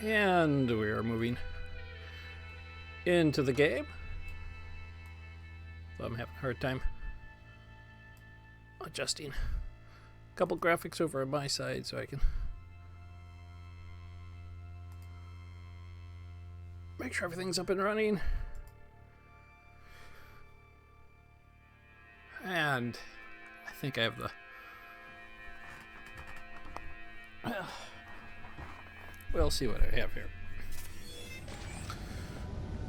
And we are moving into the game. So I'm having a hard time adjusting a couple graphics over on my side so I can make sure everything's up and running. And I think I have the... We'll see what I have here.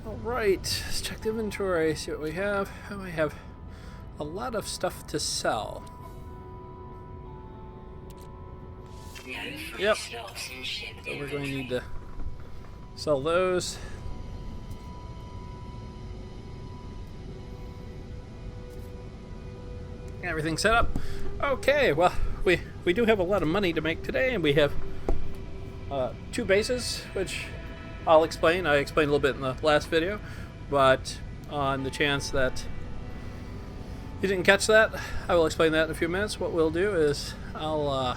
Alright, let's check the inventory, see what we have. I have a lot of stuff to sell. Yep. So we're going to need to sell those. Everything set up. Okay, well, we do have a lot of money to make today, and we have two bases, which I'll explain. I explained a little bit in the last video, but on the chance that you didn't catch that, I will explain that in a few minutes. What we'll do is I'll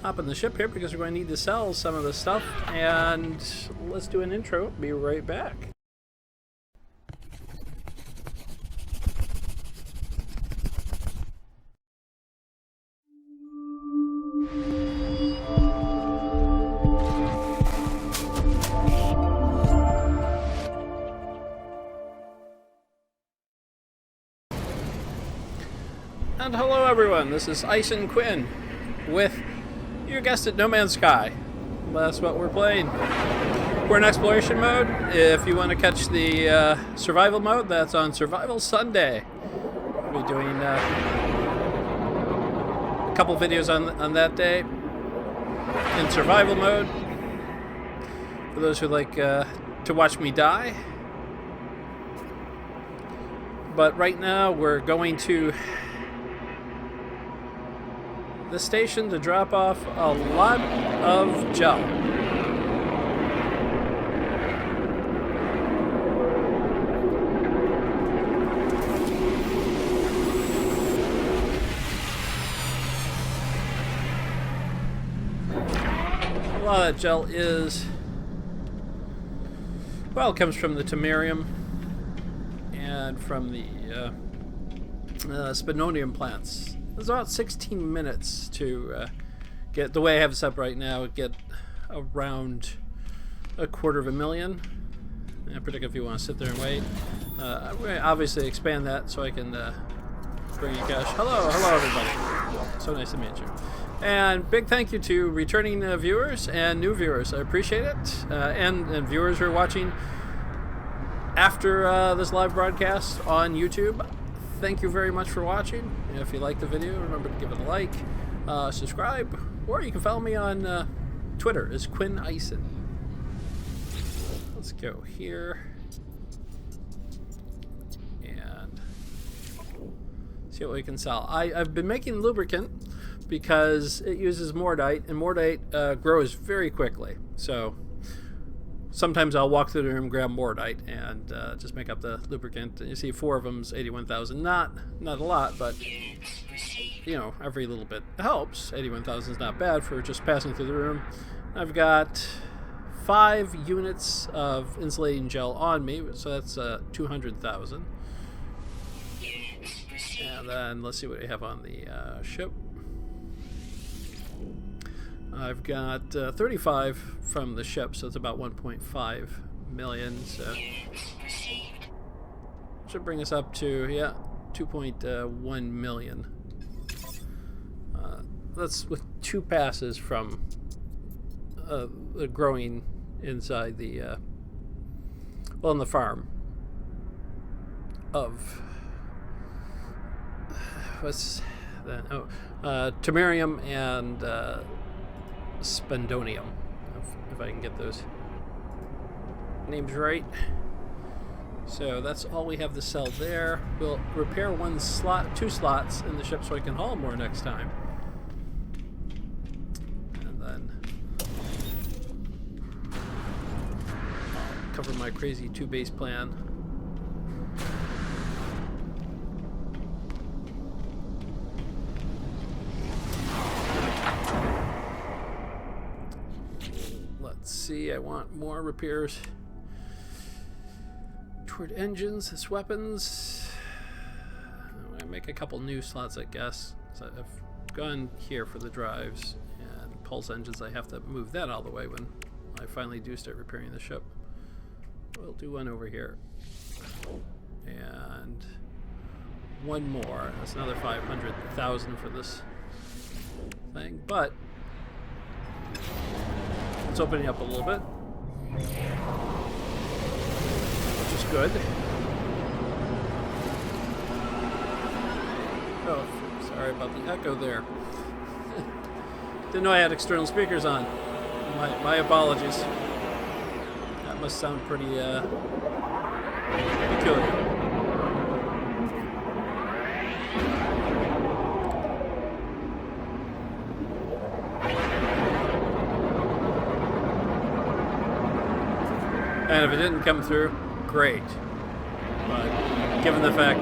hop in the ship here because we're going to need to sell some of this stuff, and let's do an intro. Be right back. And hello everyone, this is Ice and Quinn with, you guessed it, No Man's Sky. That's what we're playing. We're in exploration mode. If you want to catch the survival mode, that's on Survival Sunday. We'll be doing a couple videos on that day in survival mode. For those who like to watch me die. But right now we're going to the station to drop off a lot of gel. A lot of that gel is, well, it comes from the Tamarium and from the Spinonium plants. It's about 16 minutes to get, the way I have this up right now, get around 250,000. And particularly if you want to sit there and wait. I'm going to obviously expand that so I can bring you cash. Hello everybody. So nice to meet you. And big thank you to returning viewers and new viewers. I appreciate it. And viewers who are watching after this live broadcast on YouTube. Thank you very much for watching. If you like the video, remember to give it a like, subscribe, or you can follow me on Twitter as Quinn Ison. Let's go here and see what we can sell. I've been making lubricant because it uses Mordite, and Mordite grows very quickly. So sometimes I'll walk through the room, grab Mordite, and just make up the lubricant. And you see 4 of them's 81,000. Not a lot, but you know, every little bit helps. 81,000 is not bad for just passing through the room. I've got 5 units of insulating gel on me, so that's 200,000. And then let's see what we have on the ship. I've got 35 from the ship, so it's about 1.5 million. So should bring us up to 2.1 million. That's with 2 passes from the growing inside the well, in the farm of what's that? Oh, Tamarium and Spindonium, if I can get those names right. So that's all we have to sell there. We'll repair 2 slots in the ship so I can haul more next time. And then I'll cover my crazy 2-base plan. let's see, I want more repairs toward engines, as weapons. I'm going to make a couple new slots, I guess. So I've gone here for the drives, and pulse engines, I have to move that all the way when I finally do start repairing the ship. We'll do one over here. And one more. That's another 500,000 for this thing, but it's opening up a little bit, which is good. Oh, sorry about the echo there. Didn't know I had external speakers on. My apologies. That must sound pretty peculiar. And if it didn't come through, great. But given the fact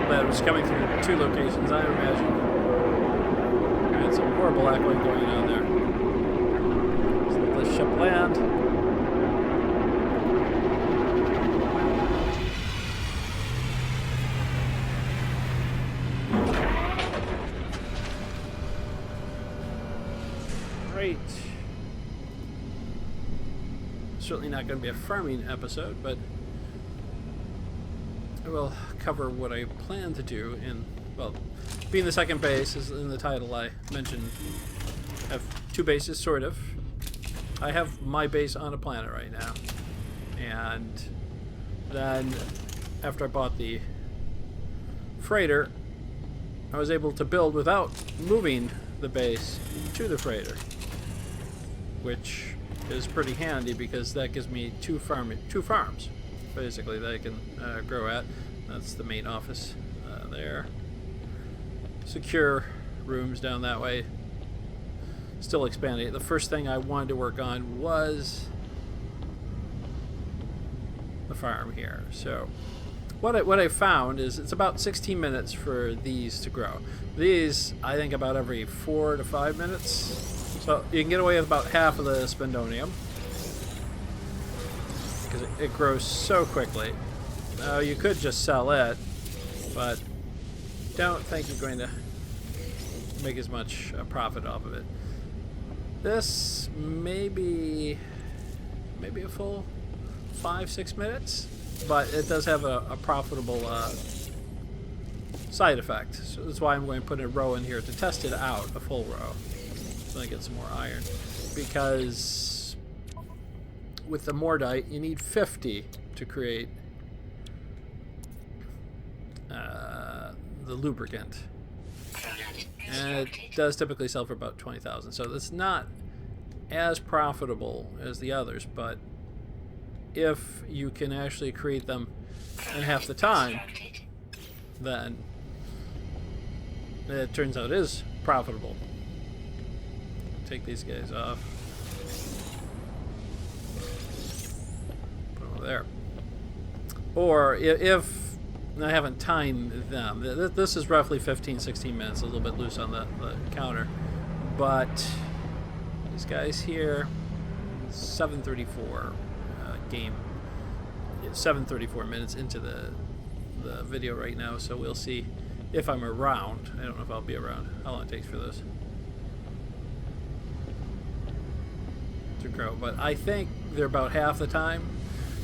that it was coming through 2 locations, I imagine we had some horrible echoing going on there. Let's let this ship land. Great. Certainly not going to be a farming episode, but I will cover what I plan to do in, well, being the second base is in the title. I mentioned I have 2 bases, sort of. I have my base on a planet right now, and then after I bought the freighter, I was able to build without moving the base to the freighter, which is pretty handy because that gives me 2 farms basically that I can grow at. That's the main office there. Secure rooms down that way. Still expanding it. The first thing I wanted to work on was the farm here. So what I found is it's about 16 minutes for these to grow. These, I think, about every 4 to 5 minutes. So you can get away with about half of the spindonium because it grows so quickly. Now you could just sell it, but don't think you're going to make as much profit off of it. This maybe a full 5-6 minutes, but it does have a profitable side effect. So that's why I'm going to put a row in here to test it out, a full row. So I get some more iron, because with the mordite you need 50 to create the lubricant, and it does typically sell for about 20,000. So it's not as profitable as the others, but if you can actually create them in half the time, then it turns out it is profitable. Take these guys off. Put them over there. Or if I haven't timed them, this is roughly 15-16 minutes, a little bit loose on the counter, but these guys here, 7:34 game, 7:34 minutes into the video right now, so we'll see if I'm around. I don't know if I'll be around, how long it takes for those to grow, but I think they're about half the time.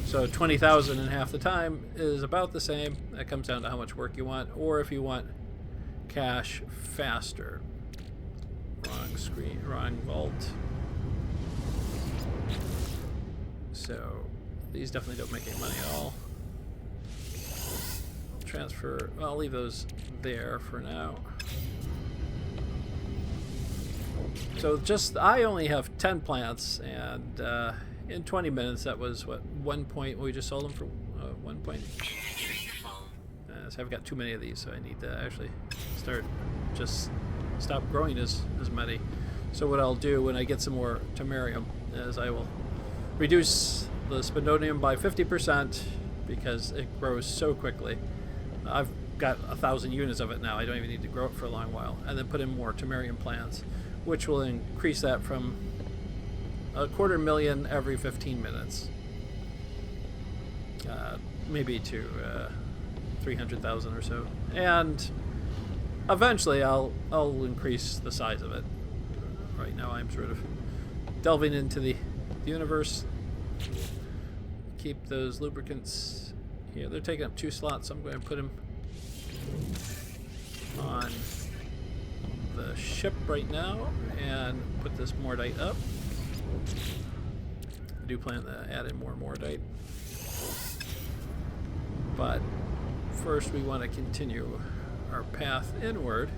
So 20,000 in half the time is about the same. That comes down to how much work you want, or if you want cash faster. Wrong screen, wrong vault. So these definitely don't make any money at all. Transfer, well, I'll leave those there for now. So I only have 10 plants, and in 20 minutes that was what, 1 point, we just sold them for 1 point. So I've got too many of these, so I need to actually stop growing as many. So what I'll do when I get some more tamarium is I will reduce the spindonium by 50% because it grows so quickly. I've got 1,000 units of it now. I don't even need to grow it for a long while, and then put in more tamarium plants, which will increase that from 250,000 every 15 minutes. Maybe to 300,000 or so. And eventually I'll increase the size of it. Right now I'm sort of delving into the universe. Keep those lubricants here. They're taking up 2 slots, so I'm going to put them on the ship right now and put this mordite up. I do plan to add in more mordite. But first we want to continue our path inward.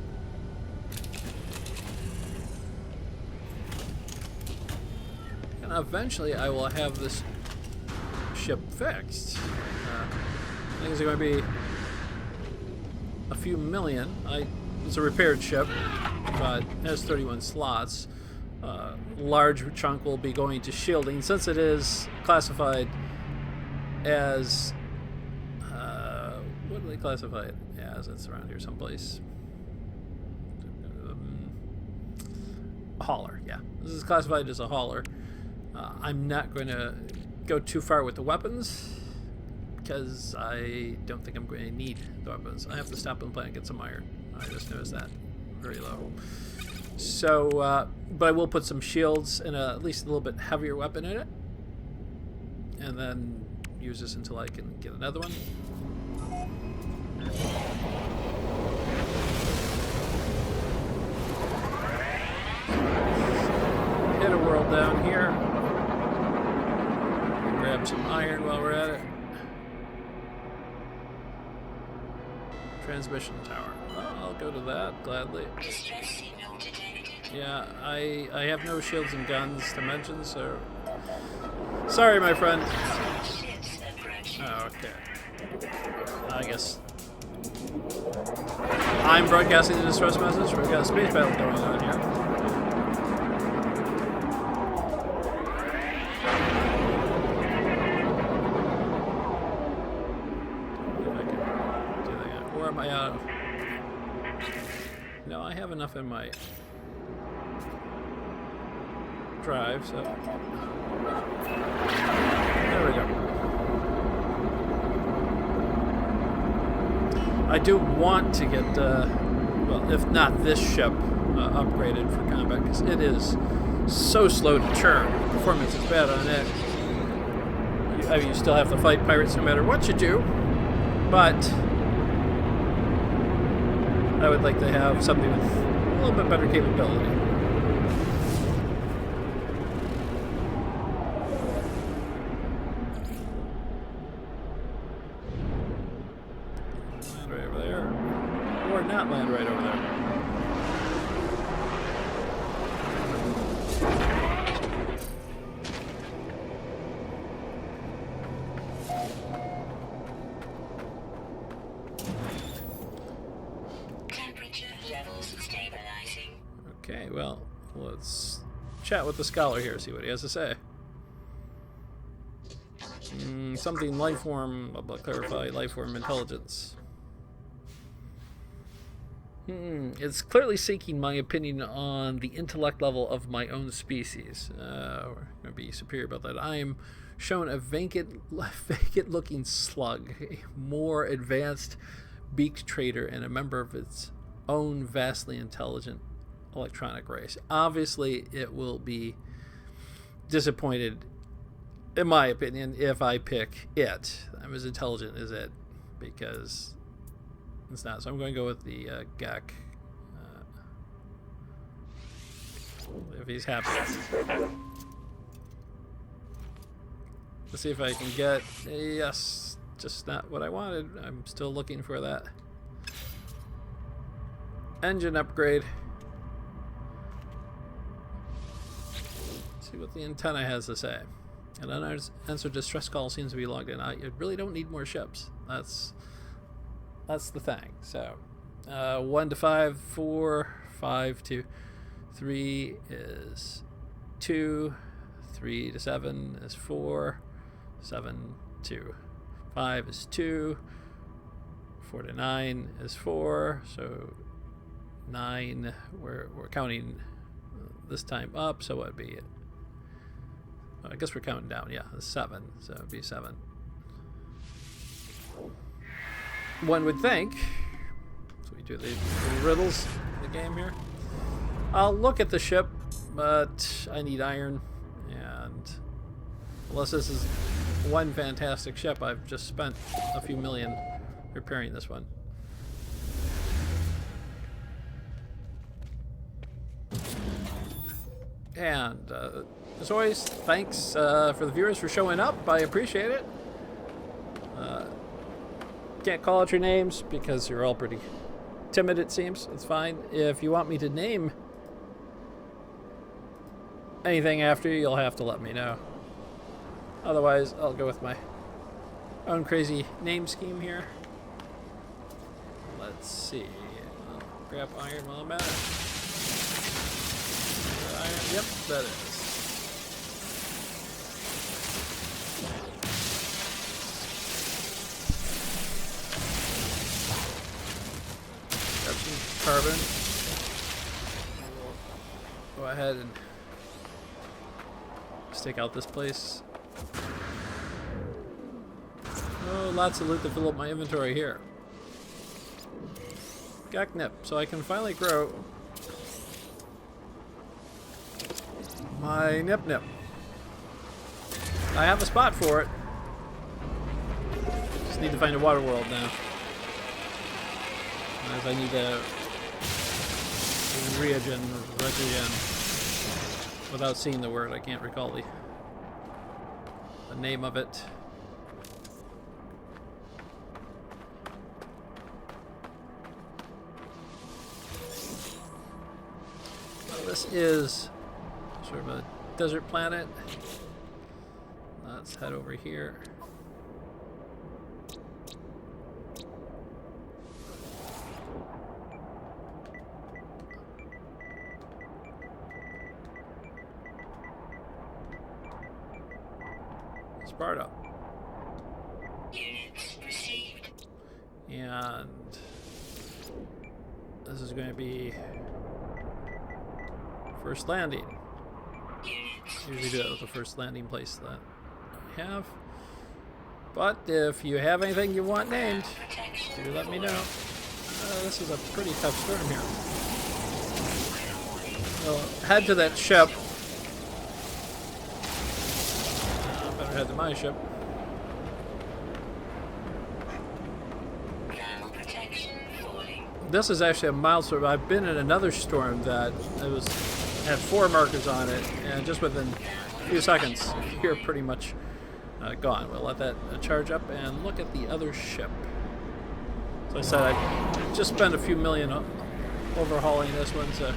And eventually I will have this ship fixed. I think it's going to be a few million. It's a repaired ship, but it has 31 slots. Large chunk will be going to shielding since it is classified as what do they classify it as? It's around here someplace. A hauler, yeah. This is classified as a hauler. I'm not going to go too far with the weapons because I don't think I'm going to need the weapons. I have to stop and plant and get some iron. I just noticed that. Very low. So, but I will put some shields and at least a little bit heavier weapon in it. And then use this until I can get another one. Hit a world down here. Grab some iron while we're at it. Transmission tower. Well, I'll go to that gladly. Yeah, I have no shields and guns to mention, so sorry, my friend. Oh, okay. I guess I'm broadcasting the distress message. We've got a space battle going on here. Where am I out of? No, I have enough in my drive, so there we go. I do want to get, well, if not this ship, upgraded for combat, because it is so slow to turn. The performance is bad on it. I mean, you still have to fight pirates no matter what you do, but I would like to have something with a little bit better capability. Land right over there. Or not land right over there. Okay, well, let's chat with the scholar here, see what he has to say. Something lifeform, blah, blah, clarify, lifeform intelligence. It's clearly seeking my opinion on the intellect level of my own species. We're going to be superior about that. I am shown a vacant-looking slug, a more advanced beaked trader, and a member of its own vastly intelligent electronic race. Obviously, it will be disappointed, in my opinion, if I pick it. I'm as intelligent as it, because it's not. So I'm going to go with the Gek. If he's happy. Let's see if I can get a yes. Just not what I wanted. I'm still looking for that engine upgrade. See what the antenna has to say. An unanswered distress call seems to be logged in. You really don't need more ships. That's the thing. So 1 to 5, 4, 5 to 3 is 2, 3 to 7 is 4, 7 to 5 is 2, 4 to 9 is 4, so 9, we're counting this time up, so what would be I guess we're counting down. Yeah, it's 7, so it'd be 7. One would think. So we do the riddles in the game here. I'll look at the ship, but I need iron, and unless this is one fantastic ship, I've just spent a few million repairing this one. And as always, thanks for the viewers for showing up. I appreciate it. Can't call out your names because you're all pretty timid, it seems. It's fine. If you want me to name anything after, you'll have to let me know. Otherwise, I'll go with my own crazy name scheme here. Let's see. I'll grab iron while I'm at it. Iron. Yep, that is. Grab some carbon. We'll go ahead and stake out this place. Oh, lots of loot to fill up my inventory here. Gaknip, so I can finally grow my nip nip. I have a spot for it. Just need to find a water world now. As I need to regen. Without seeing the word, I can't recall the name of it. Well, this is sort of a desert planet. Let's head over here. Sparta. Units received. And this is going to be first landing. Usually do it with the first landing place that I have. But if you have anything you want named, do let me know. This is a pretty tough storm here. Well, head to that ship. Better head to my ship. This is actually a mild storm. I've been in another storm that had 4 markers on it, and just within a few seconds, you're pretty much gone. We'll let that charge up and look at the other ship. So I said I just spent a few million overhauling this one, so.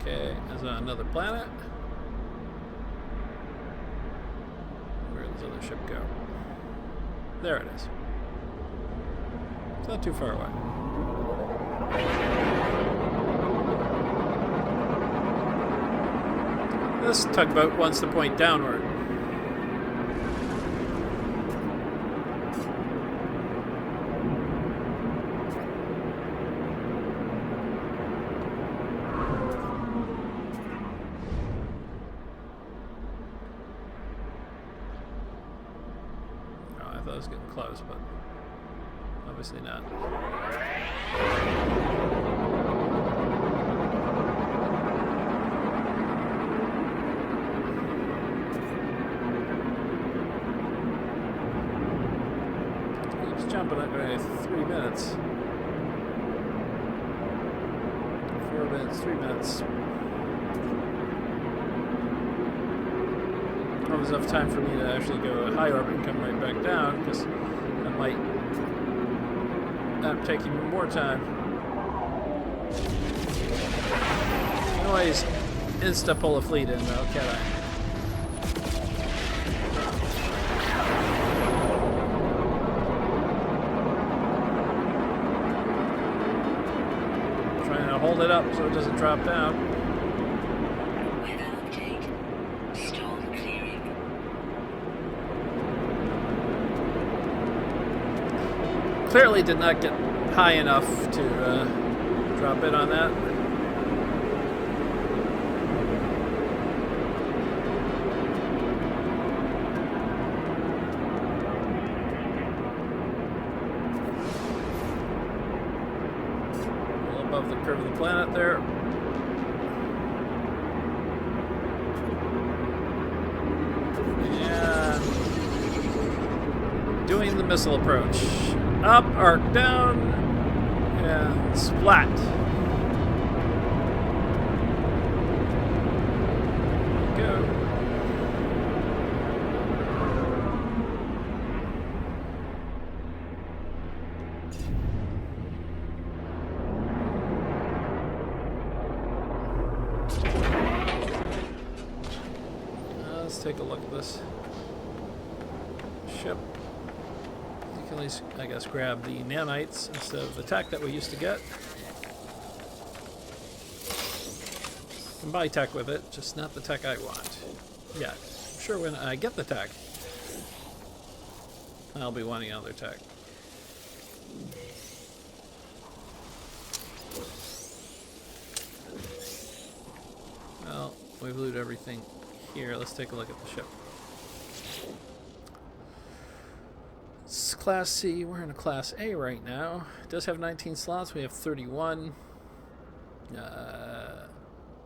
Okay, there's another planet. Where does this other ship go? There it is. It's not too far away. This tugboat wants to point downward. I thought it was getting close, but obviously not. Keeps jumping up every 3 minutes. 4 minutes, 3 minutes. Well, there's enough time for me to actually go to high orbit and come right back down, because that might take even more time. You can always insta-pull a fleet in, though, can't I? Trying to hold it up so it doesn't drop down. Clearly did not get high enough to drop in on that. A little above the curve of the planet there. Doing the missile approach. Up, arc down, and splat. Go. Let's take a look at this ship. At least, I guess, grab the nanites instead of the tech that we used to get. You can buy tech with it, just not the tech I want. Yeah, I'm sure when I get the tech, I'll be wanting other tech. Well, we've looted everything here. Let's take a look at the ship. It's Class C. We're in a Class A right now. It does have 19 slots. We have 31.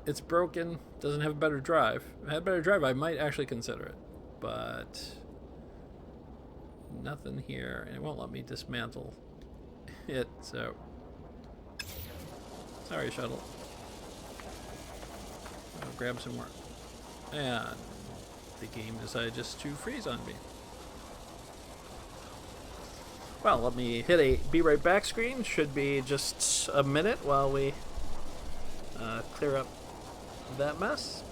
It's broken. Doesn't have a better drive. If it had a better drive, I might actually consider it. But nothing here. And it won't let me dismantle it. So sorry, shuttle. I'll grab some more. And the game decided just to freeze on me. Well, let me hit a be right back screen. Should be just a minute while we clear up that mess.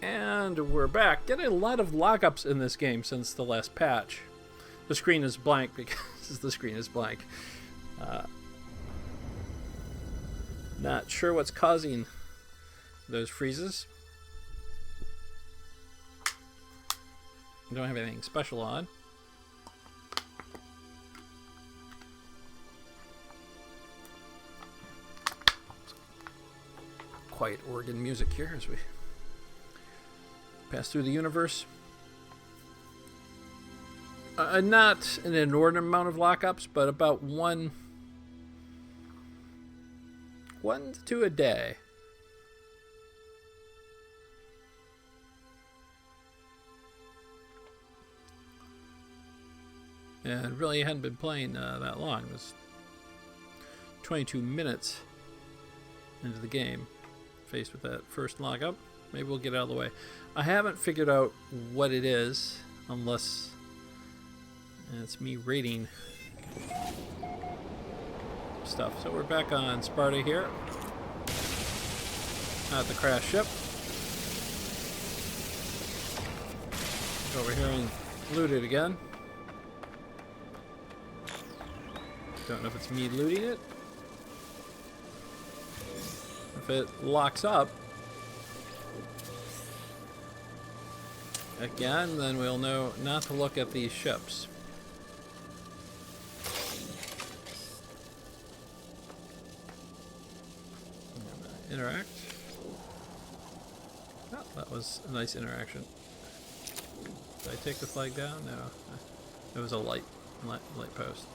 And we're back. Getting a lot of lockups in this game since the last patch. The screen is blank because the screen is blank. Not sure what's causing those freezes. Don't have anything special on. Quiet organ music here as we pass through the universe. Not an inordinate amount of lockups, but about one to two a day. And really hadn't been playing that long. It was 22 minutes into the game, faced with that first lockup. Maybe we'll get out of the way. I haven't figured out what it is, unless it's me rating stuff. So we're back on Sparta here. Not the crash ship. Go over here and loot it again. Don't know if it's me looting it. If it locks up again, then we'll know not to look at these ships. Interact. Oh, that was a nice interaction. Did I take the flag down? No. It was a light post.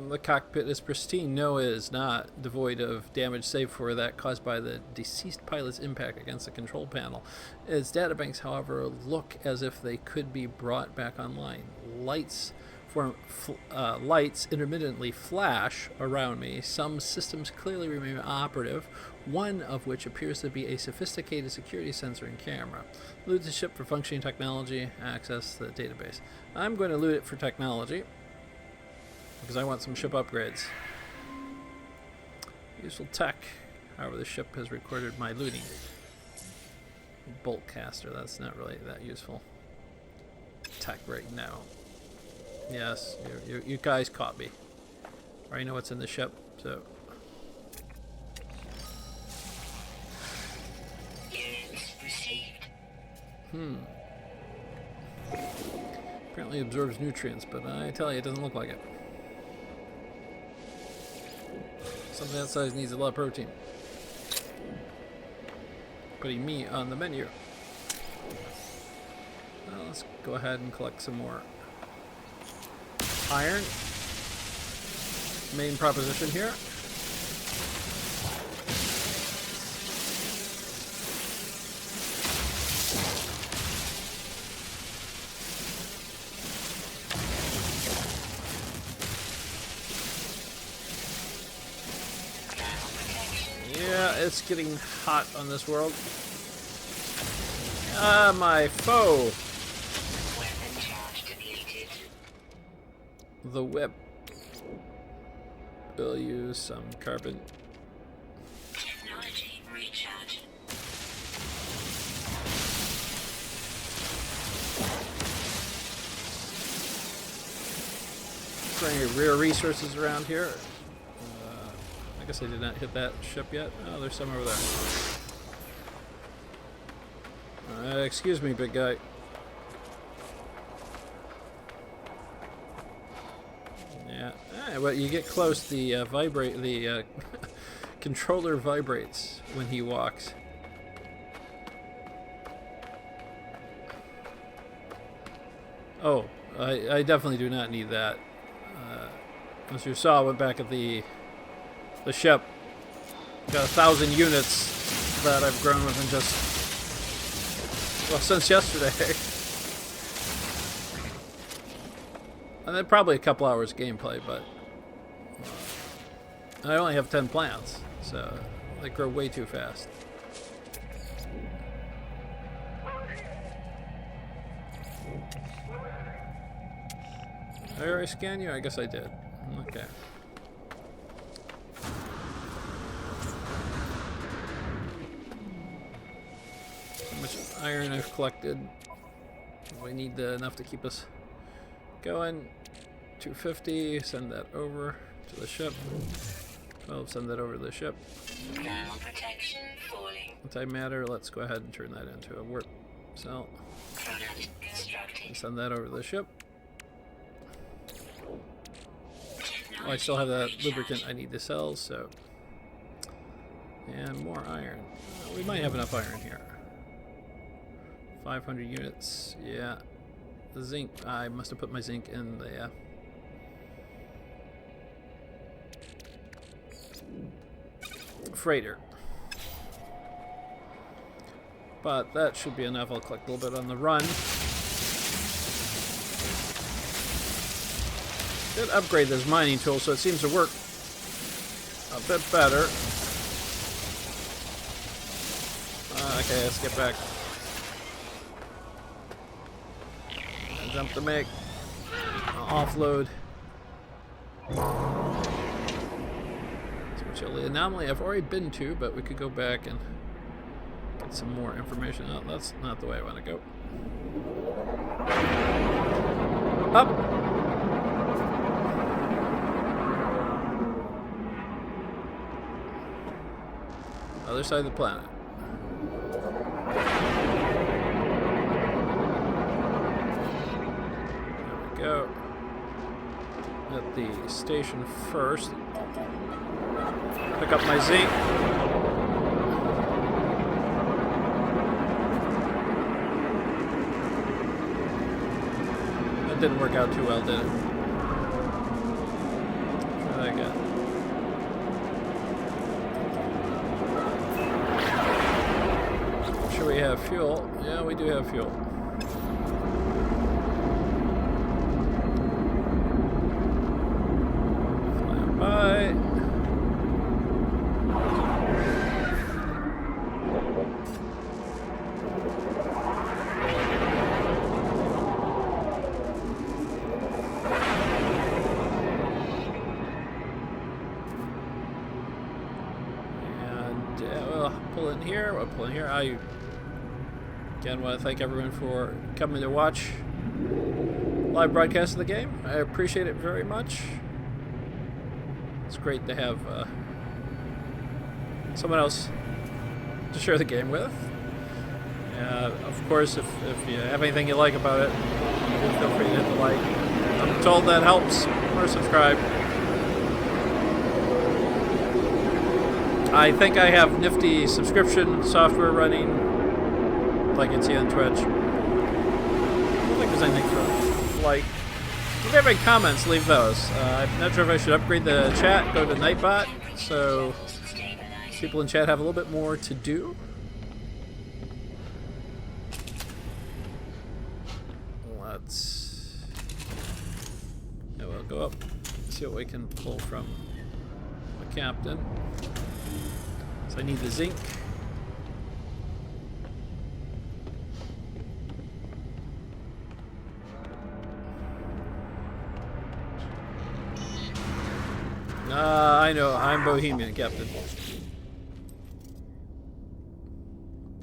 The cockpit is pristine. No, it is not. Devoid of damage save for that caused by the deceased pilot's impact against the control panel. Its databanks, however, look as if they could be brought back online. Lights lights intermittently flash around me. Some systems clearly remain operative, one of which appears to be a sophisticated security sensor and camera. Loot the ship for functioning technology, access the database. I'm going to loot it for technology, because I want some ship upgrades. Useful tech. However, the ship has recorded my looting. Bolt caster, that's not really that useful. Tech right now. Yes, you guys caught me. I already know what's in the ship, so. Apparently absorbs nutrients, but I tell you, it doesn't look like it. Something that size needs a lot of protein. Putting me on the menu. Well, let's go ahead and collect some more iron. Main proposition here. Yeah, it's getting hot on this world. Ah, my foe. Weapon charge depleted. The whip. We'll use some carbon. Technology recharge. Is there any rare resources around here? I guess I did not hit that ship yet. Oh, there's some over there. Excuse me, big guy. Yeah. Well, you get close, the controller vibrates when he walks. Oh, I definitely do not need that. As you saw, I went back at the ship. Got 1,000 units that I've grown within just, well, since yesterday. And then probably a couple hours gameplay, but I only have 10 plants, so they grow way too fast. Did I already scan you? I guess I did. Okay. How much iron I've collected? We need enough to keep us going. 250, send that over to the ship. 12, send that over to the ship. Thermal protection falling. Antimatter, let's go ahead and turn that into a warp cell. Product constructed. Send that over to the ship. Oh, I still have that lubricant I need to sell, so. And more iron. We might have enough iron here. 500 units, yeah. The zinc, I must have put my zinc in the freighter. But that should be enough. I'll collect a little bit on the run. Did upgrade this mining tool, so it seems to work a bit better. Okay, let's get back. Jump to make. Offload. Switch the anomaly I've already been to, but we could go back and get some more information. Oh, that's not the way I want to go. Up! Other side of the planet. There we go. At the station first. Pick up my zinc. That didn't work out too well, did it? Try that again. We have fuel. Yeah, we do have fuel. pull in here. We'll pull in here. I again want to thank everyone for coming to watch live broadcast of the game. I appreciate it very much. It's great to have someone else to share the game with. Of course, if you have anything you like about it, feel free to hit the like. I'm told that helps, or subscribe. I think I have nifty subscription software running, like you can see on Twitch. I don't think there's anything for like. If you have any comments, leave those. I'm not sure if I should upgrade the chat, go to Nightbot, so people in chat have a little bit more to do. We'll go up, see what we can pull from the captain. So I need the zinc. I know, I'm Bohemian, Captain.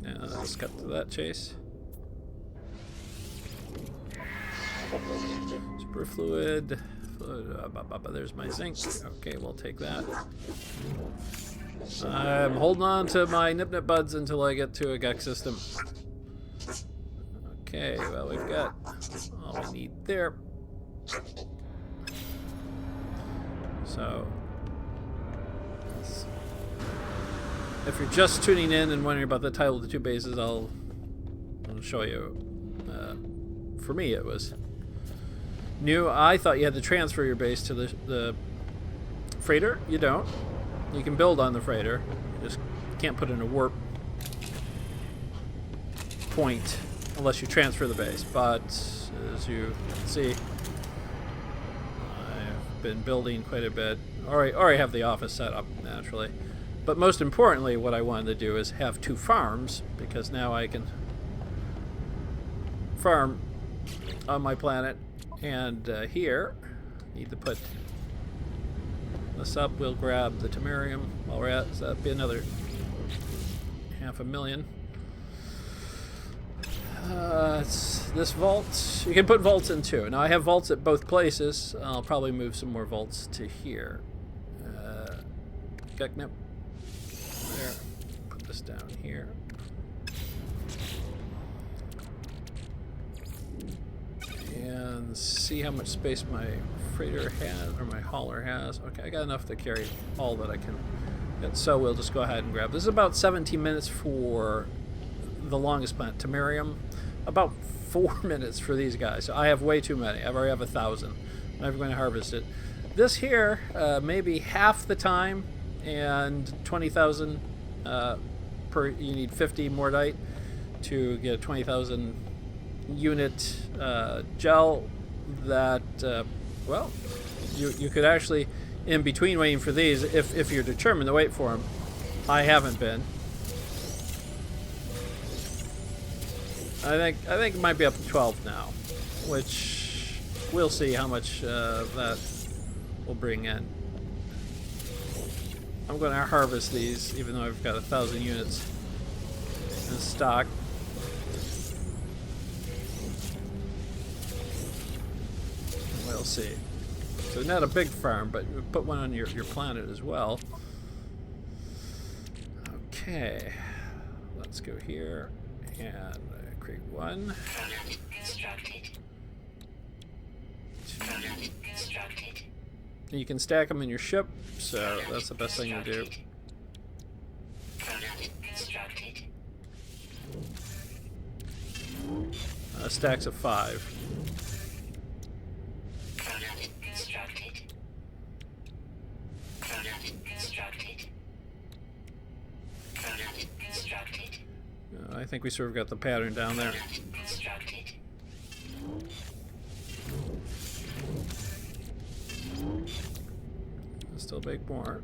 Yeah, let's cut to that chase. Superfluid. There's my zinc. Okay, we'll take that. I'm holding on to my nip buds until I get to a GEX system. Okay, well, we've got all we need there. So, if you're just tuning in and wondering about the title of the two bases, I'll show you. For me, it was new. I thought you had to transfer your base to the freighter. You don't. You can build on the freighter. You just can't put in a warp point unless you transfer the base. But as you can see, I've been building quite a bit. Already have the office set up naturally. But most importantly, what I wanted to do is have 2 farms, because now I can farm on my planet. And here, need to put this up. We'll grab the Tamarium while we're at, so that'd be another 500,000. This vault, you can put vaults in too. Now I have vaults at both places. I'll probably move some more vaults to here. There. Put this down here. And see how much space my freighter has, or my hauler has. Okay, I got enough to carry all that I can get, so we'll just go ahead and grab. This is about 17 minutes for the longest plant, Tamarium. About 4 minutes for these guys. So I have way too many. I already have 1,000. I'm never going to harvest it. This here, maybe half the time, and 20,000 per. You need 50 mordite to get 20,000 unit gel. That well, you could actually, in between waiting for these, if you're determined to wait for them. I haven't been. I think it might be up to 12 now, which we'll see how much that will bring in. I'm going to harvest these, even though I've got 1,000 units in stock. We'll see. So not a big farm, but put one on your planet as well. Okay, let's go here and create one. You can stack them in your ship, so that's the best thing to do. Stacks of 5. I think we sort of got the pattern down there. Still make more.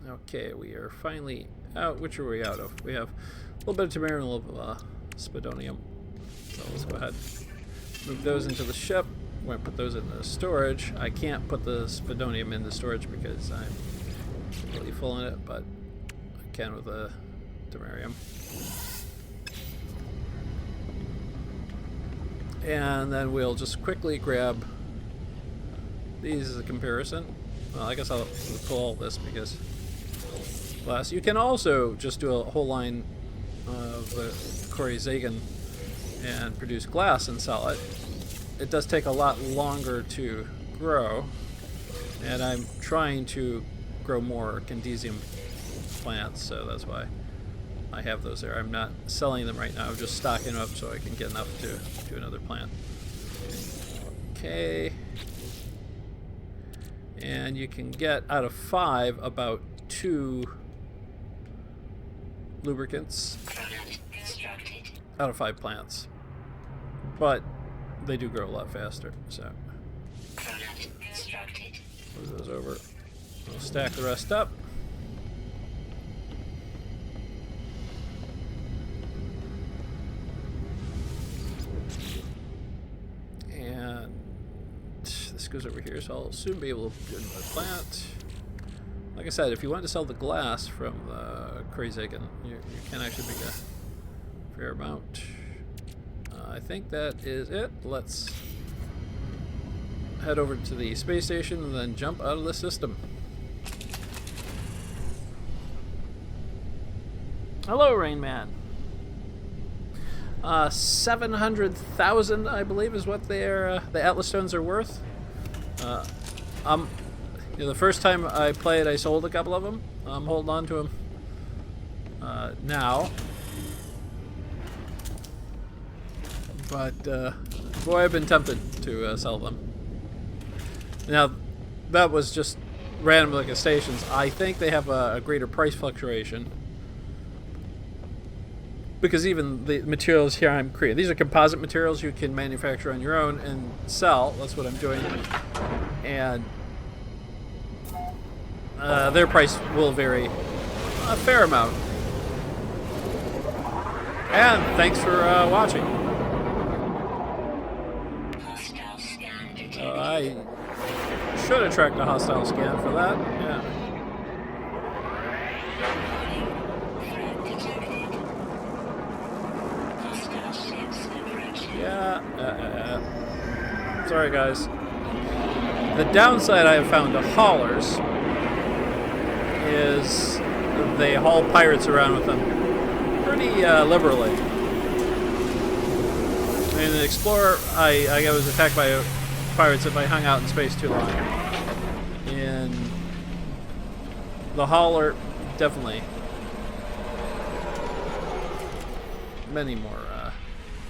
Okay, we are finally out. Which are we out of? We have a little bit of Tamarium, a little bit of Spidonium. So let's go ahead and move those into the ship. going to put those into storage. I can't put the spodonium into storage because I'm completely full in it, but I can with the Demarium. And then we'll just quickly grab these as a comparison. Well, I guess I'll pull all this because glass. You can also just do a whole line of the Zagan and produce glass and sell it. It does take a lot longer to grow, and I'm trying to grow more Candesium plants, so that's why I have those there. I'm not selling them right now, I'm just stocking them up so I can get enough to do another plant. Okay. And you can get out of 5 about 2 lubricants out of 5 plants. But they do grow a lot faster, so move those over. We'll stack the rest up. And this goes over here, so I'll soon be able to do another plant. Like I said, if you want to sell the glass from the Zagan, you can actually make a fair amount. I think that is it. Let's head over to the space station and then jump out of the system. Hello, Rain Man. 700,000, I believe, is what the Atlas stones are worth. You know, the first time I played, I sold a couple of them. I'm holding on to them now. But boy, I've been tempted to sell them. Now, that was just random like stations. I think they have a greater price fluctuation because even the materials here I'm creating, these are composite materials you can manufacture on your own and sell. That's what I'm doing, and their price will vary a fair amount. And thanks for watching. I should have tracked a hostile scan for that. Yeah. Yeah. Sorry, guys. The downside I have found to haulers is they haul pirates around with them pretty liberally. In the Explorer, I was attacked by pirates if I hung out in space too long. In the hauler, definitely many more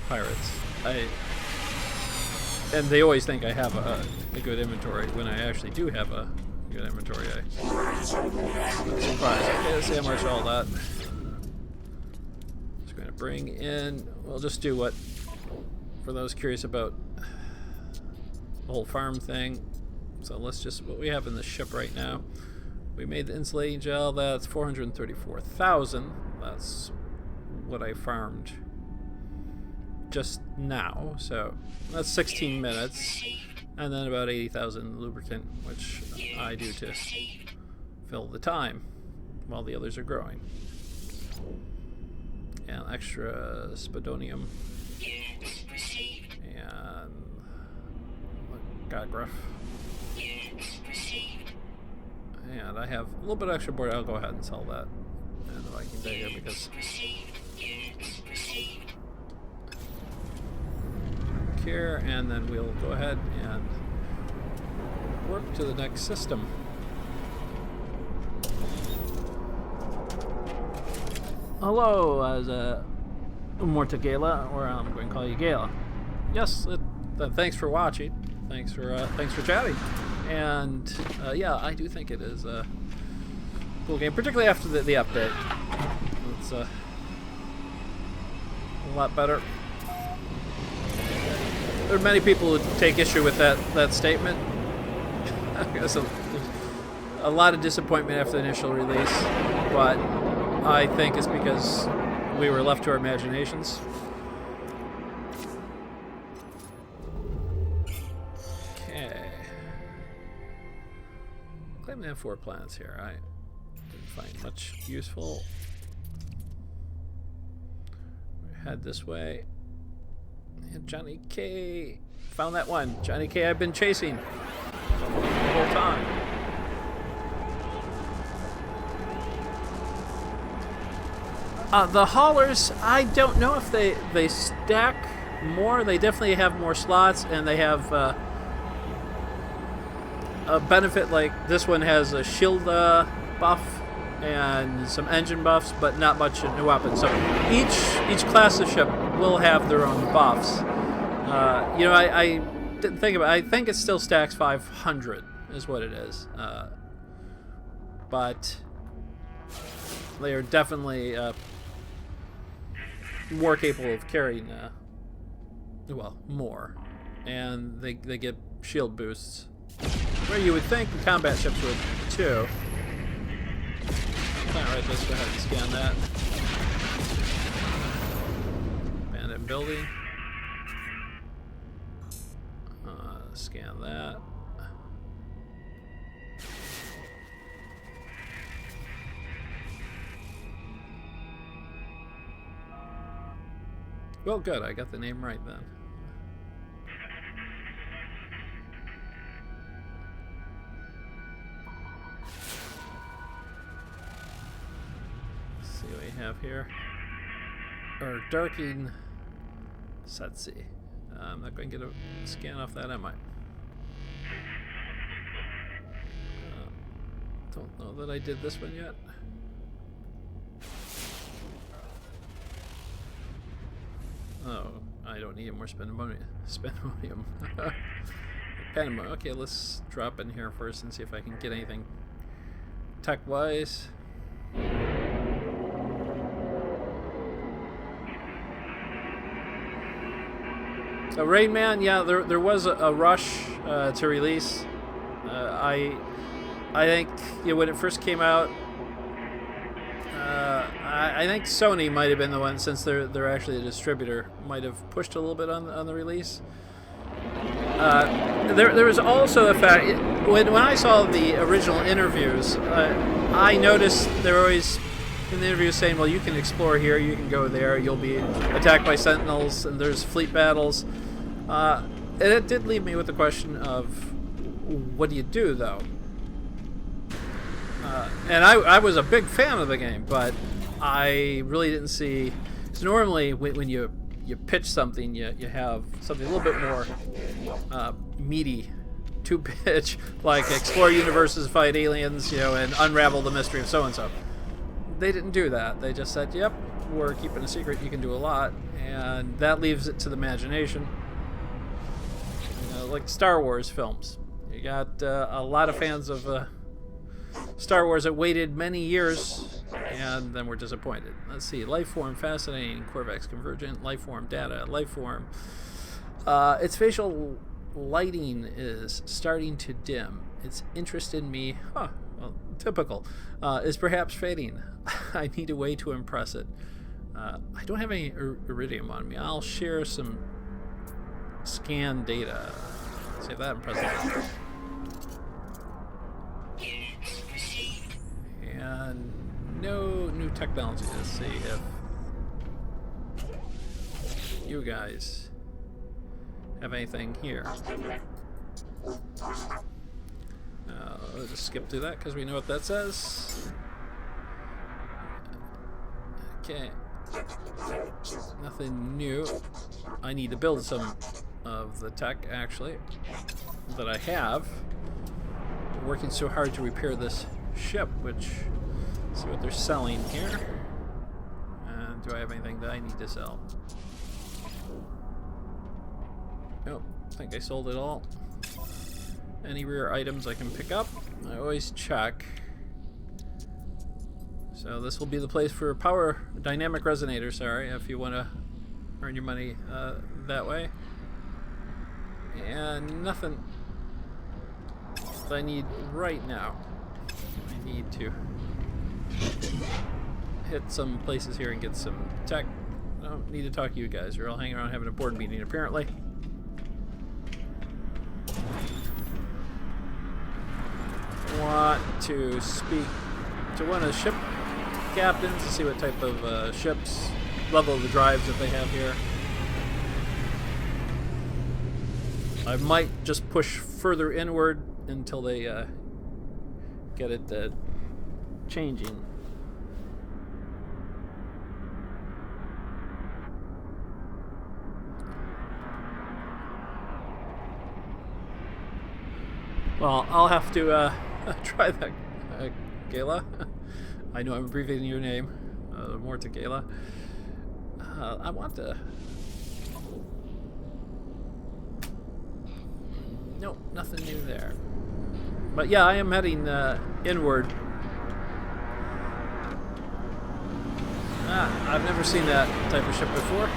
pirates. And they always think I have a good inventory when I actually do have a good inventory. I'm surprised. Okay, let's see how much all that. Just going to bring in. We'll just do what, for those curious about the whole farm thing. So let's just what we have in the ship right now. We made the insulating gel. That's 434,000. That's what I farmed just now. So that's 16 minutes, and then about 80,000 lubricant, which I do to fill the time while the others are growing. And extra spodonium and Gograph. And I have a little bit of extra board. I'll go ahead and sell that. And the Viking dagger because here, and then we'll go ahead and work to the next system. Hello, as Morta Gala, or I'm going to call you Gala. Yes, thanks for watching. Thanks for chatting. And yeah, I do think it is a cool game, particularly after the update. It's a lot better. There are many people who take issue with that statement. There's a lot of disappointment after the initial release, but I think it's because we were left to our imaginations. claim they have 4 planets here. I didn't find much useful. We head this way. And Johnny K. Found that one. Johnny K. I've been chasing the whole time. The haulers, I don't know if they stack more. They definitely have more slots, and they have a benefit like this one has a shield buff and some engine buffs, but not much in weapons. So each class of ship will have their own buffs. You know, I didn't think about it. I think it still stacks 500 is what it is. But they are definitely more capable of carrying, well, more. And they get shield boosts. Where you would think the combat ships would, too. Alright, let's go ahead and scan that. Abandoned building. Scan that. Well, good. I got the name right then. Let's see what we have here. Or darking Setsi. I'm not going to get a scan off that, am I? Don't know that I did this one yet. Oh, I don't need more spendemonium. Pandemonium. Okay, let's drop in here first and see if I can get anything tech-wise. So Rain Man, yeah, there was a rush to release. I think, you know, when it first came out, I think Sony might have been the one, since they're actually a distributor, might have pushed a little bit on the release. There was also the fact when I saw the original interviews, I noticed they were always in the interviews saying, "Well, you can explore here, you can go there, you'll be attacked by sentinels, and there's fleet battles." And it did leave me with the question of, what do you do, though? And I was a big fan of the game, but I really didn't see... Because normally, when you pitch something, you have something a little bit more meaty to pitch, like explore universes, fight aliens, you know, and unravel the mystery of so-and-so. They didn't do that. They just said, yep, we're keeping a secret, you can do a lot, and that leaves it to the imagination. Like Star Wars films. You got a lot of fans of Star Wars that waited many years and then were disappointed. Let's see. Lifeform, fascinating. Corvex convergent. Lifeform data. Lifeform. Its facial lighting is starting to dim. Its interest in me, well, typical, is perhaps fading. I need a way to impress it. I don't have any iridium on me. I'll share some scan data. See if that impresses me. And no new technology. Let's see if you guys have anything here. Let's just skip through that because we know what that says. Okay. Nothing new. I need to build some of the tech, actually, that I have. I'm working so hard to repair this ship, which... Let's see what they're selling here. And do I have anything that I need to sell? Nope. I think I sold it all. Any rare items I can pick up, I always check. So this will be the place for power dynamic resonator, sorry, if you want to earn your money that way. And nothing that I need right now. I need to hit some places here and get some tech. I don't need to talk to you guys. You're all hanging around having a board meeting, apparently. What? want to speak to one of the ship captains to see what type of ships, level of the drives that they have here. I might just push further inward until they get it changing. Well, I'll have to try that, Gala. I know I'm abbreviating your name. More to Gala. I want to... Nope, nothing new there. But yeah, I am heading inward. I've never seen that type of ship before.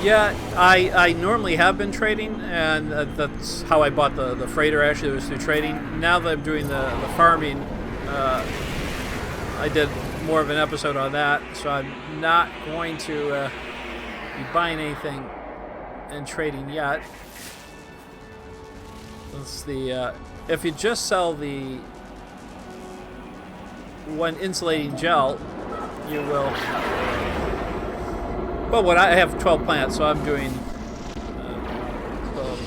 Yeah, I normally have been trading, and that's how I bought the freighter. Actually, it was through trading. Now that I'm doing the farming, I did more of an episode on that, so I'm not going to be buying anything and trading yet. That's the if you just sell the one insulating gel, you will. Well, what I have 12 plants, so I'm doing. Well,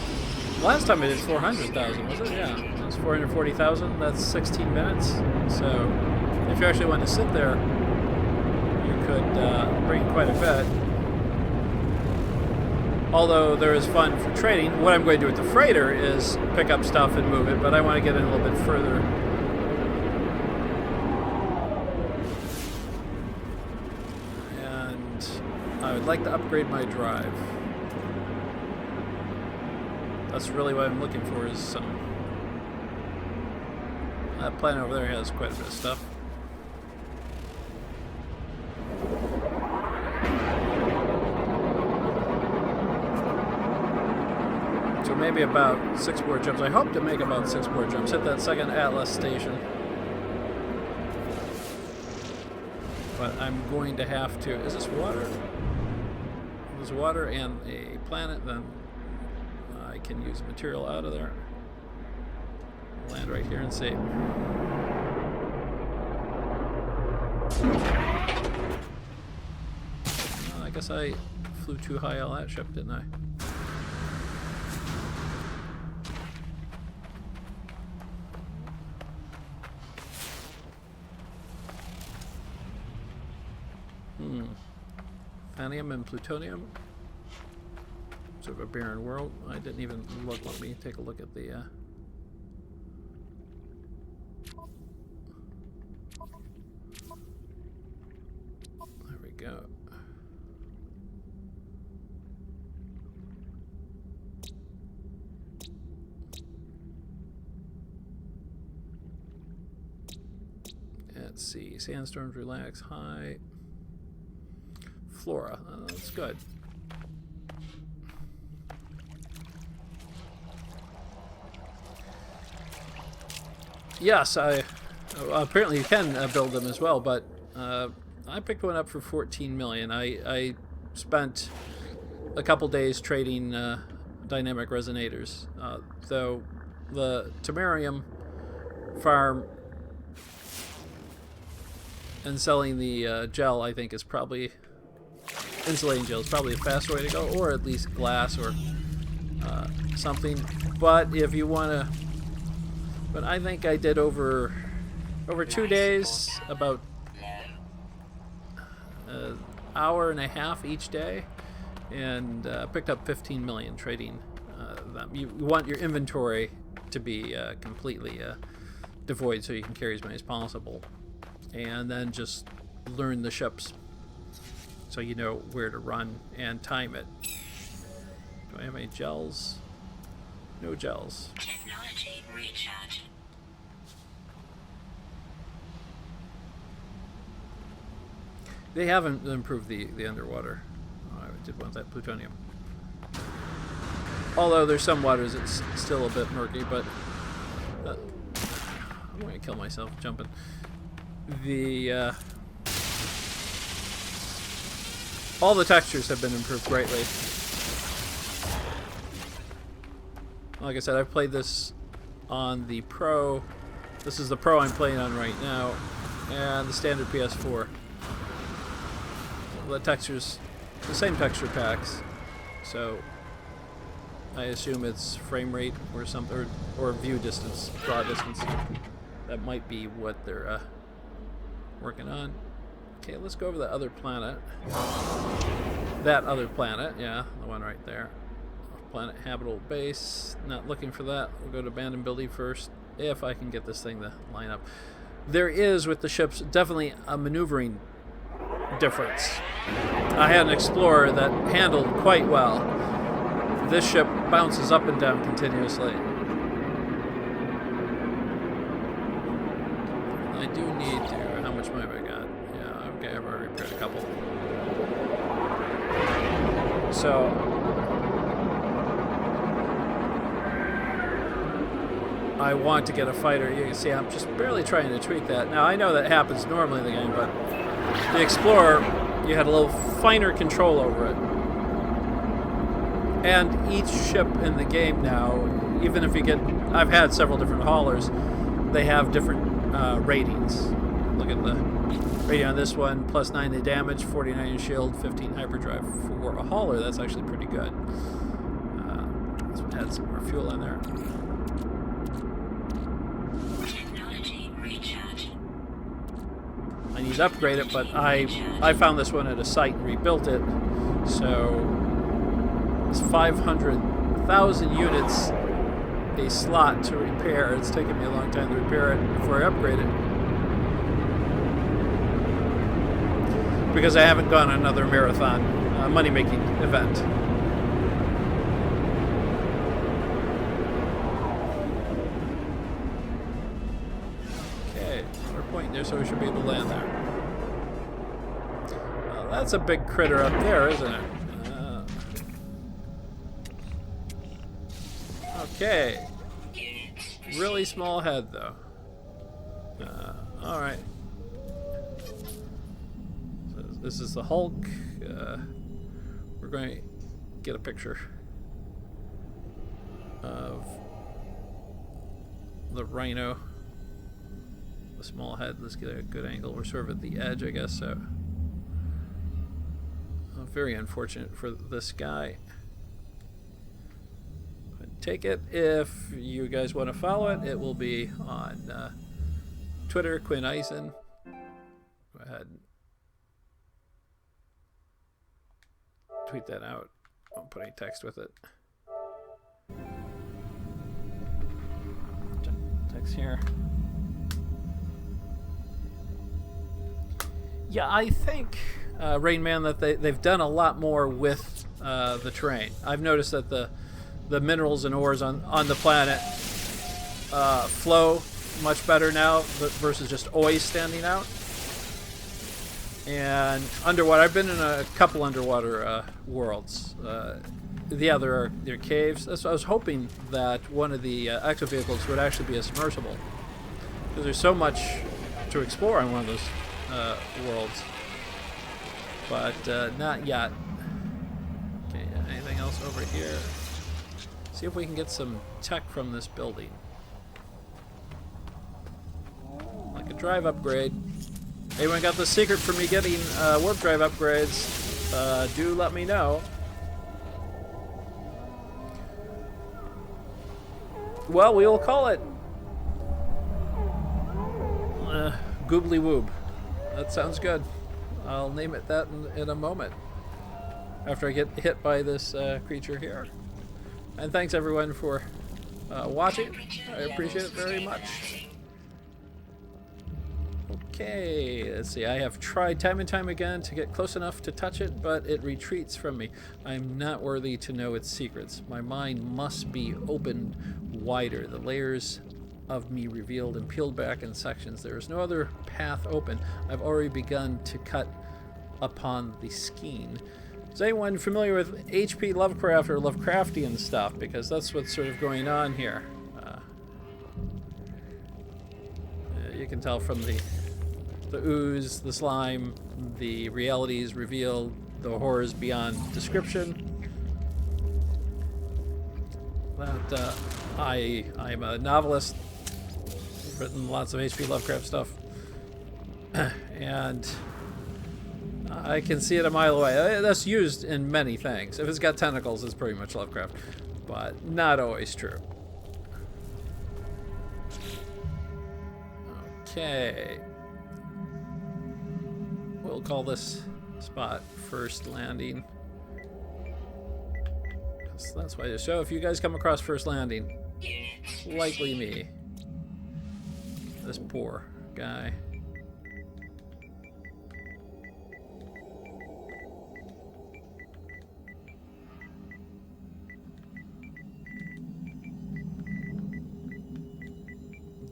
last time I did 400,000, was it? Yeah, it was 440,000. That's 16 minutes. So, if you actually want to sit there, you could bring quite a bit. Although there is fun for trading. What I'm going to do with the freighter is pick up stuff and move it, but I want to get in a little bit further. I would like to upgrade my drive. That's really what I'm looking for, is some... That planet over there has quite a bit of stuff. So maybe about 6 more jumps. I hope to make about 6 more jumps. Hit that second Atlas station. But I'm going to have to... Is this water? There's water and a planet, then I can use material out of there. Land right here and save. Well, I guess I flew too high on that ship, didn't I? Thanium and plutonium. Sort of a barren world. I didn't even look. Let me take a look at the... There we go. Let's see. Sandstorms relax. High. Flora. That's good. Yes, apparently you can build them as well, but I picked one up for 14 million. I spent a couple days trading dynamic resonators, though the Temerium farm and selling the gel, I think, is probably... Insulating gel is probably a faster way to go, or at least glass or something. But if you want to... But I think I did over 2 days, about an hour and a half each day, and picked up 15 million trading them. You want your inventory to be completely devoid so you can carry as many as possible. And then just learn the ships so you know where to run and time it. Do I have any gels? No gels. Technology recharge. They haven't improved the underwater. Oh, I did want that plutonium. Although there's some waters it's still a bit murky, but I'm going to kill myself jumping. The All the textures have been improved greatly. Like I said, I've played this on the Pro. This is the Pro I'm playing on right now, and the standard PS4. The textures, the same texture packs, so I assume it's frame rate or something, or view distance, draw distance. That might be what they're working on. Okay, let's go over the other planet. That other planet, yeah, the one right there. Planet habitable base. Not looking for that. We'll go to abandoned building first, if I can get this thing to line up. There is, with the ships, definitely a maneuvering difference. I had an Explorer that handled quite well. This ship bounces up and down continuously. I do need to... How much money have I got? Yeah, okay, I've already repaired a couple. So... I want to get a fighter. You can see I'm just barely trying to tweak that. Now, I know that happens normally in the game, but the Explorer, you had a little finer control over it. And each ship in the game now, even if you get... I've had several different haulers. They have different ratings. Look at the rating on this one. Plus 90 damage, 49 in shield, 15 hyperdrive. For a hauler, that's actually pretty good. This one had some more fuel in there. I need to upgrade it, but I found this one at a site and rebuilt it. So it's 500,000 units a slot to repair. It's taken me a long time to repair it before I upgrade it, because I haven't gone on another marathon money-making event. Point there, so we should be able to land there. Well, that's a big critter up there, isn't it? Okay. Really small head, though. Alright. So this is the Hulk. We're going to get a picture of the Rhino. The small head. Let's get a good angle. We're sort of at the edge, I guess, so very unfortunate for this guy. Take it. If you guys want to follow it, it will be on Twitter, Quinn Eisen. Go ahead and tweet that out. I won't put any text with it. Text here. Yeah, I think, Rain Man, that they've done a lot more with the terrain. I've noticed that the minerals and ores on the planet flow much better now versus just always standing out. And underwater, I've been in a couple underwater worlds. Yeah, there are caves. So I was hoping that one of the exo vehicles would actually be a submersible, because there's so much to explore on one of those worlds, but not yet. Okay, anything else over here? See if we can get some tech from this building, like a drive upgrade. Anyone got the secret for me getting warp drive upgrades? Do let me know. Well, we will call it Goobly Woob. That sounds good. I'll name it that in a moment, after I get hit by this creature here. And thanks everyone for watching. I appreciate it very much. Okay, let's see. I have tried time and time again to get close enough to touch it, but it retreats from me. I am not worthy to know its secrets. My mind must be opened wider. The layers of me revealed and peeled back in sections. There is no other path open. I've already begun to cut upon the skein. Is anyone familiar with H.P. Lovecraft or Lovecraftian stuff? Because that's what's sort of going on here. You can tell from the ooze, the slime, the realities revealed, the horrors beyond description. That I'm a novelist. I've written lots of H.P. Lovecraft stuff, and I can see it a mile away. That's used in many things. If it's got tentacles, it's pretty much Lovecraft, but not always true. Okay. We'll call this spot First Landing. That's why the show. If you guys come across First Landing, it's likely me. This poor guy.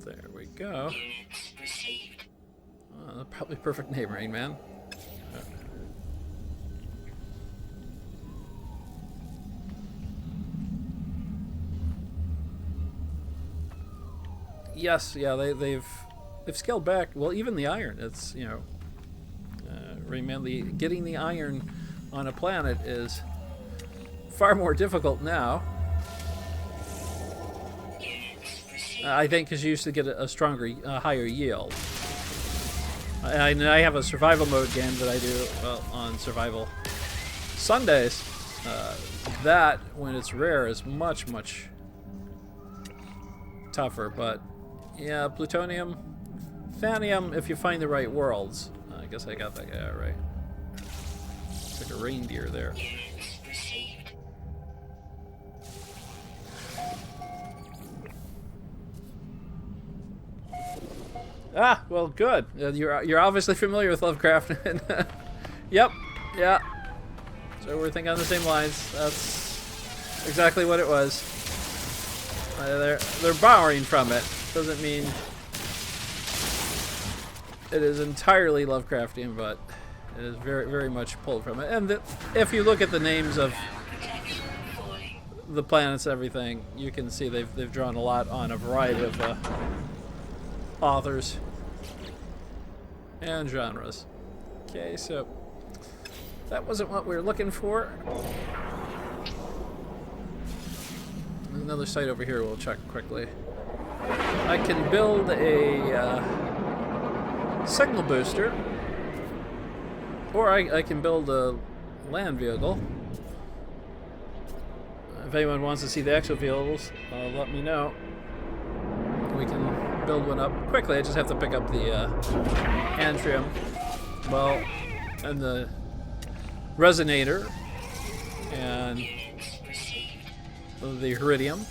There we go. Probably perfect name, Rain Man. Yes, yeah, they've scaled back. Well, even the iron. It's, you know, Rain Man, getting the iron on a planet is far more difficult now. I think because you used to get a stronger, higher yield. I have a survival mode game that I do on survival Sundays. That, when it's rare, is much, much tougher. But yeah, plutonium, thanium, if you find the right worlds. I guess I got that guy right. It's like a reindeer there. Ah, well, good. You're obviously familiar with Lovecraft. Yep, yeah. So we're thinking on the same lines. That's exactly what it was. They're borrowing from it. Doesn't mean it is entirely Lovecraftian, but it is very, very much pulled from it. And if you look at the names of the planets and everything, you can see they've drawn a lot on a variety of authors and genres. Okay, so that wasn't what we were looking for. There's another site over here we'll check quickly. I can build a signal booster, or I can build a land vehicle. If anyone wants to see the actual vehicles, let me know. We can build one up quickly. I just have to pick up the antrium, well, and the resonator, and the iridium.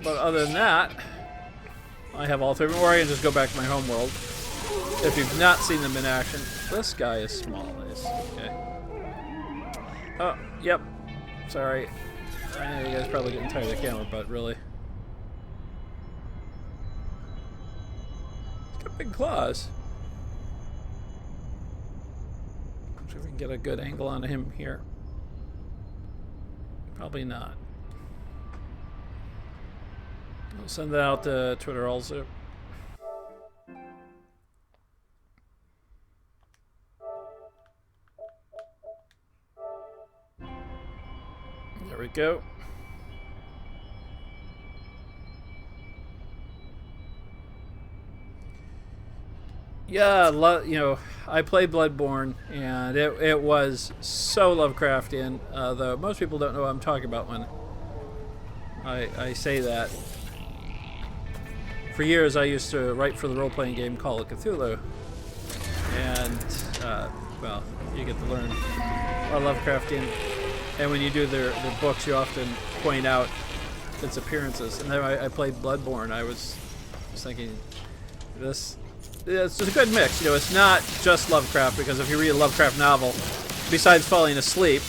But other than that, I have all three. Or I can just go back to my home world. If you've not seen them in action, this guy is small. Okay. Oh, yep. Sorry. I know you guys probably getting tired of the camera, but really. He's got big claws. See if we can get a good angle on him here. Probably not. I'll send that out to Twitter also. There we go. Yeah, you know, I played Bloodborne, and it was so Lovecraftian, though most people don't know what I'm talking about when I say that. For years, I used to write for the role-playing game Call of Cthulhu, and, well, you get to learn about Lovecraftian, and when you do their books, you often point out its appearances. And then I played Bloodborne. I was thinking, it's a good mix. You know, it's not just Lovecraft, because if you read a Lovecraft novel, besides falling asleep,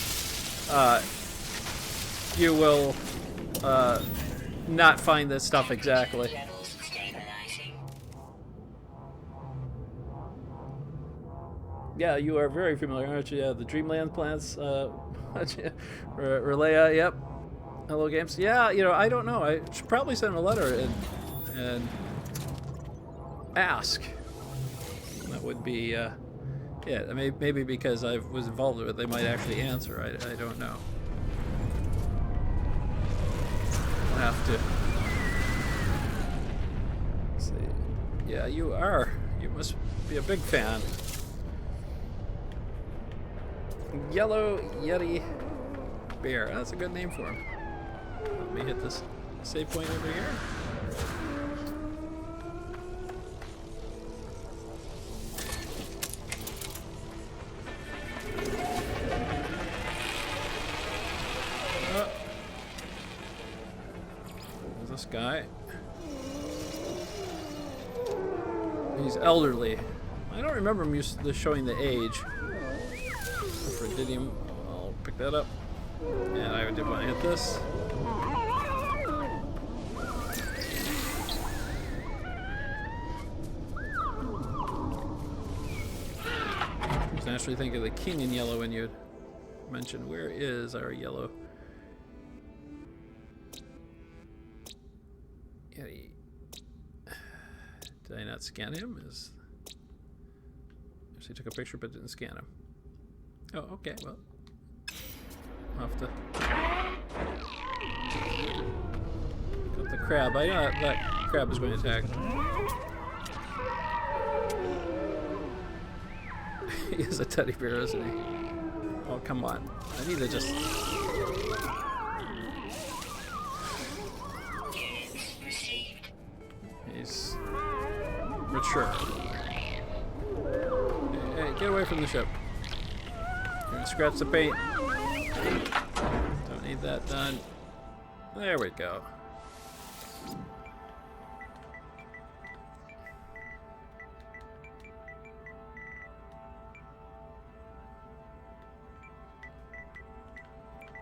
you will not find this stuff exactly. Yeah, you are very familiar, aren't you? Yeah, the Dreamland plants, Relaya, yep. Hello Games. Yeah, you know, I don't know. I should probably send him a letter and ask. That would be Yeah, maybe because I was involved with it, they might actually answer. I don't know. I'll have to. Let's see. Yeah, you are. You must be a big fan. Yellow Yeti Bear. That's a good name for him. Let me hit this save point over here. There's this guy. He's elderly. I don't remember him showing the age. Iridium. I'll pick that up. And I did want to hit this. I was naturally thinking of the king in yellow when you mentioned where is our yellow. Did I not scan him? Actually took a picture but didn't scan him. Oh, okay, well. I'll have to. Got the crab. I know that crab is going to attack. He is a teddy bear, isn't he? Oh, come on. I need to just. He's mature. Hey, get away from the ship. You're gonna scratch the paint. Don't need that done. There we go.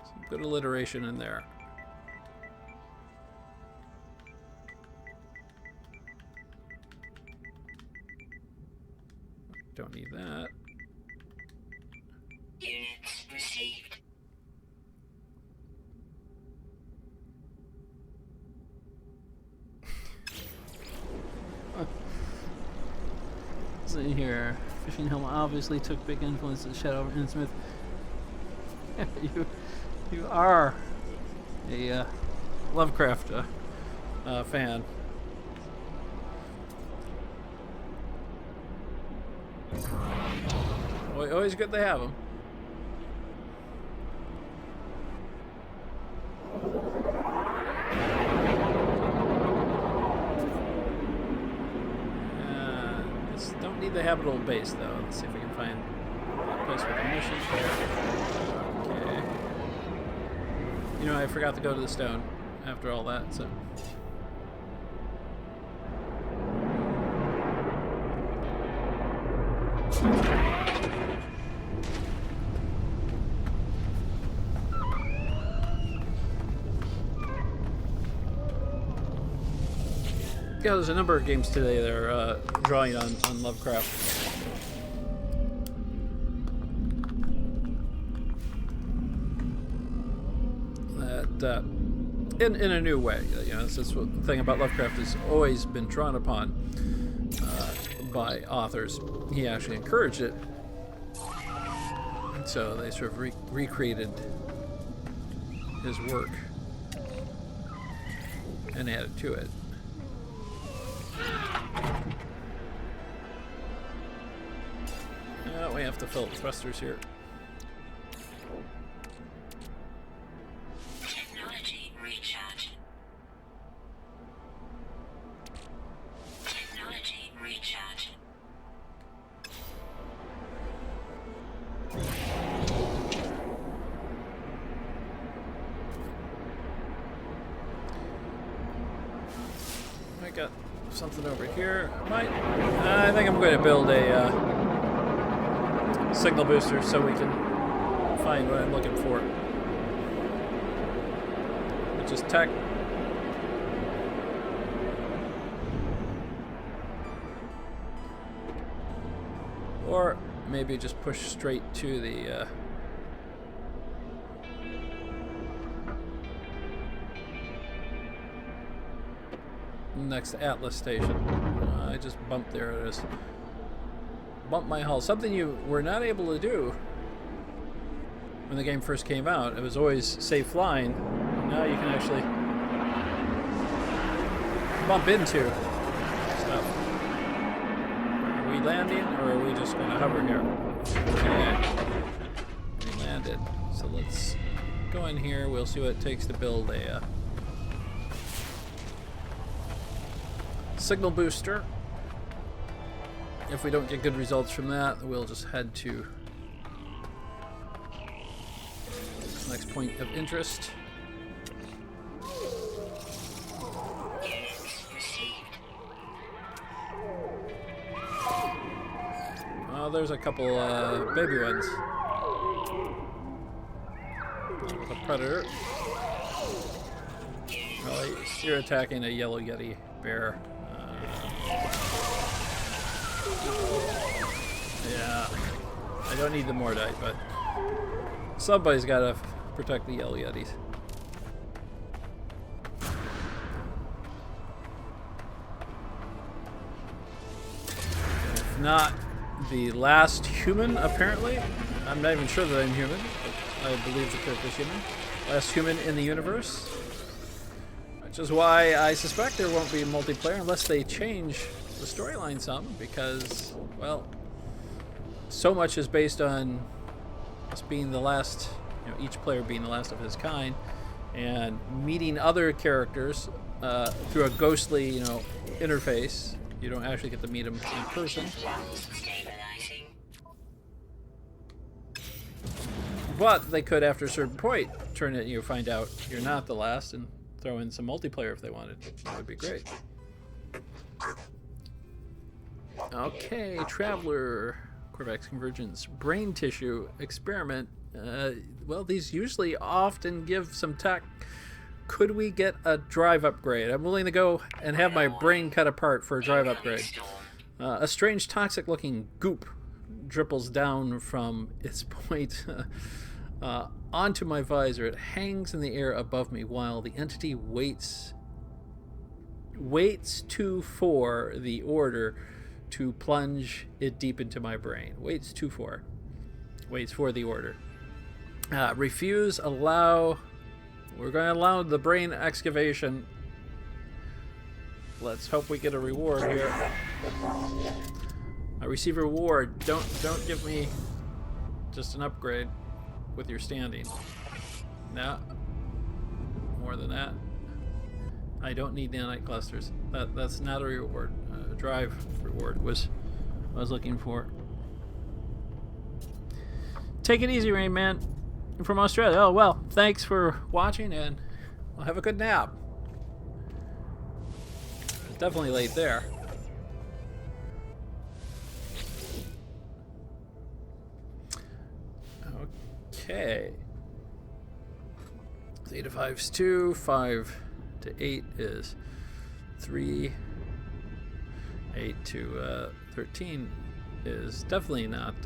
Some good alliteration in there. Don't need that. Units received. See here. Fishing Helm obviously took big influence of Shadow and Smith. You are a Lovecraft fan. Always good to have them. Just don't need the habitable base though. Let's see if we can find a place with a mission. Okay. You know, I forgot to go to the stone after all that, so. Yeah, there's a number of games today that are drawing on Lovecraft. That, in a new way, you know, that's the thing about Lovecraft has always been drawn upon by authors. He actually encouraged it, so they sort of recreated his work and added to it. We have to fill the thrusters here. Technology recharge. Technology recharge. I got something over here. I think I'm going to build a signal booster so we can find what I'm looking for, which is tech. Or maybe just push straight to the next Atlas station. I just bumped there. It is. bump my hull. Something you were not able to do when the game first came out. It was always safe flying. Now you can actually bump into stuff. Are we landing, or are we just going to hover here? Okay. We landed. So let's go in here. We'll see what it takes to build a signal booster. If we don't get good results from that, we'll just head to the next point of interest. Oh, there's a couple baby ones. With a predator. Well, you're attacking a yellow yeti bear. Yeah, I don't need the Mordite, but somebody's got to protect the yellow yetis. If not the last human, apparently. I'm not even sure that I'm human, but I believe the character's human. Last human in the universe. Which is why I suspect there won't be multiplayer unless they change the storyline some, because, well, so much is based on us being the last, each player being the last of his kind, and meeting other characters through a ghostly, interface. You don't actually get to meet them in person. But they could, after a certain point, turn it, find out you're not the last, and throw in some multiplayer if they wanted. That would be great. Okay, Traveler, Corvax Convergence, Brain Tissue Experiment. Well, these usually often give some tech. Could we get a drive upgrade? I'm willing to go and have my brain cut apart for a drive upgrade. A strange toxic looking goop dripples down from its point onto my visor. It hangs in the air above me while the entity waits for the order to plunge it deep into my brain. Waits for the order. Refuse, allow. We're going to allow the brain excavation. Let's hope we get a reward here. I receive a reward. Don't give me just an upgrade with your standing. No. More than that. I don't need nanite clusters. That's not a reward. A drive reward was what I was looking for. Take it easy, Rain Man. I'm from Australia. Oh, well, thanks for watching, and I'll have a good nap. It's definitely late there. Okay. 8 to 5 is 2. 5 to 8 is 3. 8 to 13 is definitely not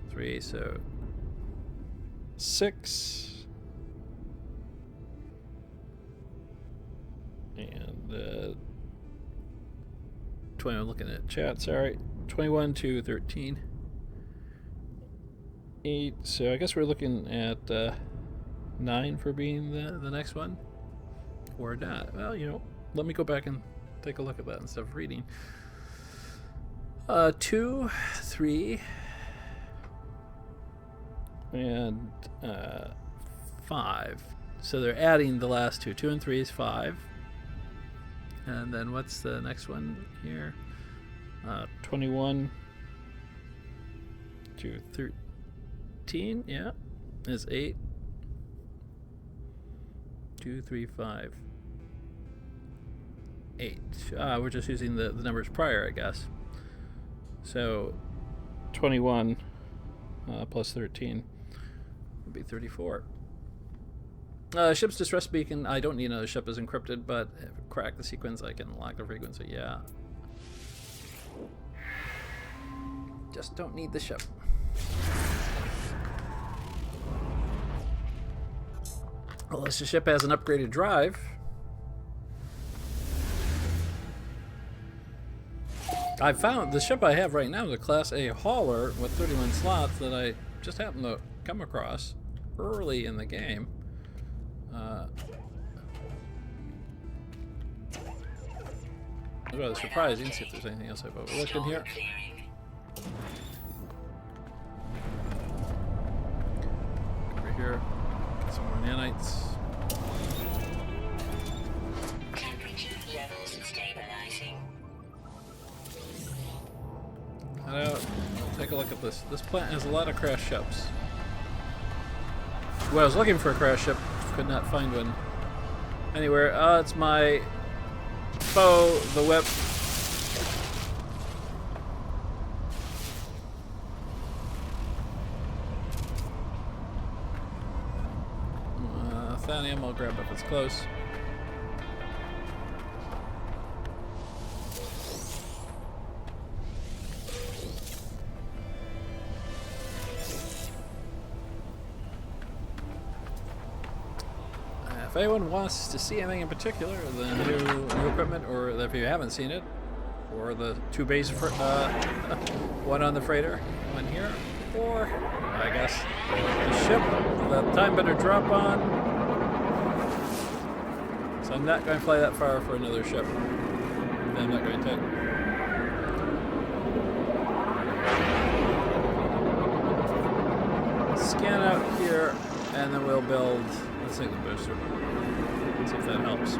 3, so 6. And 20, I'm looking at chat, sorry. 21 to 13. 8, so I guess we're looking at 9 for being the next one. Or not. Well, let me go back and take a look at that instead of reading. 2, 3, and 5. So they're adding the last 2. 2 and 3 is 5. And then what's the next one here? 21 to 13, yeah, is 8. 2, 3, 5, 8. We're just using the numbers prior, I guess. So 21 plus 13 would be 34. Ship's distress beacon. I don't need another ship as encrypted, but if I crack the sequence, I can lock the frequency. Yeah. Just don't need the ship. Unless the ship has an upgraded drive. I found the ship I have right now is a Class A hauler with 31 slots that I just happened to come across early in the game. It was rather surprising. See if there's anything else I've overlooked in here. Over here, get some more nanites. Temperature levels stabilizing. Head out. Take a look at this. This planet has a lot of crash ships. Well, I was looking for a crash ship, could not find one anywhere. It's my foe, the whip. Thanium, I'll grab if it's close. If anyone wants to see anything in particular, the new equipment, or if you haven't seen it, or the two base, one on the freighter, one here, or I guess the ship, the time bender drop on. So I'm not going to fly that far for another ship. I'm not going to take. Scan out here, and then we'll build. Let's take the booster. See if that helps.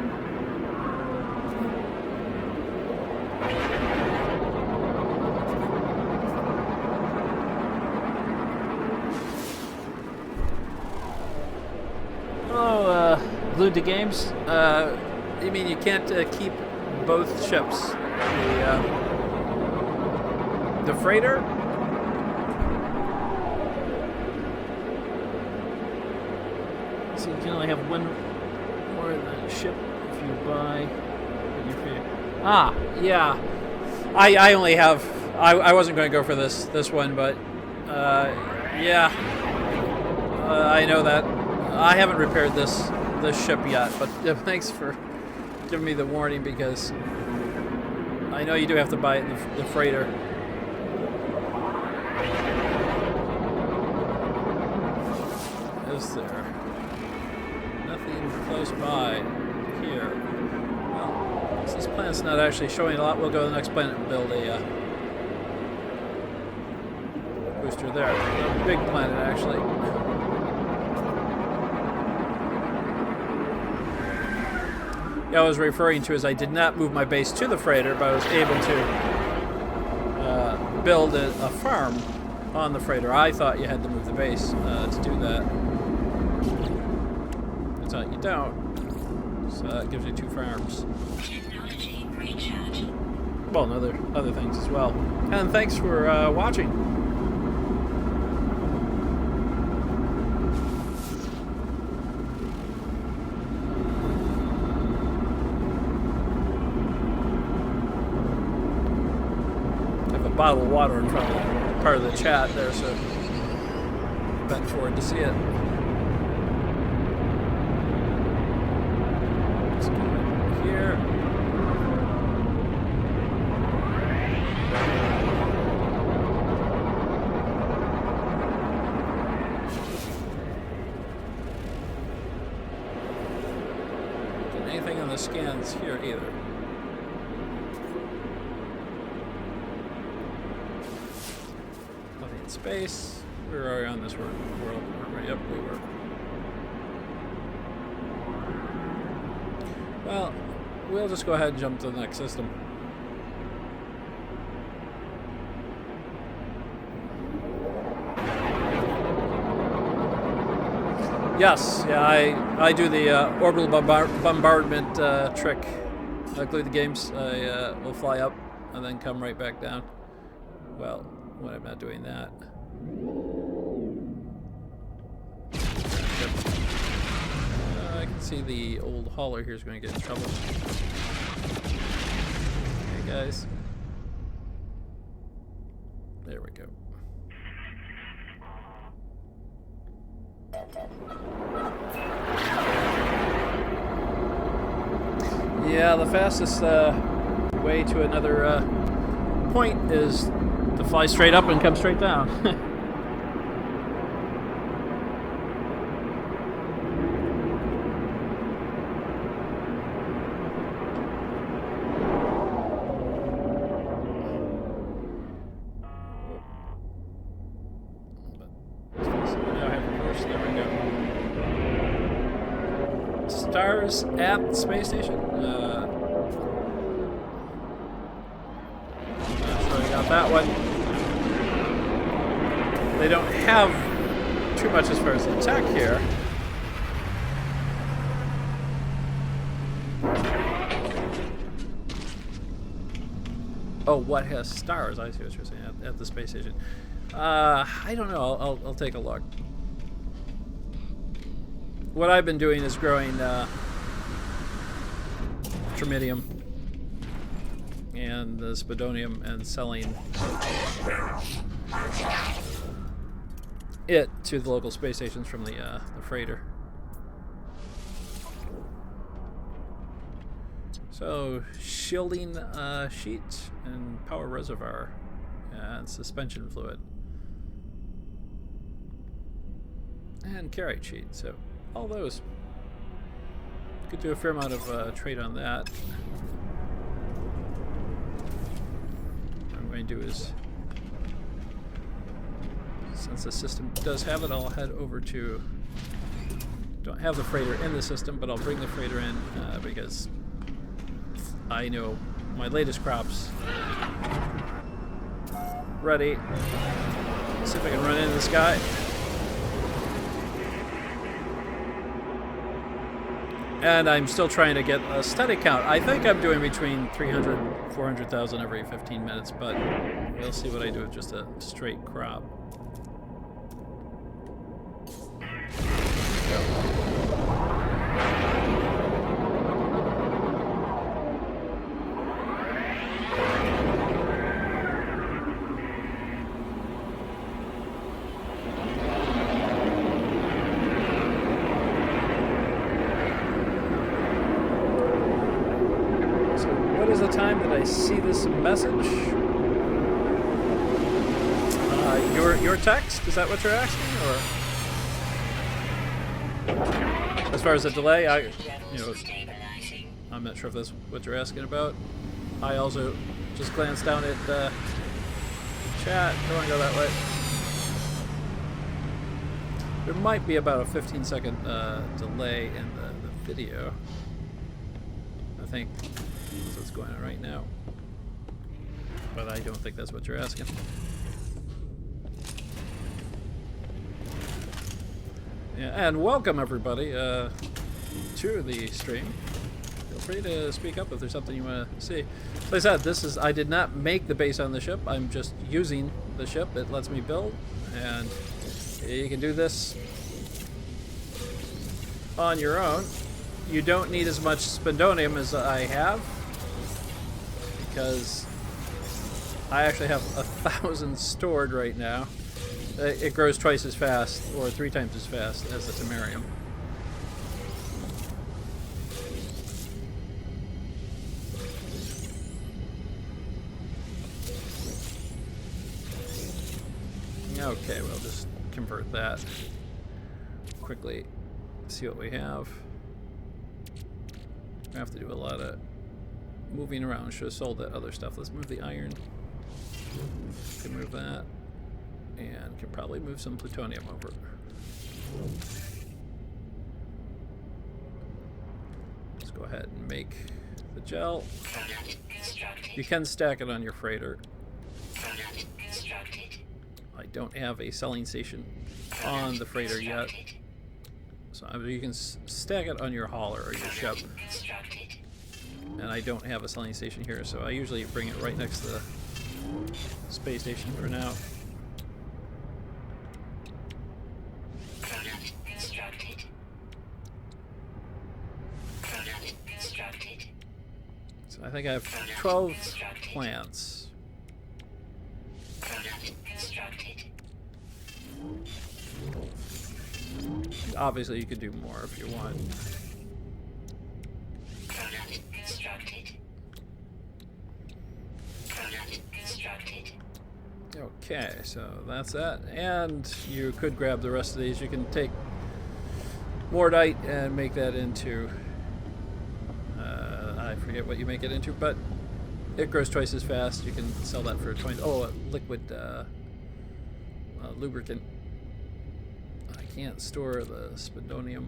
Hello, Glued to Games. You mean you can't keep both ships? The freighter? So you can only have one more than a ship if you buy. Ah, yeah. I only have. I wasn't going to go for this one, but yeah. I know that. I haven't repaired this ship yet, but thanks for giving me the warning, because I know you do have to buy it in the freighter. Is there nothing close by here? Well, since this planet's not actually showing a lot, we'll go to the next planet and build a booster there. A big planet, actually. Yeah, I was referring to is I did not move my base to the freighter, but I was able to build a farm on the freighter. I thought you had to move the base to do that. Turns out you don't. So that gives you 2 farms. Technology recharge. Well, and other things as well. And thanks for watching. Bottle of water in front of part of the chat there, so bent forward to see it. Let's go right here. Get anything on the scans here either. Space. We were already on this world. Yep, we were. Well, we'll just go ahead and jump to the next system. Yes, yeah, I do the orbital bombardment trick. I glue the games. I will fly up and then come right back down. Well, when I'm not doing that. I can see the old hauler here is going to get in trouble. Hey guys. There we go. Yeah, the fastest way to another point is to fly straight up and come straight down. Stars at the space station. Not sure I got that one. They don't have too much as far as the tech here. Oh, what has stars? I see what you're saying at the space station. I don't know. I'll take a look. What I've been doing is growing trimidium and the spodonium and selling it to the local space stations from the freighter. So shielding sheet and power reservoir and suspension fluid and carry sheet. So all those. Could do a fair amount of trade on that. What I'm going to do is, since the system does have it, I'll head over to, don't have the freighter in the system, but I'll bring the freighter in because I know my latest crops ready. See if I can run into this guy. And I'm still trying to get a steady count. I think I'm doing between 300 and 400,000 every 15 minutes, but we'll see what I do with just a straight crop. I see this message. Your text? Is that what you're asking, or as far as the delay? I'm not sure if that's what you're asking about. I also just glanced down at chat. Don't want to go that way. There might be about a 15-second delay in the video. I think that's what's going on right now. But I don't think that's what you're asking. Yeah, and welcome everybody to the stream. Feel free to speak up if there's something you want to see. Like I said, I did not make the base on the ship. I'm just using the ship. It lets me build, and you can do this on your own. You don't need as much spodonium as I have, because I actually have 1,000 stored right now. It grows twice as fast, or 3 times as fast as the samarium. Okay, we'll just convert that quickly. See what we have. I have to do a lot of moving around. Should have sold that other stuff. Let's move the iron. Can move that, and can probably move some plutonium over. Let's go ahead and make the gel. You can stack it on your freighter. I don't have a selling station on the freighter yet, so you can stack it on your hauler or your ship. And I don't have a selling station here, so I usually bring it right next to the space station for now. So I think I have 12 plants. Obviously, you could do more if you want. Okay, so that's that. And you could grab the rest of these. You can take Mordite and make that into... I forget what you make it into, but it grows twice as fast. You can sell that for 20... Oh, liquid lubricant. I can't store the spandonium.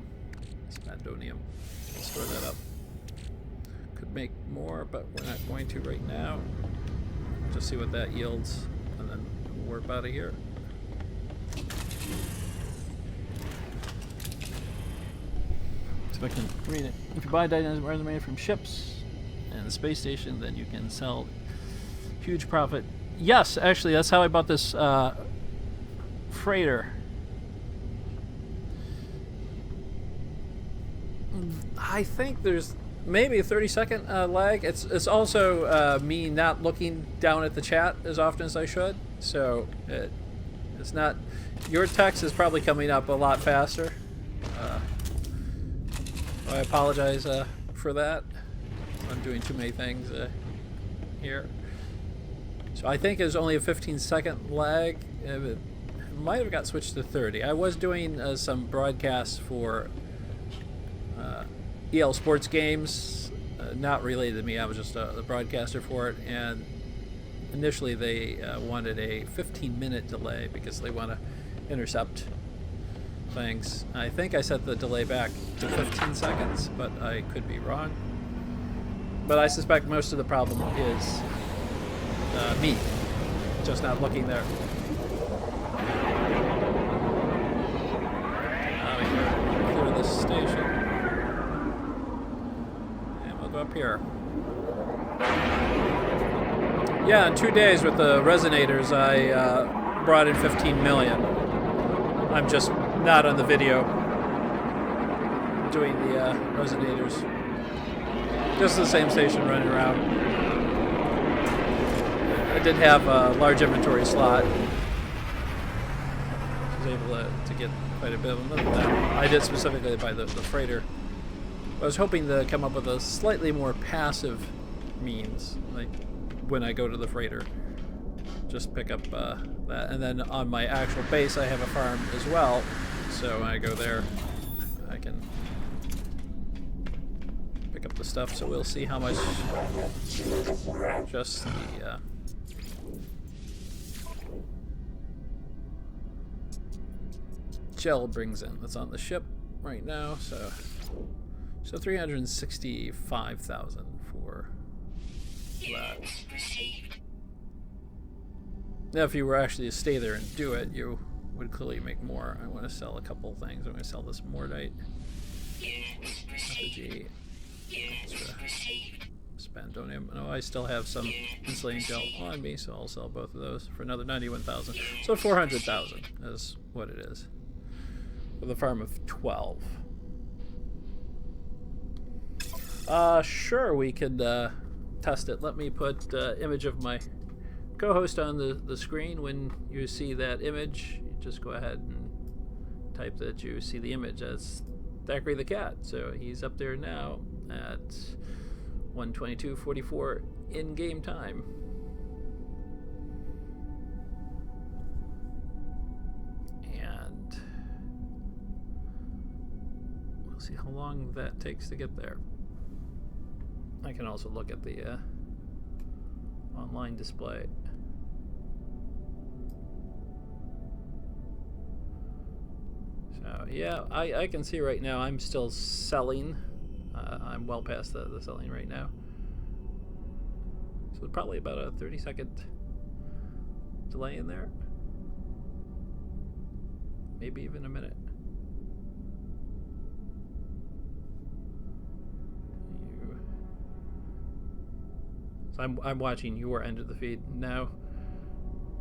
I'll store that up. Could make more, but we're not going to right now. Just see what that yields, and then we'll warp out of here. So I can read it. If you buy items resume from ships and the space station, then you can sell huge profit. Yes, actually, that's how I bought this freighter. I think there's maybe a 30-second lag. It's also me not looking down at the chat as often as I should. So it's not... Your text is probably coming up a lot faster. I apologize for that. I'm doing too many things here. So I think there's only a 15-second lag. It might have got switched to 30. I was doing some broadcasts for EL Sports games, not related to me. I was just the broadcaster for it, and initially they wanted a 15-minute delay because they want to intercept things. I think I set the delay back to 15 seconds, but I could be wrong. But I suspect most of the problem is me just not looking there. Clear this station. And we'll go up here. Yeah, in 2 days with the resonators, I brought in 15 million. I'm just not on the video doing the resonators. Just the same station running around. I did have a large inventory slot. I was able to get quite a bit of them. I did specifically buy the freighter. I was hoping to come up with a slightly more passive means, like when I go to the freighter. Just pick up that. And then on my actual base, I have a farm as well. So when I go there, I can pick up the stuff. So we'll see how much just the gel brings in. That's on the ship right now. So 365,000 for that. Now, if you were actually to stay there and do it, you would clearly make more. I want to sell a couple things. I'm going to sell this Mordite. Effigy. Spandonium. No, I still have some insulating gel on me, so I'll sell both of those for another 91,000. So 400,000 is what it is. With a farm of 12. Sure, we could test it. Let me put image of my co-host on the screen. When you see that image, you just go ahead and type that you see the image. That's Thackeray the cat. So he's up there now at 1:22:44 in-game time. And we'll see how long that takes to get there. I can also look at the online display. So yeah, I can see right now I'm still selling. I'm well past the selling right now. So probably about a 30-second delay in there. Maybe even a minute. So I'm watching your end of the feed now,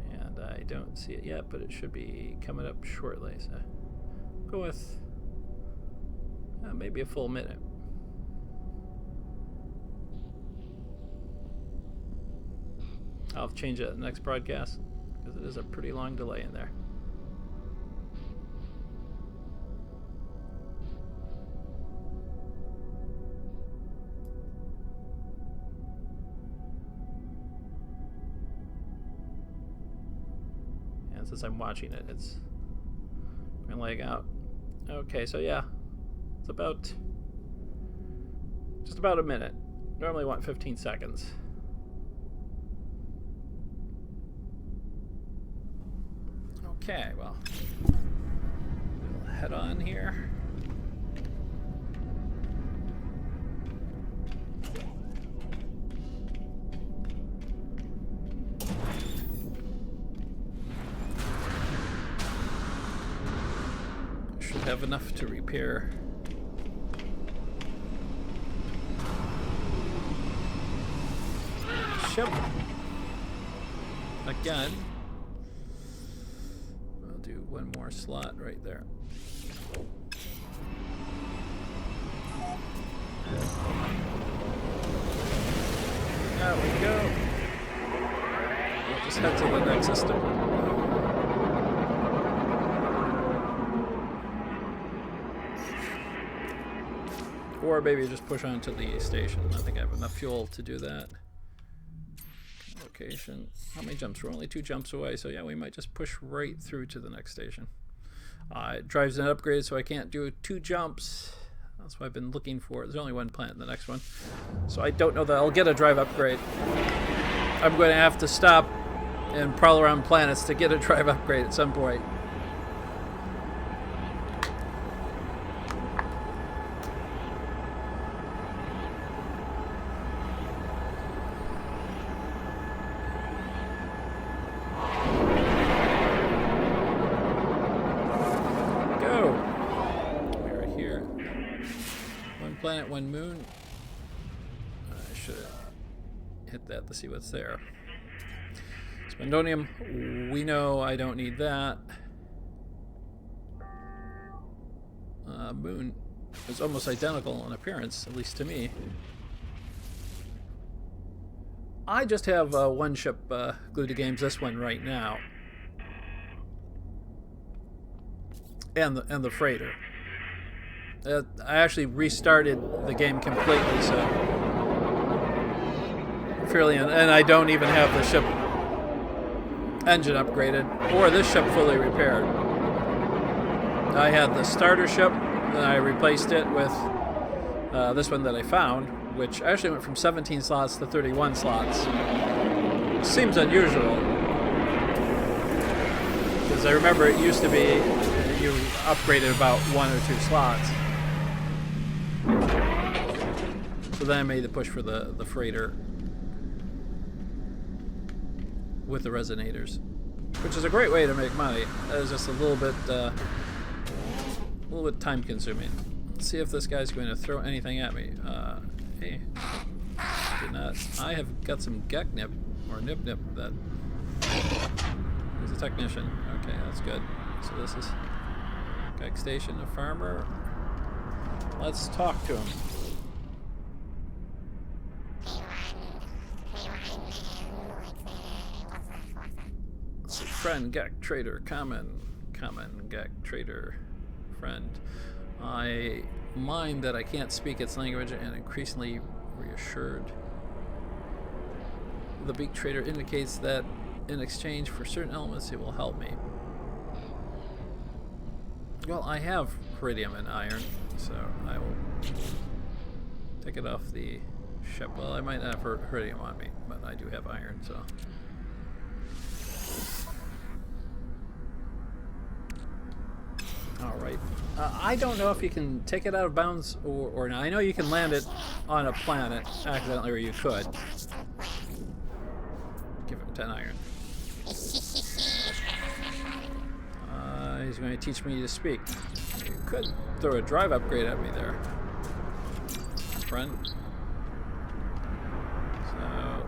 and I don't see it yet, but it should be coming up shortly. So go with maybe a full minute. I'll change it at the next broadcast because it is a pretty long delay in there. And since I'm watching it, it's going to lag out. Okay, so yeah, it's about just about a minute. Normally want 15 seconds. Okay, well, we'll head on here. Should have enough to repair. Ship. Again. I'll do one more slot right there. There we go. We'll just head to the next system. Or maybe just push on to the station. I think I have enough fuel to do that. Location. How many jumps? We're only 2 jumps away, so yeah, we might just push right through to the next station. It drives an upgrade, so I can't do 2 jumps. That's what I've been looking for. There's only one plant in the next one. So I don't know that I'll get a drive upgrade. I'm going to have to stop and prowl around planets to get a drive upgrade at some point. Planet, 1 moon. I should hit that to see what's there. Spendonium, we know I don't need that. Moon is almost identical in appearance, at least to me. I just have 1 ship glued to games, this one right now. And the freighter. I actually restarted the game completely, so fairly, and I don't even have the ship engine upgraded or this ship fully repaired. I had the starter ship, and I replaced it with this one that I found, which actually went from 17 slots to 31 slots. Seems unusual, because I remember it used to be you upgraded about 1 or 2 slots. So then I made the push for the freighter with the resonators, which is a great way to make money. It's just a little bit time consuming. Let's see if this guy's going to throw anything at me. Hey, did not. I have got some Gek Nip or Nip Nip that is a technician. Okay, that's good. So this is Gek Station, a farmer. Let's talk to him. Friend, Gek Trader, common Gek Trader, friend. I mind that I can't speak its language and increasingly reassured. The Beak Trader indicates that in exchange for certain elements it will help me. Well, I have iridium and iron, so I will take it off the ship. Well, I might not have iridium on me, but I do have iron, so. Alright. I don't know if you can take it out of bounds or not. I know you can land it on a planet accidentally, or you could. Give him 10 iron. He's going to teach me to speak. You could throw a drive upgrade at me there, friend. So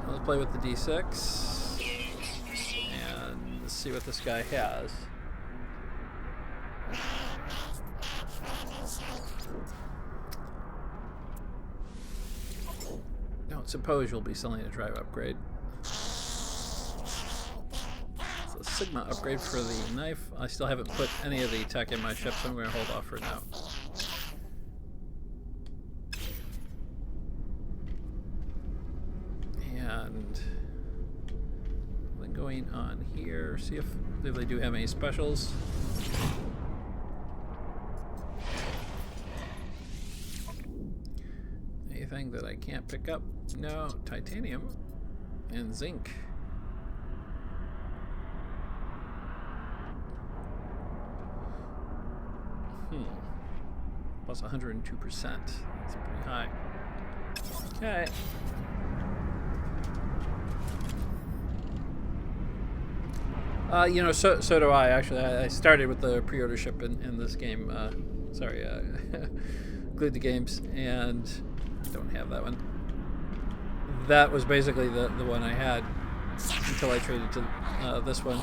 let's play with the D6 and let's see what this guy has. Don't suppose you'll be selling a drive upgrade. Sigma upgrade for the knife. I still haven't put any of the tech in my ship, so I'm going to hold off for now. And then go going on here? See if they do have any specials. Anything that I can't pick up? No, titanium and zinc. Plus 102%. That's pretty high. Okay. You know, so do I, actually. I started with the pre-order ship in this game. Glued the games, and don't have that one. That was basically the one I had until I traded to this one.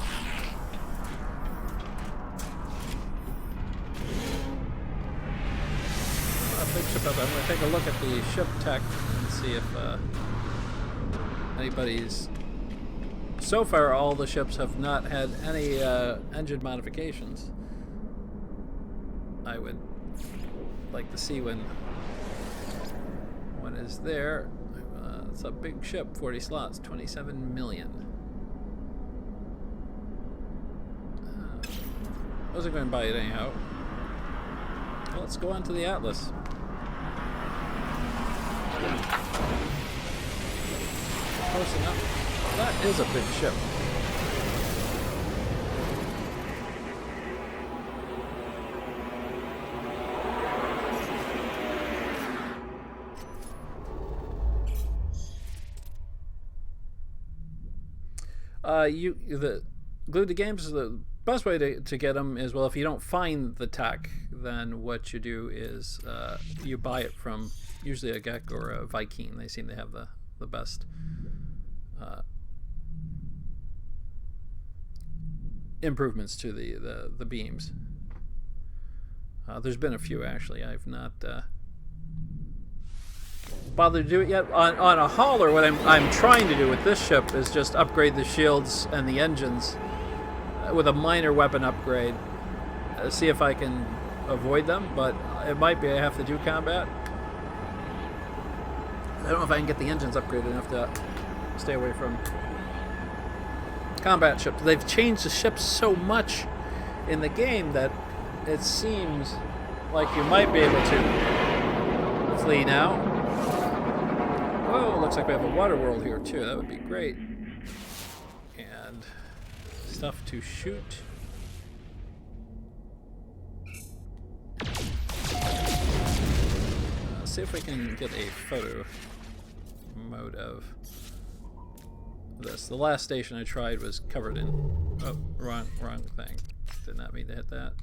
Big ship up. I'm going to take a look at the ship tech and see if anybody's... So far, all the ships have not had any engine modifications. I would like to see when one is there. It's a big ship, 40 slots, 27 million. I wasn't going to buy it anyhow. Well, let's go on to the Atlas. Close enough. That is a big ship. The glued to games, the best way to get them is, well, if you don't find the tech, then what you do is you buy it from usually a Gek or a Viking. They seem to have the best improvements to the beams. There's been a few, actually. I've not bothered to do it yet. On a hauler, what I'm trying to do with this ship is just upgrade the shields and the engines with a minor weapon upgrade. See if I can avoid them, but it might be I have to do combat. I don't know if I can get the engines upgraded enough to stay away from combat ships. They've changed the ships so much in the game that it seems like you might be able to flee now. Whoa, looks like we have a water world here too. That would be great. And stuff to shoot. See if we can get a photo mode of this. The last station I tried was covered in... Oh, wrong thing. Did not mean to hit that.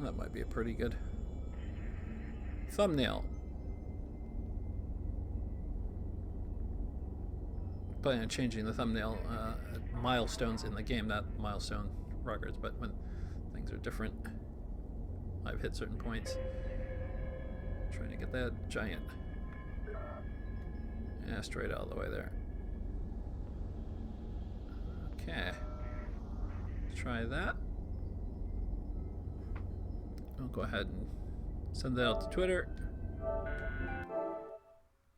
That might be a pretty good thumbnail. Planning on changing the thumbnail milestones in the game, not milestone records, but when things are different. I've hit certain points. Trying to get that giant asteroid all the way there. Okay. Let's try that. I'll go ahead and send that out to Twitter.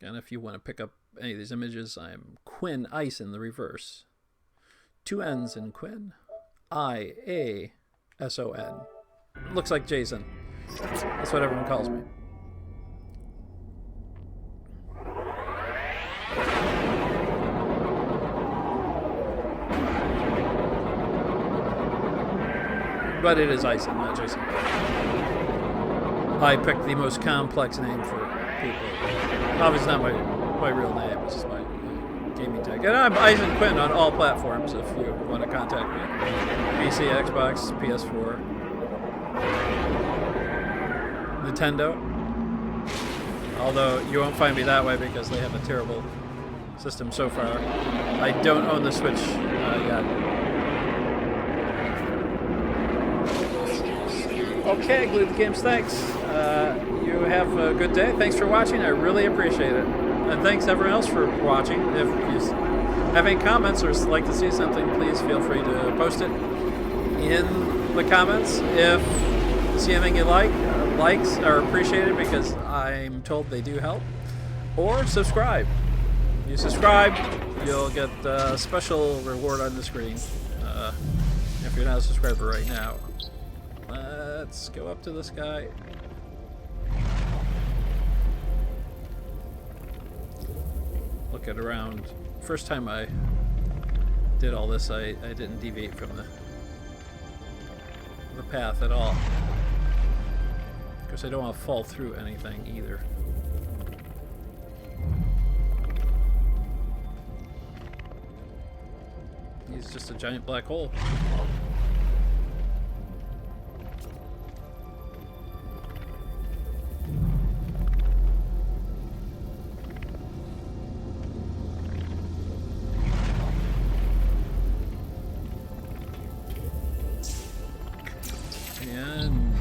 And if you want to pick up any of these images, I'm Quinn Ice in the reverse. 2 N's in Quinn. IASON. Looks like Jason. That's what everyone calls me. But it is Ison, not Jason. I picked the most complex name for people. Obviously not my real name, it's just my gaming tag. And I'm Eisen Quinn on all platforms if you want to contact me. PC, Xbox, PS4, Nintendo. Although you won't find me that way because they have a terrible system so far. I don't own the Switch yet. Okay, Glued Games, thanks. You have a good day. Thanks for watching. I really appreciate it. And thanks everyone else for watching. If you have any comments or like to see something, please feel free to post it in the comments. If you see anything you like, likes are appreciated because I'm told they do help. Or subscribe. If you subscribe, you'll get a special reward on the screen. If you're not a subscriber right now. Let's go up to this guy. Look it around. First time I did all this, I didn't deviate from the path at all. Because I don't want to fall through anything either. He's just a giant black hole. And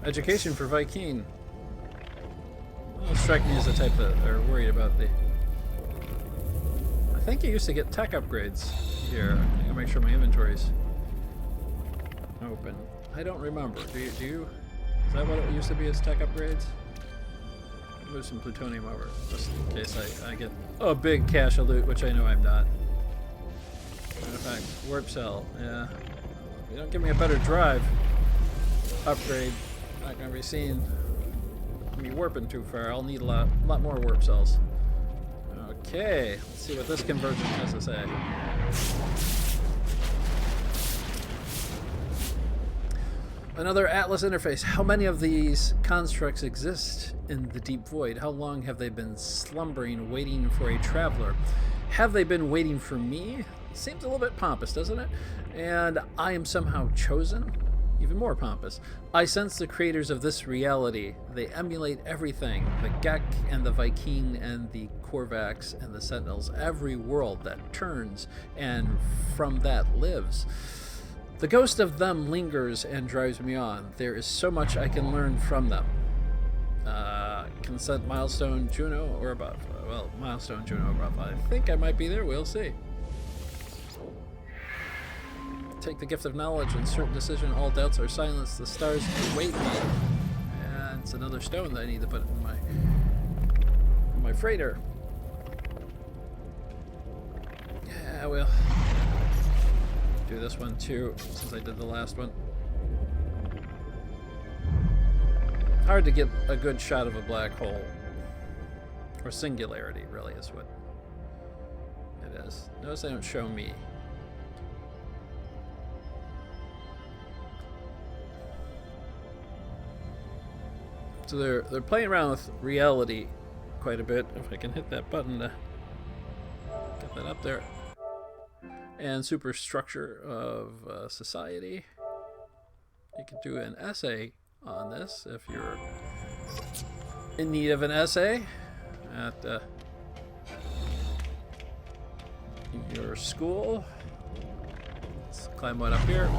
education for Viking. Don't strike me as the type that are worried about the. I think you used to get tech upgrades here. I gotta make sure my inventory's open. I don't remember. Do you? Is that what it used to be as tech upgrades? Move some plutonium over, just in case I get a big cache of loot, which I know I'm not. Matter of fact, warp cell. Yeah. If you don't give me a better drive upgrade, I'm not gonna be seen me warping too far. I'll need a lot more warp cells. Okay, let's see what this convergence has to say. Another Atlas interface. How many of these constructs exist in the deep void? How long have they been slumbering, waiting for a traveler? Have they been waiting for me? Seems a little bit pompous, doesn't it? And I am somehow chosen? Even more pompous. I sense the creators of this reality. They emulate everything. The Gek and the Viking and the Korvax and the Sentinels. Every world that turns and from that lives. The ghost of them lingers and drives me on. There is so much I can learn from them. Consent milestone Juno or above. Well, milestone Juno or above. I think I might be there. We'll see. Take the gift of knowledge and certain decision. All doubts are silenced. The stars await me. And it's another stone that I need to put in my freighter. Yeah, we'll do this one too, since I did the last one. Hard to get a good shot of a black hole. Or singularity, really, is what it is. Notice they don't show me. So they're playing around with reality quite a bit. If I can hit that button to get that up there. And superstructure of society. You can do an essay on this if you're in need of an essay at your school. Let's climb one up here.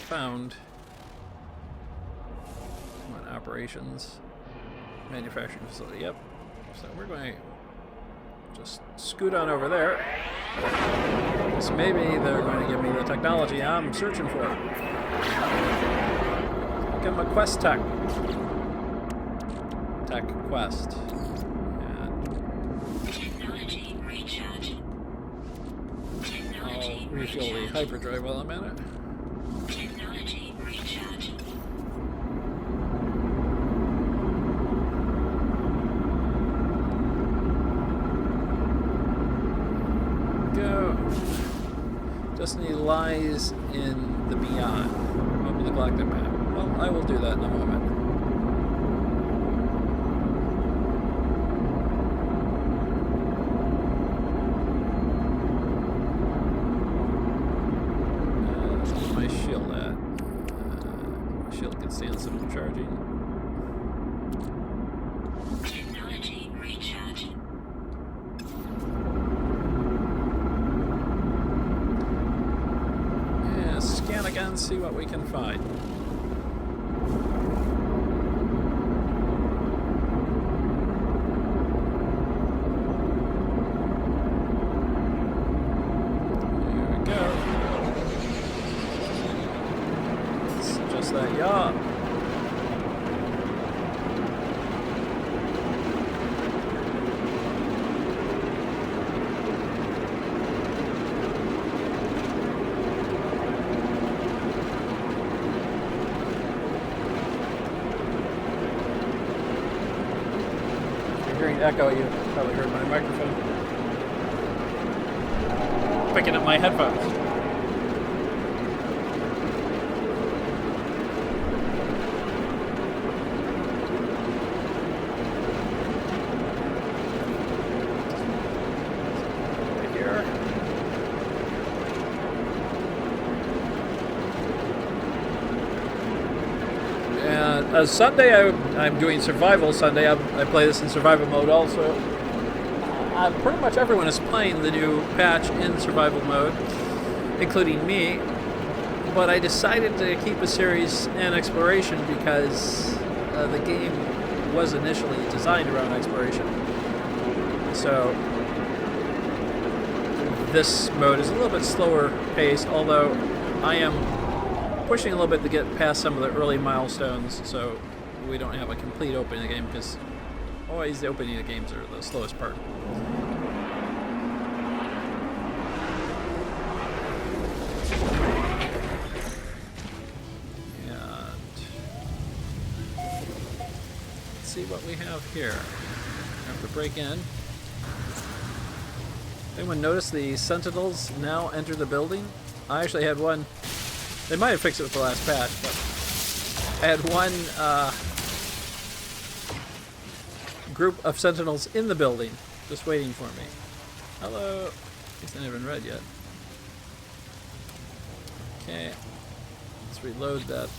Found one operations manufacturing facility. Yep. So we're going to just scoot on over there. So maybe they're going to give me the technology I'm searching for. Become a quest tech. Tech quest. And Technology recharge. I'll refuel the hyperdrive while I'm at it. Technology recharge. Go. Destiny lies in the beyond. Open the galactic map. Well, I will do that in a moment. shield can stand some charging. Technology recharge. Yeah, scan again, see what we can find. That yacht. If you're hearing echo, you probably heard my microphone picking up my headphones. Sunday, I'm doing survival Sunday. I play this in survival mode also. Pretty much everyone is playing the new patch in survival mode, including me. But I decided to keep a series in exploration because the game was initially designed around exploration. So this mode is a little bit slower paced, although I am pushing a little bit to get past some of the early milestones, so we don't have a complete opening of the game, because always the opening of the games are the slowest part. And let's see what we have here. I have to break in. Anyone notice the sentinels now enter the building? I actually had one. They might have fixed it with the last patch, but I had one group of sentinels in the building just waiting for me. Hello. At least I haven't read yet. Okay. Let's reload that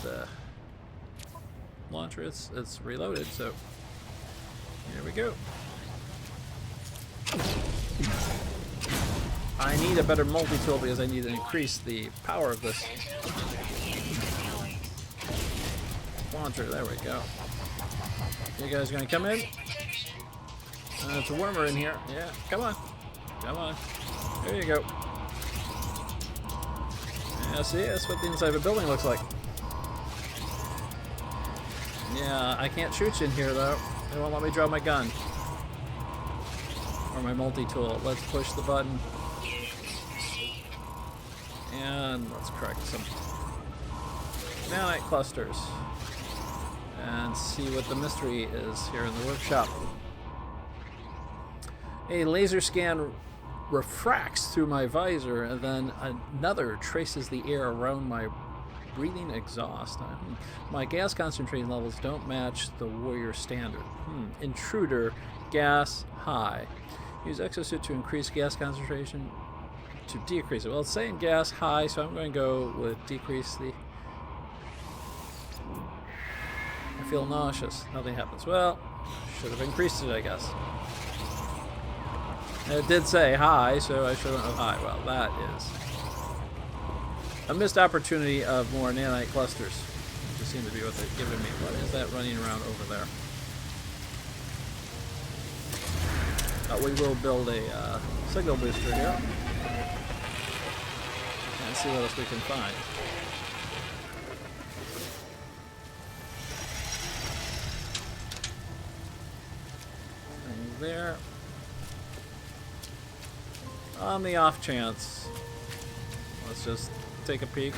launcher. It's reloaded, so here we go. I need a better multi-tool because I need to increase the power of this launcher. There we go. You guys gonna come in? It's warmer in here. Yeah, come on. Come on. There you go. Yeah, see, that's what the inside of a building looks like. Yeah, I can't shoot you in here though. They won't let me draw my gun. Or my multi-tool. Let's push the button. And let's correct some nanite clusters and see what the mystery is here in the workshop. A laser scan refracts through my visor, and then another traces the air around my breathing exhaust. My gas concentration levels don't match the warrior standard. Intruder, gas, high. Use exosuit to increase gas concentration. To decrease it. Well, it's saying gas high, so I'm going to go with decrease the... I feel nauseous. Nothing happens. Well, should have increased it, I guess. It did say high, so I should have went with high. Well, that is a missed opportunity of more nanite clusters. Which seem to be what they're giving me. What is that running around over there? We will build a signal booster here. And see what else we can find. And there. On the off chance, let's just take a peek.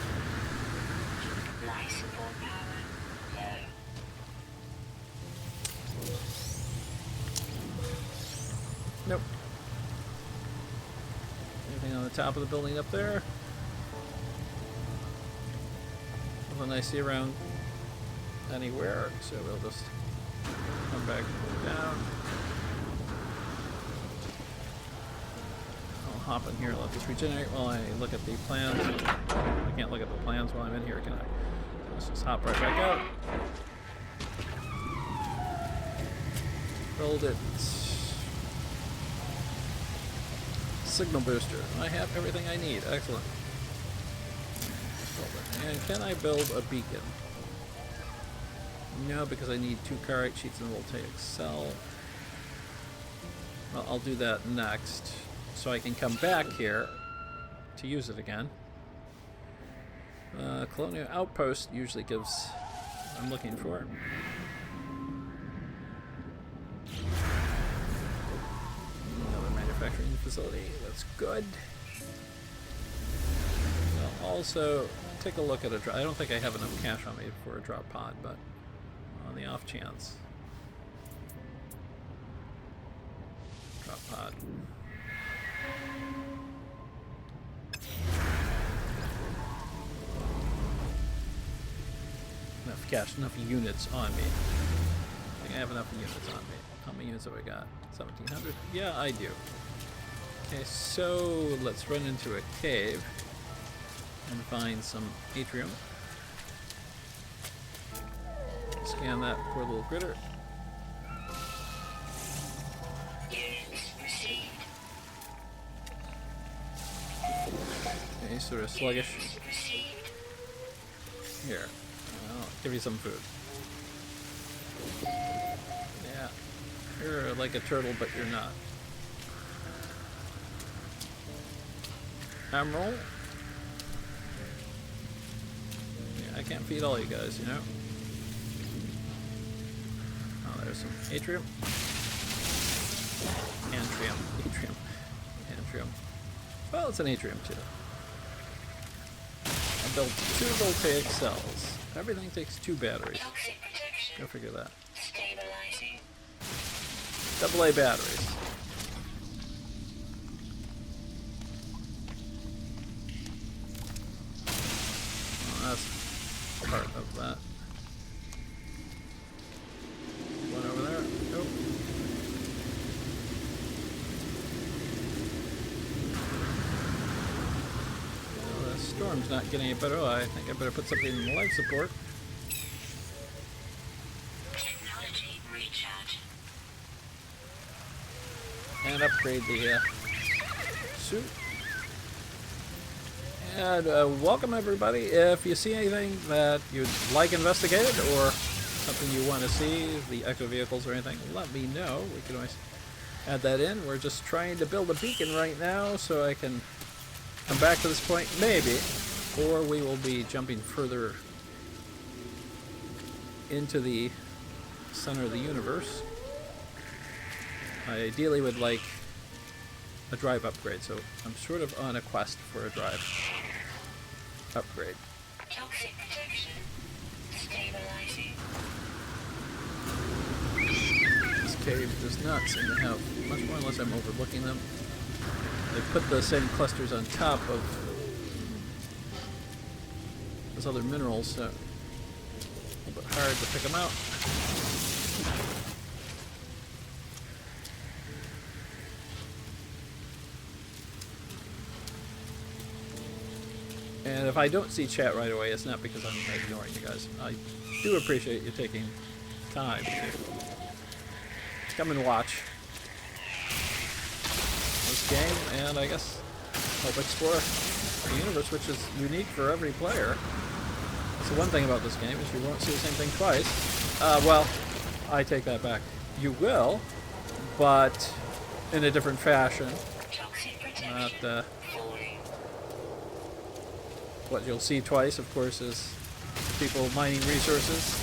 Life support power low. Nope. Anything on the top of the building up there? Nothing I see around anywhere, so we'll just come back down. I'll hop in here, let this regenerate while I look at the plans. I can't look at the plans while I'm in here, can I? Let's just hop right back out. Build it. Signal booster. I have everything I need. Excellent. And can I build a beacon? No, because I need 2 carite sheets and a voltaic cell. Well, I'll do that next, so I can come back here to use it again. Colonial outpost usually gives what I'm looking for. Another manufacturing facility. That's good. I'll also take a look at a drop. I don't think I have enough cash on me for a drop pod, but on the off chance. Drop pod. Enough cash, enough units on me. I think I have enough units on me. How many units have I got? 1,700? Yeah, I do. Okay, so let's run into a cave and find some atrium. Scan that poor little critter. Units received. Okay, sort of sluggish. Units received. Here, I'll give you some food. Yeah, you're like a turtle, but you're not. Emerald. Yeah, I can't feed all you guys, you know. Oh, there's some atrium. Antrium. Atrium. Antrium. Well, it's an atrium too. I built 2 voltaic cells. Everything takes 2 batteries. Toxic protection. Go figure that. Stabilizing. AA batteries. Well, that's part of that. One over there. Nope. Well, the storm's not getting any better. Oh, I think I better put something in life support. Technology recharge. And upgrade the suit. And welcome everybody. If you see anything that you'd like investigated or something you want to see, the echo vehicles or anything, let me know. We can always add that in. We're just trying to build a beacon right now so I can come back to this point, maybe, or we will be jumping further into the center of the universe. I ideally would like a drive upgrade, so I'm sort of on a quest for a drive upgrade. Toxic protection. Stabilizing. This cave does not seem to have much more unless I'm overlooking them. They put the same clusters on top of those other minerals, so a little bit hard to pick them out. And if I don't see chat right away, it's not because I'm ignoring you guys. I do appreciate you taking time to come and watch this game, and I guess help explore the universe, which is unique for every player. That's the one thing about this game, is you won't see the same thing twice. Well, I take that back. You will, but in a different fashion. Toxic protection. Not Falling. what you'll see twice, of course, is people mining resources.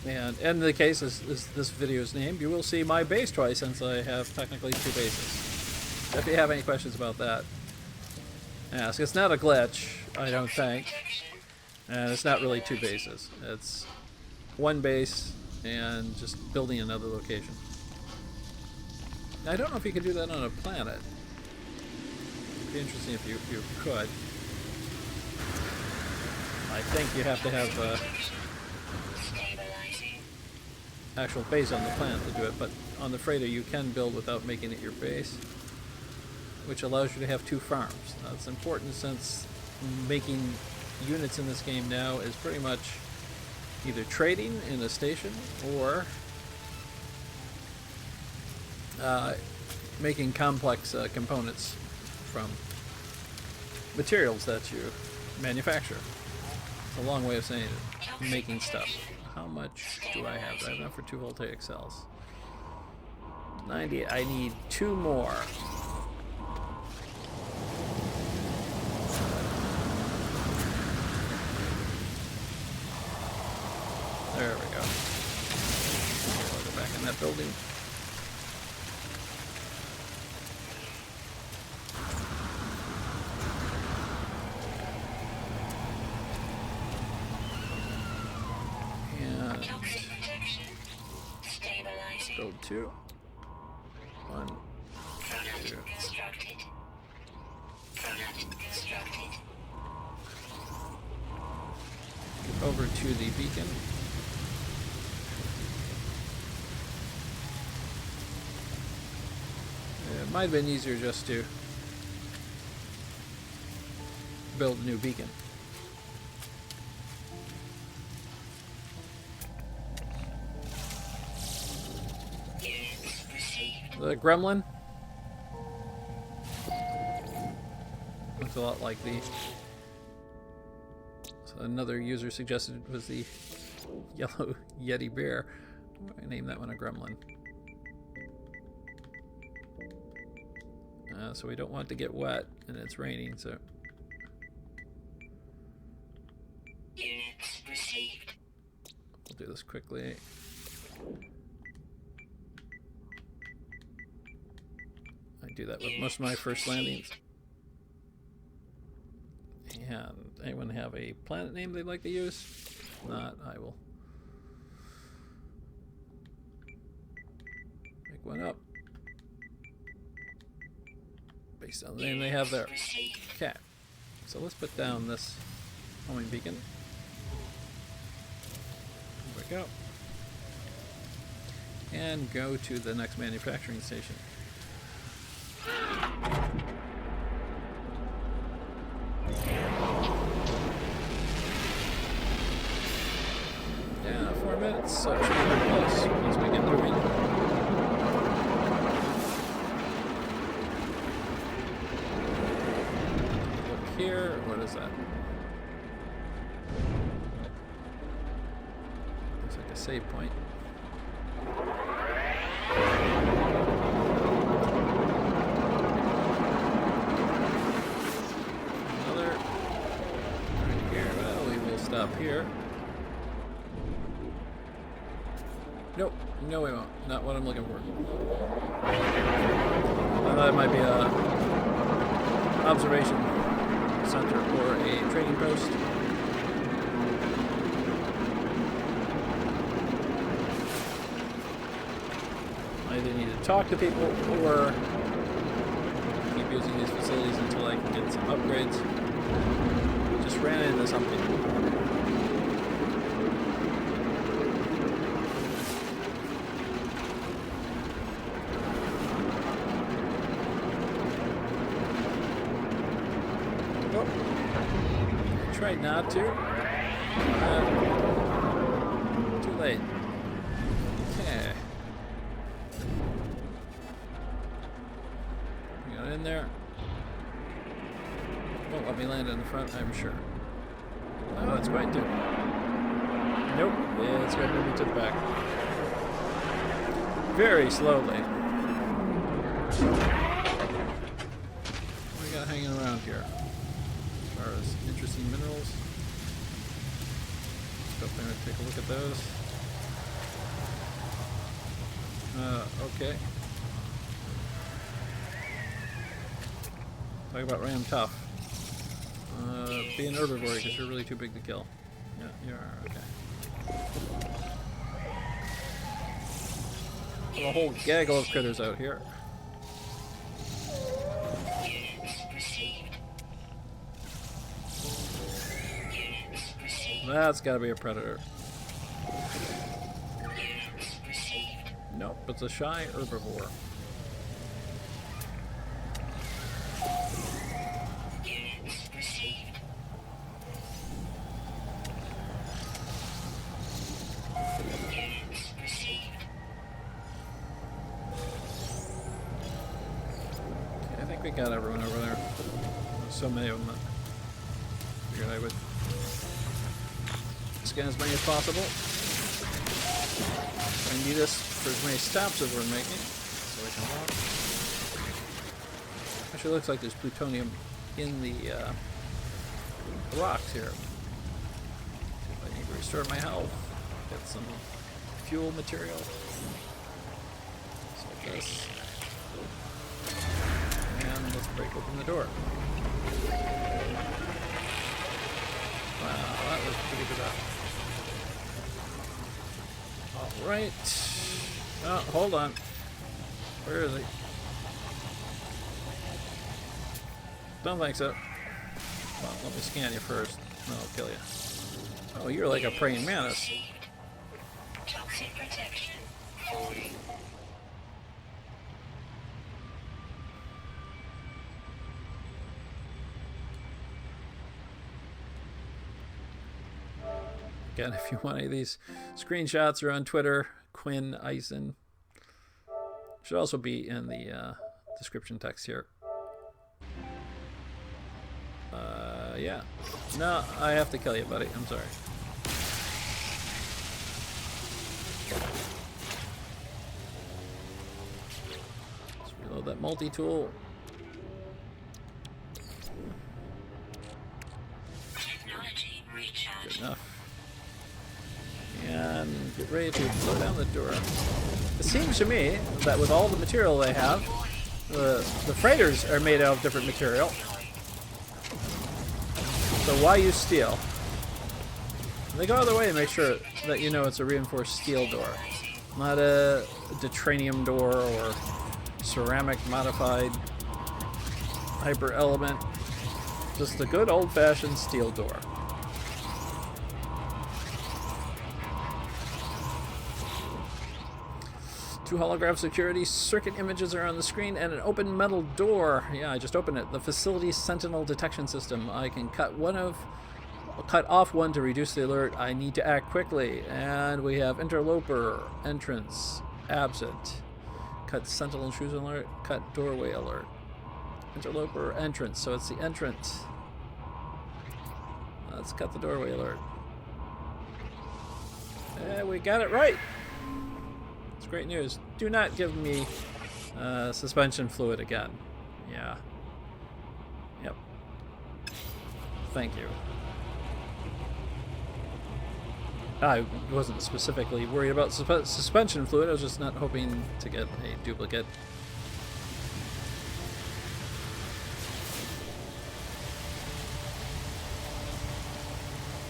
And in the case is this video's name, you will see my base twice, since I have technically 2 bases. If you have any questions about that, ask. It's not a glitch, I don't think. And it's not really 2 bases. It's 1 base and just building another location. I don't know if you could do that on a planet. It'd be interesting if you could. I think you have to have Stabilizing. actual base on the planet to do it, but on the freighter you can build without making it your base. which allows you to have 2 farms. Now, it's important since making units in this game now is pretty much either trading in a station or making complex components from materials that you manufacture. It's a long way of saying it. Making stuff. How much do I have? I have enough for 2 voltaic cells. 90. I need 2 more. There we go. I'll go back in that building. And build 2. 1, 2. Constructed. Product constructed. Get over to the beacon. It might have been easier just to build a new beacon. The gremlin looks a lot like the. So another user suggested was the yellow Yeti bear. I named that one a gremlin. So we don't want it to get wet, and it's raining, so. Units received. We'll do this quickly. I do that with most of my first landings. And anyone have a planet name they'd like to use? If not, I will make one up based on the name they have there. Okay, so let's put down this homing beacon. There we go. And go to the next manufacturing station. Yeah, 4 minutes, so it should be pretty close once we get moving. Look here, what is that? Looks like a save point. Another right here. Well, we will stop here. Nope, no we won't. Not what I'm looking for. I thought it might be a observation center or a trading post. I either need to talk to people or keep using these facilities until I can get some upgrades. Just ran into something. Tried not to. Too late. Okay. We got in there. Won't let me land in the front, I'm sure. Oh, it's going to. Nope. Yeah, it's going to move me to the back. Very slowly. What do we got hanging around here? As far as interesting minerals. Let's go up there and take a look at those. Okay. Talk about ram tough. Be an herbivore because you're really too big to kill. Yeah, you are. Okay. There's a whole gaggle of critters out here. That's gotta be a predator. Nope, it's a shy herbivore. out everyone over there. There's so many of them that I figured I would scan as many as possible. I need this for as many stops as we're making, so we can walk. Actually, looks like there's plutonium in the rocks here. I need to restore my health. Get some fuel material. So like this. And let's break open the door. Wow, that was pretty good. Alright. Oh, hold on. Where is he? Don't think so. Well, let me scan you first. No, I'll kill you. Oh, you're like a praying mantis. Toxic protection falling. Again, if you want any of these screenshots, are on Twitter, Quinn Eisen. Should also be in the description text here. Yeah. No, I have to kill you, buddy. I'm sorry. Let's reload that multi-tool. Technology recharge. Good enough. And get ready to blow down the door. It seems to me that with all the material they have, the freighters are made out of different material. So why use steel? They go out of their way to make sure that you know it's a reinforced steel door, not a deutranium door or ceramic modified hyper element. Just a good old-fashioned steel door. Two holograph security circuit images are on the screen and an open metal door. Yeah, I just opened it. The facility sentinel detection system. I can cut off one to reduce the alert. I need to act quickly. And we have interloper, entrance, absent. Cut sentinel intrusion alert, cut doorway alert. Interloper, entrance. So it's the entrance. Let's cut the doorway alert. We got it right. It's great news. Do not give me suspension fluid again. Yeah. Yep. Thank you. I wasn't specifically worried about suspension fluid. I was just not hoping to get a duplicate.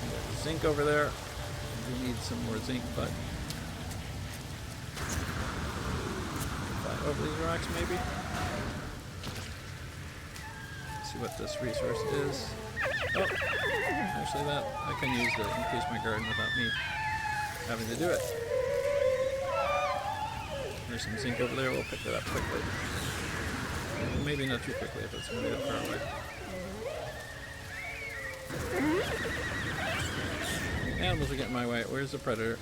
And there's zinc over there. We need some more zinc, but over these rocks, maybe. Let's see what this resource is. Oh, actually, that I can use to increase my garden without me having to do it. There's some zinc over there. We'll pick that up quickly. Maybe not too quickly if it's going to be that far away. Animals are getting my way. Where's the predator?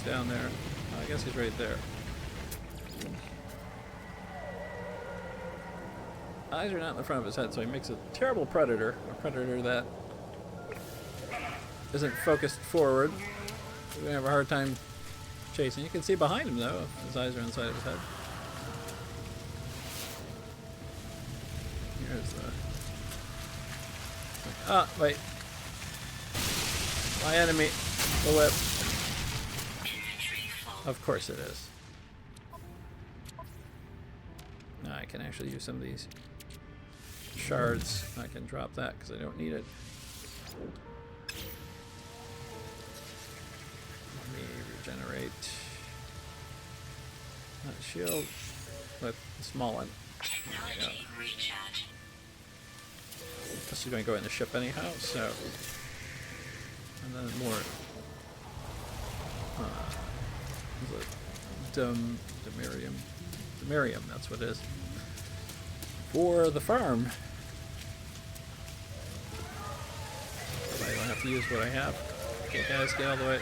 Down there. I guess he's right there. Eyes are not in the front of his head, so he makes a terrible predator. A predator that isn't focused forward. We're gonna have a hard time chasing. You can see behind him though, if his eyes are inside of his head. Here's the... Ah, wait. My enemy. The whip. Of course it is. Now I can actually use some of these shards. I can drop that because I don't need it. Let me regenerate that shield with the small one. Technology recharge. This is going to go in the ship anyhow, so... And then more... Demarium, that's what it is. For the farm. I don't have to use what I have. Okay guys, get out of the way.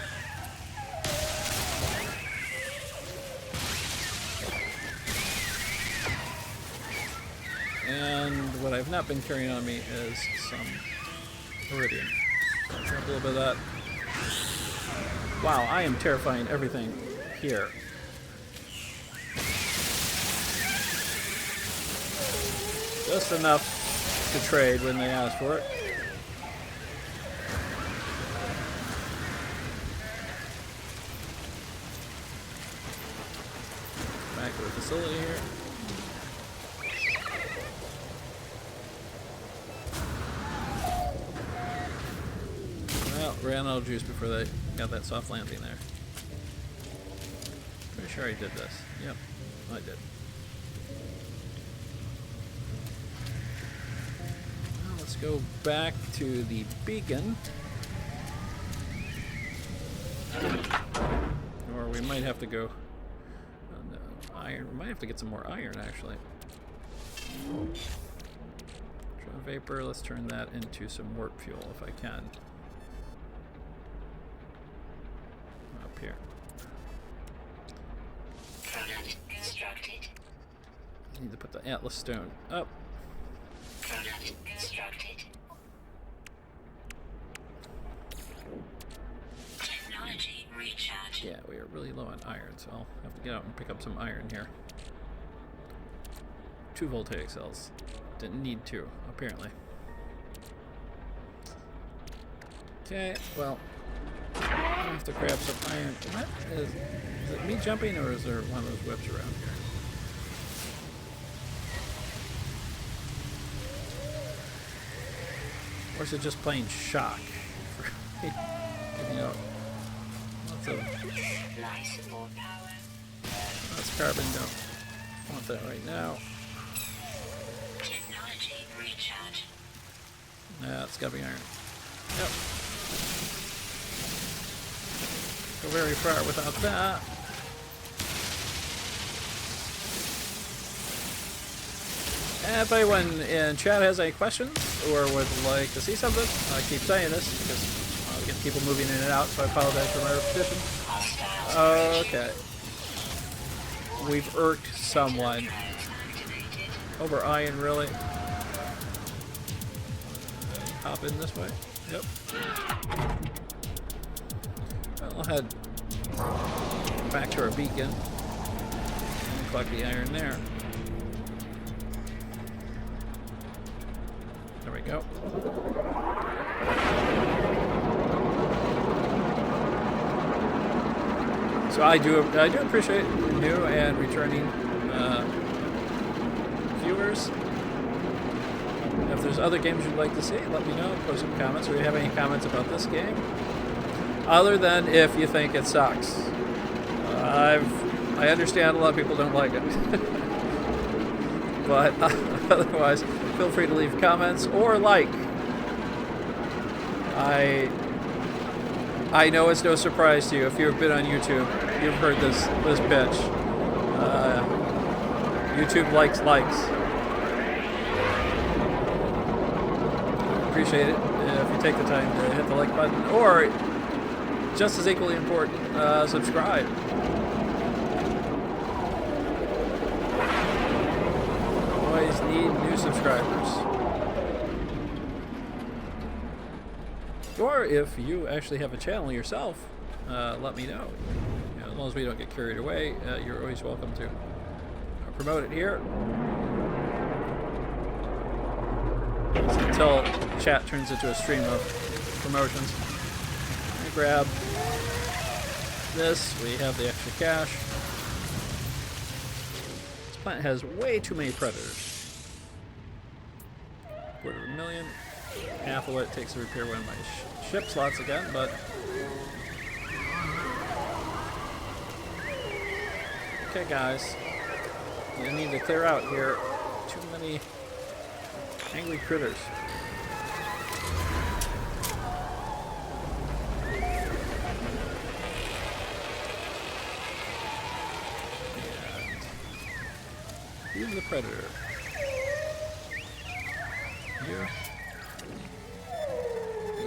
And what I've not been carrying on me is some iridium. Grab a little bit of that. Wow, I am terrifying everything here. Just enough to trade when they ask for it. Back to the facility here. Well, ran out of juice before they got that soft landing there. Pretty sure I did this. Yep, I did. Well, let's go back to the beacon. Or we might have to go on the iron. We might have to get some more iron, actually. Vapor, let's turn that into some warp fuel if I can. Up here. Product constructed. I need to put the Atlas stone up. Product constructed. Technology recharge. Yeah, we are really low on iron, so I'll have to get out and pick up some iron here. 2 voltaic cells. Didn't need to, apparently. Okay, well, I have to grab some iron. What is it me jumping, or is there one of those webs around here? Or is it just plain shock? You know, lots of Light support power. that's carbon. Don't want that right now. Technology recharge. Yeah, it's gotta be iron. Yep. Go very far without that. And if anyone in chat has any questions or would like to see something, I keep saying this because I'll get people moving in and out, so I apologize for my repetition. Okay. We've irked someone. Over iron, really? Hop in this way. Yep. Well, I'll head back to our beacon and collect the iron there. There we go. So I do appreciate new and returning viewers. If there's other games you'd like to see, let me know. Post some comments, or you have any comments about this game, other than if you think it sucks. I understand a lot of people don't like it, but otherwise, feel free to leave comments or like. I know it's no surprise to you if you've been on YouTube. You've heard this pitch. YouTube likes. Appreciate it if you take the time to hit the like button, or just as equally important, subscribe. Always need new subscribers. Or if you actually have a channel yourself, let me know. You know, as long as we don't get carried away, you're always welcome to promote it here. Until chat turns into a stream of promotions. I grab this. We have the extra cash. This plant has way too many predators. 250,000. Half of what it takes to repair one of my ship slots again, but okay, guys, you need to clear out here. Too many angry critters. And who's the predator?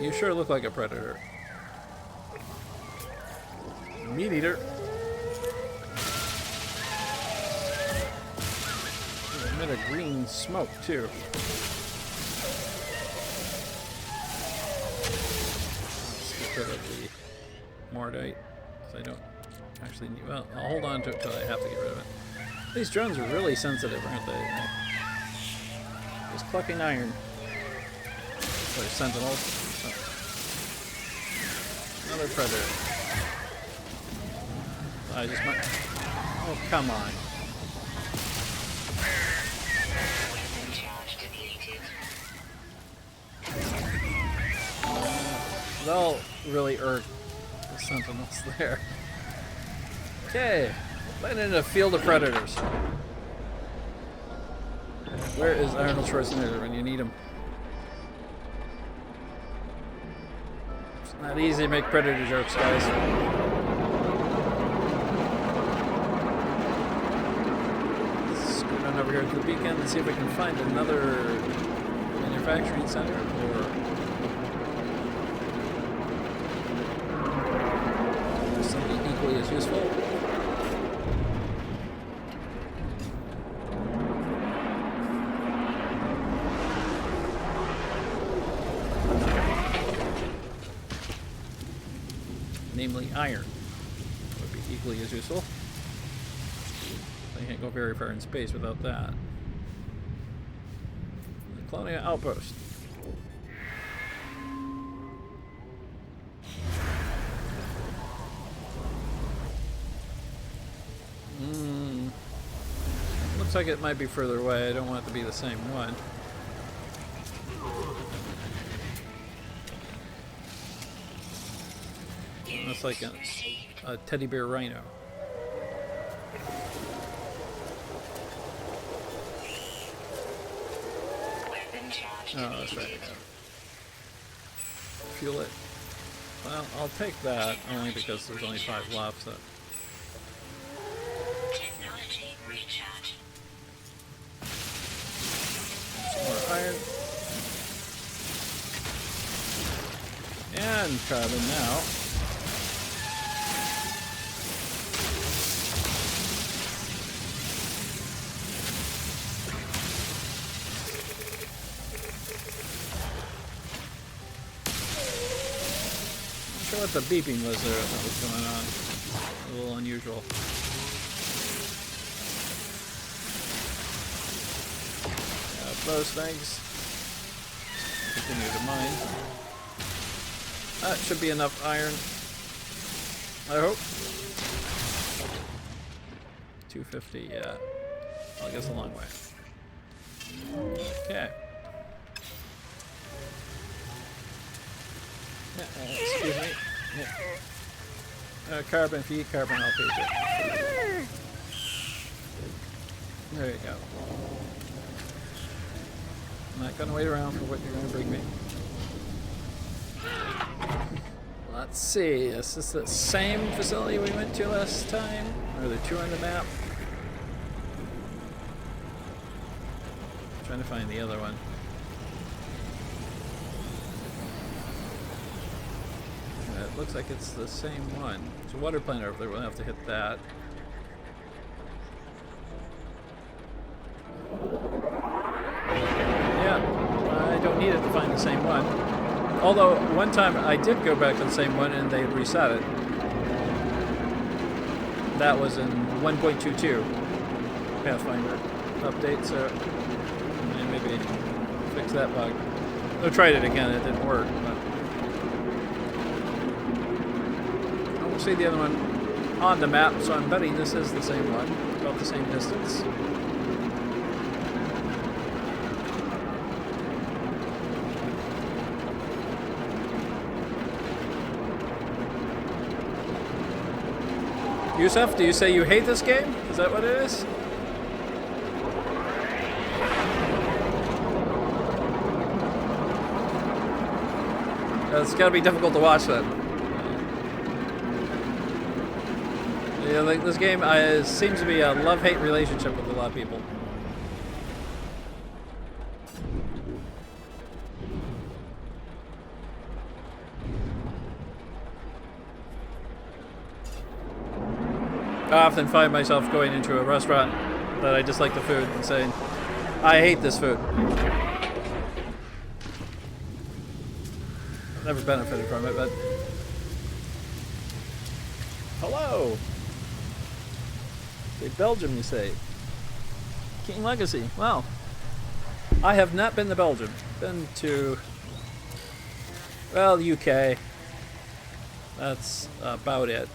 You sure look like a predator. Meat eater. emit a green smoke too. Let's get rid of the mordite, because I don't actually need. Well, I'll hold on to it until I have to get rid of it. These drones are really sensitive, aren't they? Just clucking iron. Or sentinels. Oh. Another predator. I just might. Oh, come on. They'll really irk the sentinels there. Okay, landed in a field of predators. Where is Arnold Schwarzenegger when you need him? It's not easy to make predator jokes, guys. Let's scoot on over here to the beacon and see if we can find another manufacturing center or something equally as useful. Namely iron. Would be equally as useful. I can't go very far in space without that. The Colonial outpost. Looks like it might be further away. I don't want it to be the same one. Looks like a teddy bear rhino. Oh, that's right. Yeah. Fuel it. Well, I'll take that only because there's only 5 left. So. Technology recharge. Some more iron. And carbon now. Not sure what the beeping was there that was going on. A little unusual. Those things. Continue to mine. That should be enough iron. I hope. 250, yeah. Well, I guess a long way. Okay. Excuse me. Yeah. Carbon, if you eat carbon, I'll feed you. There you go. I'm not going to wait around for what you're going to bring me. Let's see, is this the same facility we went to last time? Or are there 2 on the map? I'm trying to find the other one. It looks like it's the same one. There's a water plant over there, we'll have to hit that. I don't need it to find the same one. Although, one time I did go back to the same one and they reset it. That was in 1.22 Pathfinder update, so maybe fix that bug. I tried it again, it didn't work. But I don't see the other one on the map, so I'm betting this is the same one, about the same distance. Yusuf, do you say you hate this game? Is that what it is? It's gotta be difficult to watch then. Yeah, like this game seems to be a love-hate relationship with a lot of people. I often find myself going into a restaurant that I dislike the food and saying, I hate this food. I've never benefited from it, but... Hello! Say Belgium, you say. King Legacy. Wow. I have not been to Belgium. Been to... well, the UK. That's about it.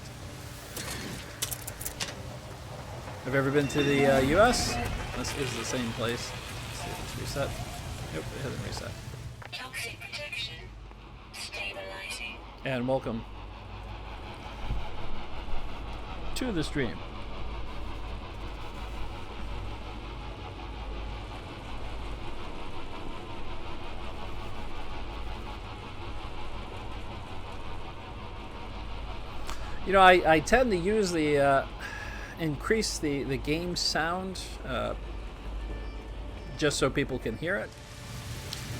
Have you ever been to the US? This is the same place. Let's see if it's reset. Nope, it hasn't reset. Toxic protection. Stabilizing. And welcome. To the stream. You know, I tend to use the increase the game sound just so people can hear it.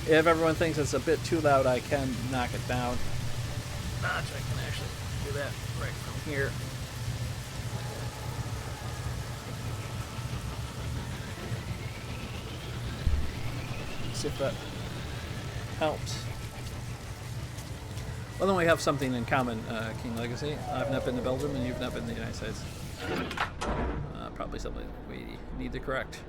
If everyone thinks it's a bit too loud, I can knock it down. I can actually do that right from here. See if that helps. Well, then we have something in common, King Legacy. I've not been to Belgium, and you've not been to the United States. Probably something we need to correct.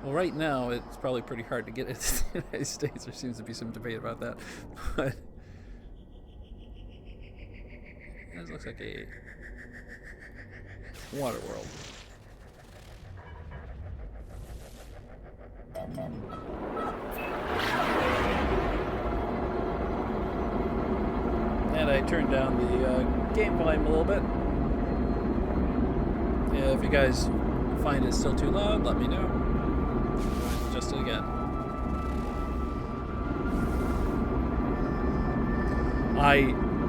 Well, right now, it's probably pretty hard to get into the United States. There seems to be some debate about that. But this looks like a water world. And I turned down the game volume a little bit. Yeah, if you guys find it still too loud, let me know. Adjust it again.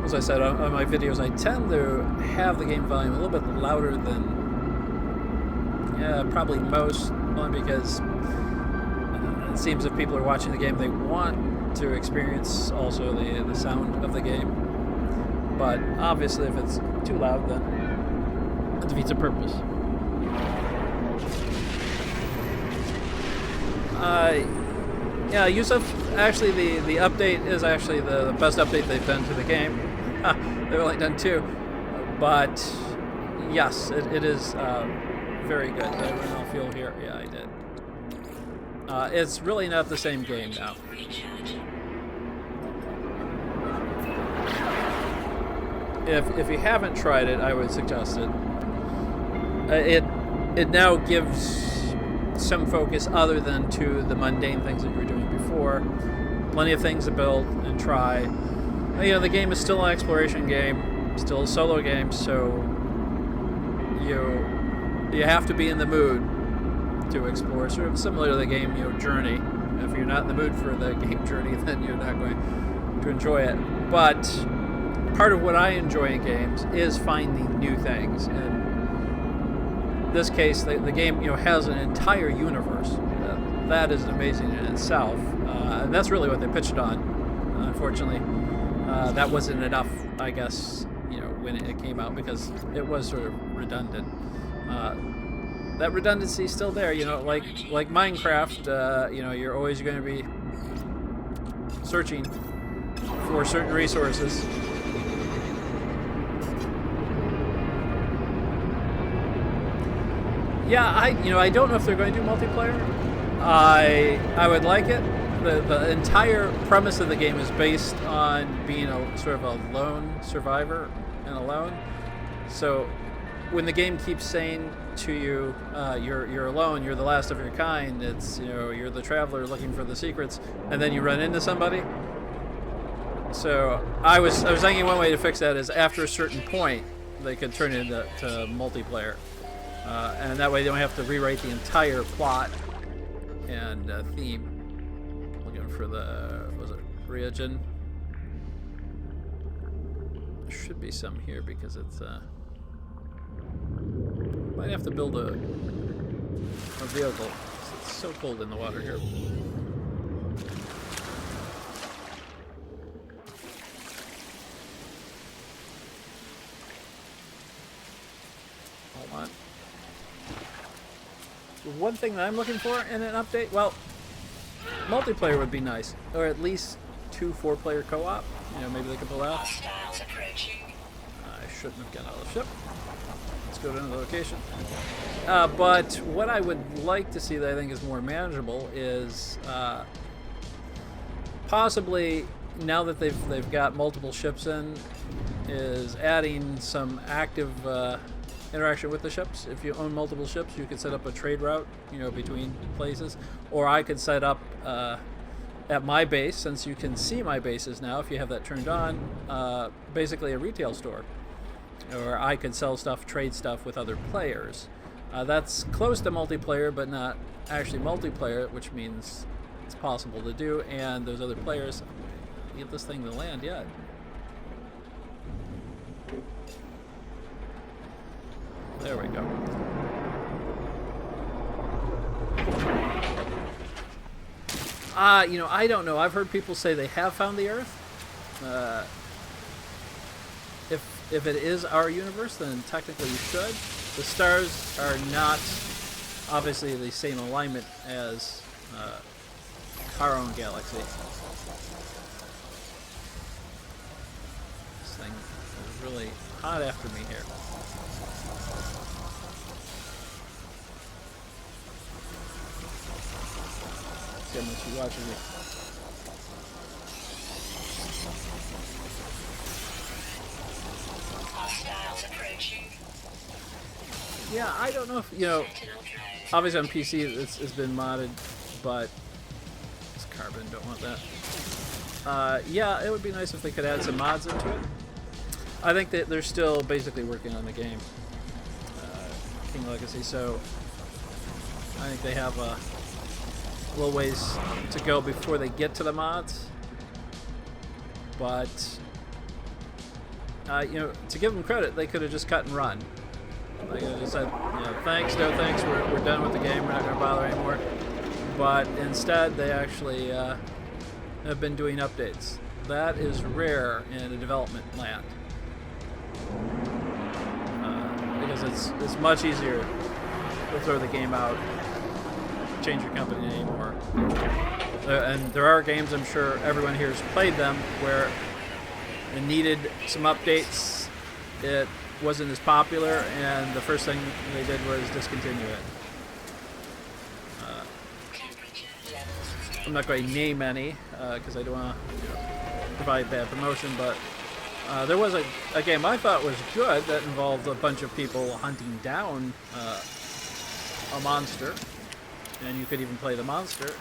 As I said on my videos, I tend to have the game volume a little bit louder than probably most, only because it seems if people are watching the game, they want to experience also the sound of the game. But obviously, if it's too loud, then it defeats the purpose. Yeah, Yusuf, actually the update is actually the best update they've done to the game. They've only done 2. But, yes, it is very good. Did I run out of fuel here? Yeah, I did. It's really not the same game now. If you haven't tried it, I would suggest it. It now gives some focus other than to the mundane things that you were doing before. Plenty of things to build and try. You know, the game is still an exploration game, still a solo game, so you have to be in the mood to explore. Sort of similar to the game, Journey. If you're not in the mood for the game Journey, then you're not going to enjoy it. But part of what I enjoy in games is finding new things. And in this case, the game has an entire universe. That is amazing in itself. And that's really what they pitched on. Unfortunately, that wasn't enough, I guess, when it came out, because it was sort of redundant. That redundancy is still there, like Minecraft. You're always going to be searching for certain resources. Yeah, I don't know if they're going to do multiplayer. I would like it. The entire premise of the game is based on being a sort of a lone survivor and alone. So when the game keeps saying to you, you're alone, you're the last of your kind, it's you're the traveler looking for the secrets, and then you run into somebody. So I was thinking one way to fix that is after a certain point they could turn it into multiplayer. And that way they don't have to rewrite the entire plot and theme. Looking for the, was it Ryujin? There should be some here because it's might have to build a vehicle. It's so cold in the water here. Hold on. One thing that I'm looking for in an update, well, multiplayer would be nice, or at least 2 4-player co-op. You know, maybe they could pull out. Hostiles approaching. I shouldn't have gotten out of the ship. Let's go to another location. But what I would like to see that I think is more manageable is possibly, now that they've got multiple ships in, is adding some active interaction with the ships. If you own multiple ships, you could set up a trade route, you know, between places. Or I could set up at my base, since you can see my bases now if you have that turned on, basically a retail store. Or I could sell stuff, trade stuff with other players. That's close to multiplayer, but not actually multiplayer, which means it's possible to do. And those other players, get this thing to land yet. There we go. You know, I don't know. I've heard people say they have found the Earth. If it is our universe, then technically you should. The stars are not obviously the same alignment as our own galaxy. This thing is really hot after me here. See how much he watches me. Hostiles approaching. Yeah, I don't know if, you know, obviously on PC it's been modded, but it's carbon, don't want that. Yeah, it would be nice if they could add some mods into it. I think that they're still basically working on the game, King Legacy, so I think they have a little ways to go before they get to the mods. But you know, to give them credit, they could have just cut and run. They could have just said, you know, thanks, no thanks, we're done with the game, we're not going to bother anymore. But instead, they actually have been doing updates. That is rare in a development land. Because it's much easier to throw the game out, change your company name, or and there are games, I'm sure everyone here has played them, where it needed some updates. It wasn't as popular, and the first thing they did was discontinue it. I'm not going to name any because I don't want to provide bad promotion, but there was a game I thought was good that involved a bunch of people hunting down a monster, and you could even play the monster.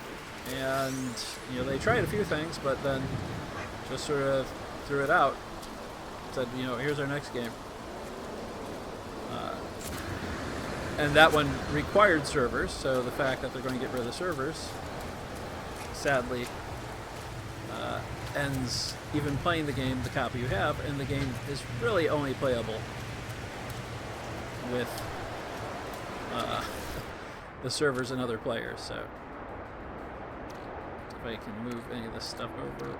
And you know, they tried a few things, but then just sort of threw it out. Said, you know, here's our next game. And that one required servers, so the fact that they're going to get rid of the servers, sadly, ends even playing the game, the copy you have, and the game is really only playable with the servers and other players. So if I can move any of this stuff over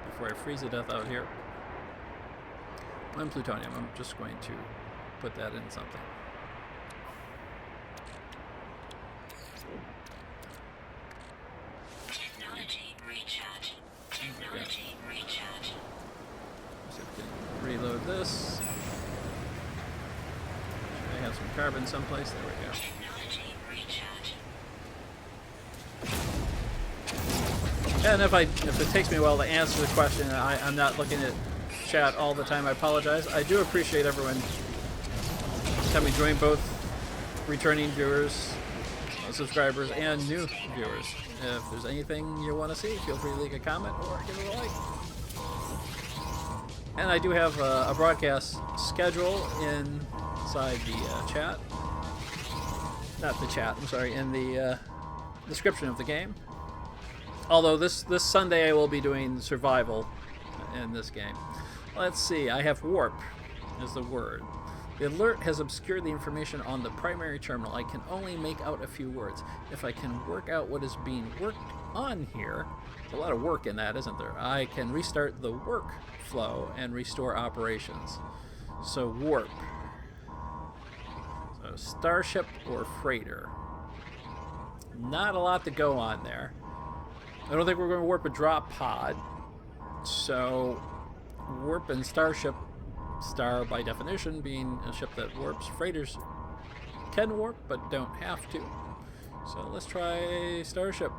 before I freeze to death out here. And plutonium, I'm just going to put that in something. Technology recharge. Technology recharge. So we can reload this. I have some carbon someplace. There we go. Technology recharge. And if it takes me a while to answer the question, I'm not looking at chat all the time, I apologize. I do appreciate everyone having joined, both returning viewers, subscribers, and new viewers. If there's anything you want to see, feel free to leave a comment or give it a like. And I do have a broadcast schedule inside the chat. Not the chat, I'm sorry, in the description of the game. Although this Sunday I will be doing survival in this game. Let's see, I have warp as the word. The alert has obscured the information on the primary terminal. I can only make out a few words. If I can work out what is being worked on here, there's a lot of work in that, isn't there? I can restart the workflow and restore operations. So warp. So starship or freighter. Not a lot to go on there. I don't think we're going to warp a drop pod. So warp and starship, star by definition being a ship that warps. Freighters can warp but don't have to. So let's try starship.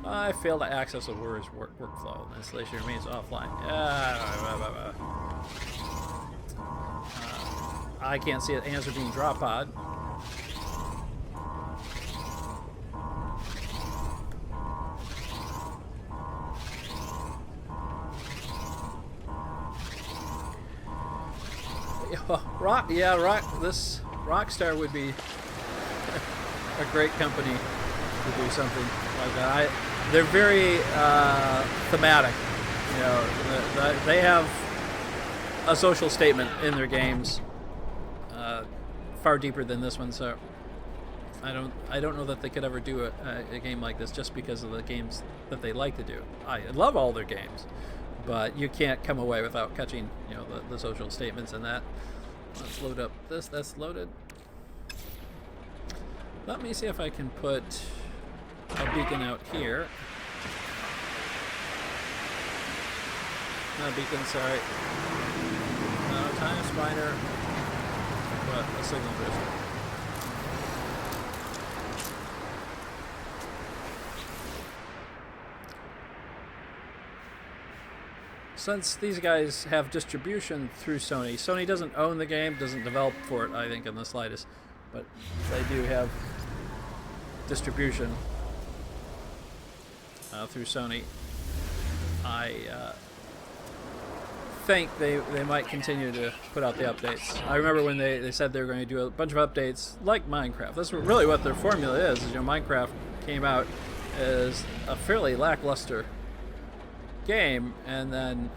I failed to access the word's workflow. The installation remains offline. I can't see an answer being drop pod. This Rockstar would be a great company to do something like that. They're very thematic. You know, they have a social statement in their games, far deeper than this one. So I don't know that they could ever do a game like this just because of the games that they like to do. I love all their games, but you can't come away without catching, you know, the social statements in that. Let's load up this. That's loaded. Let me see if I can put a beacon out here. Not a beacon, sorry. No, time spiner. But a signal booster. Since these guys have distribution through Sony, Sony doesn't own the game, doesn't develop for it, I think, in the slightest, but they do have distribution through Sony. I think they might continue to put out the updates. I remember when they said they were going to do a bunch of updates like Minecraft. That's really what their formula is. You know, Minecraft came out as a fairly lackluster game, and then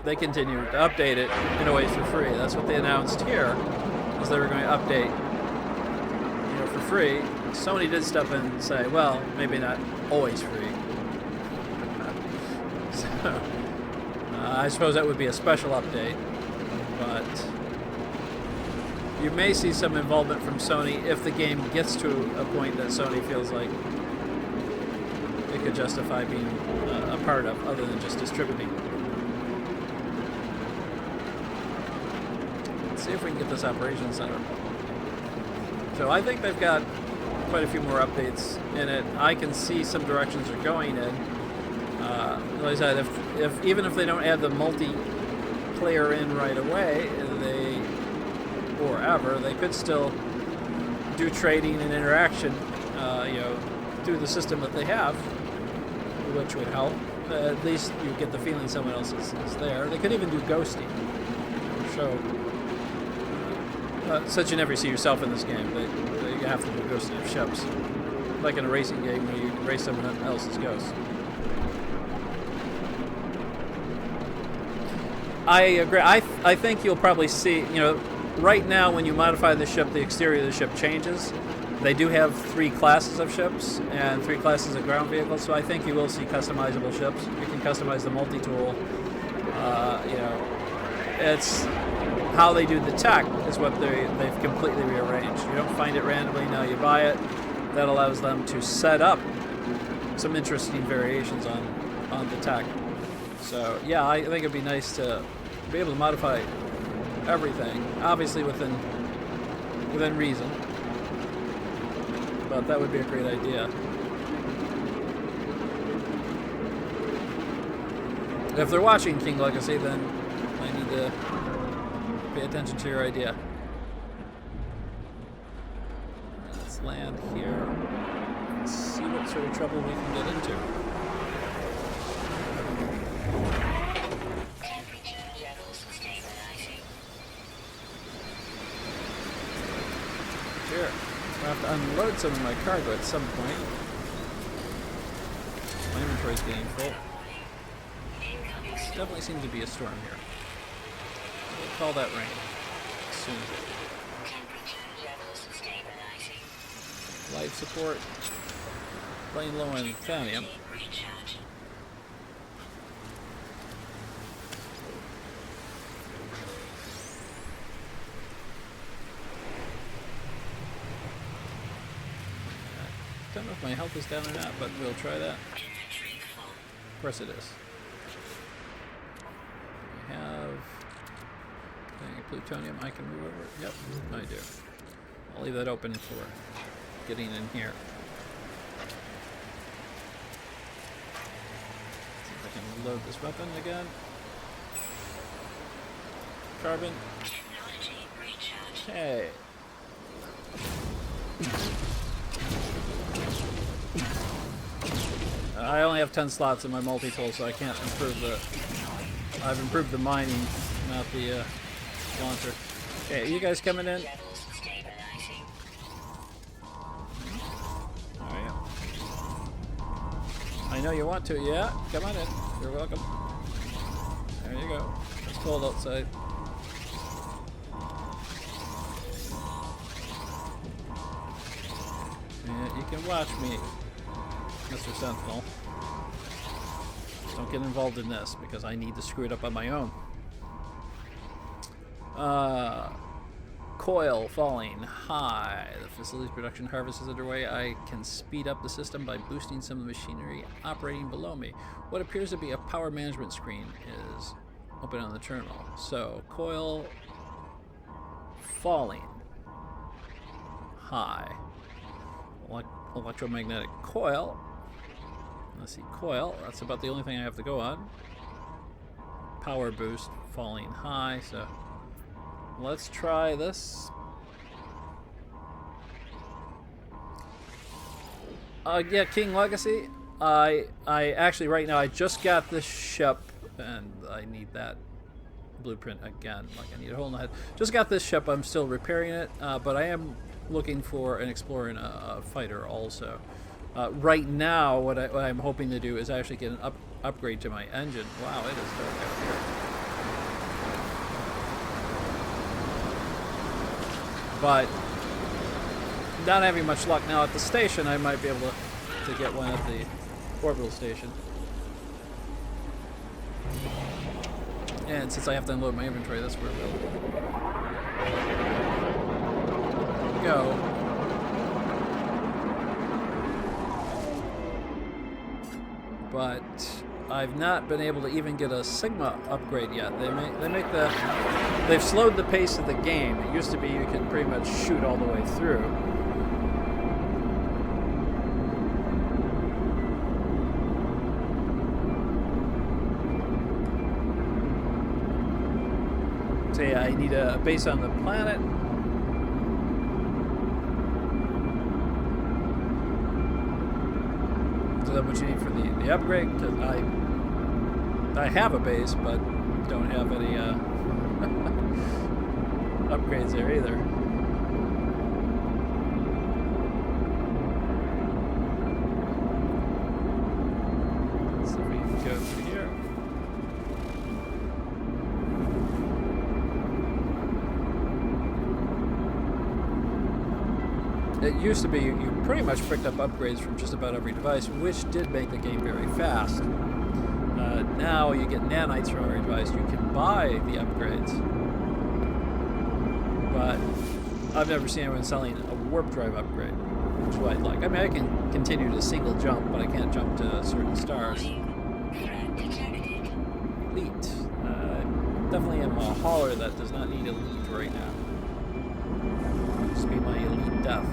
they continued to update it in a way for free. That's what they announced here, is they were going to update, you know, for free. Sony did step in and say, well, maybe not always free. So I suppose that would be a special update, but you may see some involvement from Sony if the game gets to a point that Sony feels like it could justify being a part of, other than just distributing. Let's see if we can get this operations center. So I think they've got quite a few more updates in it. I can see some directions they're going in. Like I said, even if they don't add the multiplayer in right away, or ever, they could still do trading and interaction, you know, through the system that they have, which would help. At least you get the feeling someone else is there. They could even do ghosting. Show. Since you never see yourself in this game, you have to do ghosting of ships. Like in a racing game where you can race someone else's ghost. I agree. I think you'll probably see, you know, right now when you modify the ship, the exterior of the ship changes. They do have 3 classes of ships and 3 classes of ground vehicles, so I think you will see customizable ships. You can customize the multi-tool. You know, it's how they do the tech is what they've completely rearranged. You don't find it randomly, now you buy it. That allows them to set up some interesting variations on the tech. So yeah, I think it'd be nice to be able to modify everything, obviously within reason. But that would be a great idea. If they're watching King Legacy, then I need to pay attention to your idea. Let's land here. Let's see what sort of trouble we can get into. Temperature levels stabilizing. Sure. We'll have to unload some of my cargo at some point. My inventory's getting full. Definitely seems to be a storm here. We'll call that rain soon. Temperature levels stabilizing. Life support. Laying low on thallium. Recharge. Don't know if my health is down or not, but we'll try that. Inventory full. Of course it is. We have any plutonium I can move over. Yep, I do. I'll leave that open for getting in here. See if I can load this weapon again. Carbon. Technology recharge. Okay. I only have 10 slots in my multi-tool, so I can't improve the... I've improved the mining, not the launcher. Okay, are you guys coming in? Levels stabilizing. Oh, yeah. I know you want to, yeah? Come on in. You're welcome. There you go. It's cold outside. Yeah, you can watch me, Mr. Sentinel. Just don't get involved in this because I need to screw it up on my own. Coil falling high. The facility's production harvest is underway. I can speed up the system by boosting some of the machinery operating below me. What appears to be a power management screen is open on the terminal. So, coil falling high. Electromagnetic coil. Let's see, coil. That's about the only thing I have to go on. Power boost falling high. So let's try this. Yeah, King Legacy. I actually right now I just got this ship, and I need that blueprint again. Like I need a hole in the head. Just got this ship. I'm still repairing it, but I am looking for an explorer and a fighter also. Right now, what I'm hoping to do is actually get an upgrade to my engine. Wow, it is dark out here. But not having much luck now at the station. I might be able to get one at the orbital station. And since I have to unload my inventory, that's where we'll go. But I've not been able to even get a Sigma upgrade yet. They've slowed the pace of the game. It used to be you could pretty much shoot all the way through. So yeah, I need a base on the planet. So that's what you need for the upgrade, because I have a base, but don't have any upgrades there either. Let's see if we can go through here. It used to be you pretty much picked up upgrades from just about every device, which did make the game very fast. Now you get nanites from every device. You can buy the upgrades, but I've never seen anyone selling a warp drive upgrade, which is what I'd like. I mean, I can continue to single jump, but I can't jump to certain stars. Threat detected. Elite. Definitely am a hauler that does not need elite right now. Just be my elite death.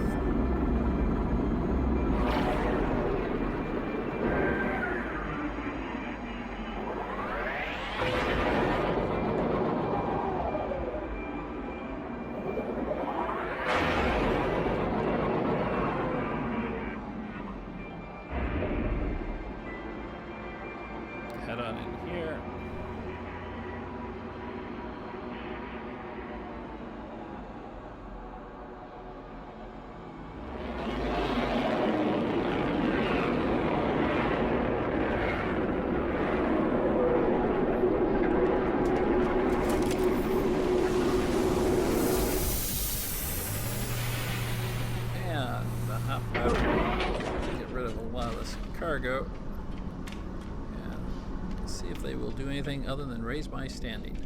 Head on in here. cargo and see if they will do anything other than raise my standing.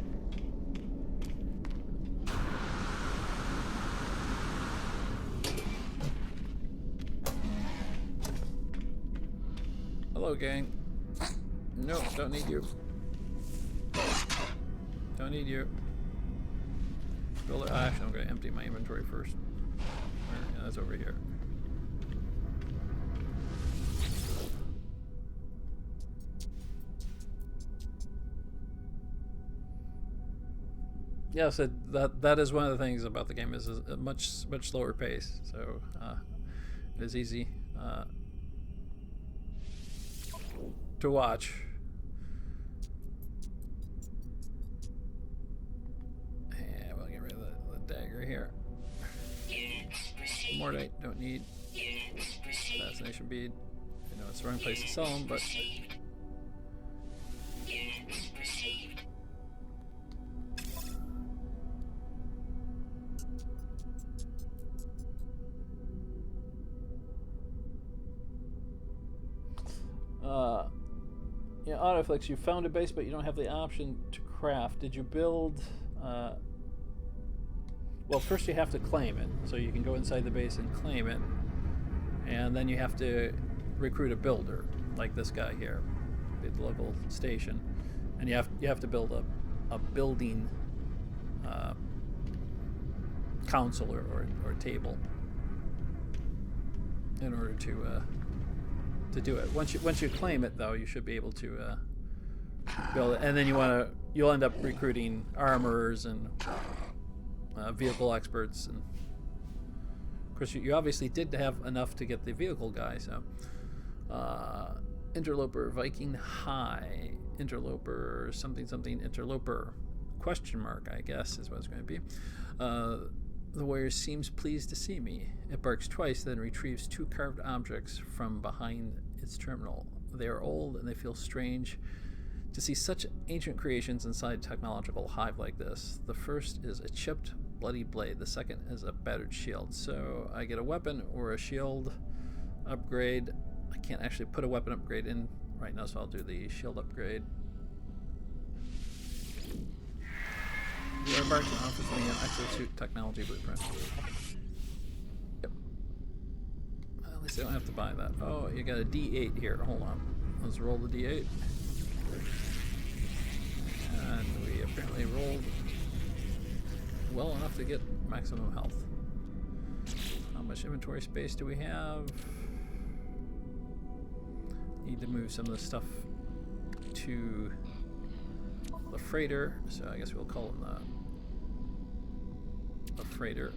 Hello, gang. No, don't need you. Don't need you. Actually, I'm going to empty my inventory first. Yeah, that's over here. Yes, that is one of the things about the game is a much slower pace. So it is easy to watch. And we'll get rid of the dagger here. Mordite, don't need. Fascination bead. I know it's the wrong place to sell them, but. Yeah, Autoflex, you found a base, but you don't have the option to craft. Did you build? Well, first you have to claim it, so you can go inside the base and claim it, and then you have to recruit a builder, like this guy here, at the local station, and you have to build a building council or table in order to do it. Once you claim it, though, you should be able to build it, and then you'll end up recruiting armorers and vehicle experts, and of course you obviously did have enough to get the vehicle guy. So interloper, Viking High, interloper, something interloper, question mark, I guess is what it's going to be. The warrior seems pleased to see me. It barks twice, then retrieves 2 carved objects from behind its terminal. They are old, and they feel strange to see such ancient creations inside a technological hive like this. The first is a chipped, bloody blade. The second is a battered shield. So I get a weapon or a shield upgrade. I can't actually put a weapon upgrade in right now, so I'll do the shield upgrade. You are embarked on offering an exosuit technology blueprint. Yep. Well, at least I don't have to buy that. Oh, you got a D8 here. Hold on. Let's roll the D8. And we apparently rolled well enough to get maximum health. How much inventory space do we have? Need to move some of the stuff to the freighter, so I guess we'll call him the freighter.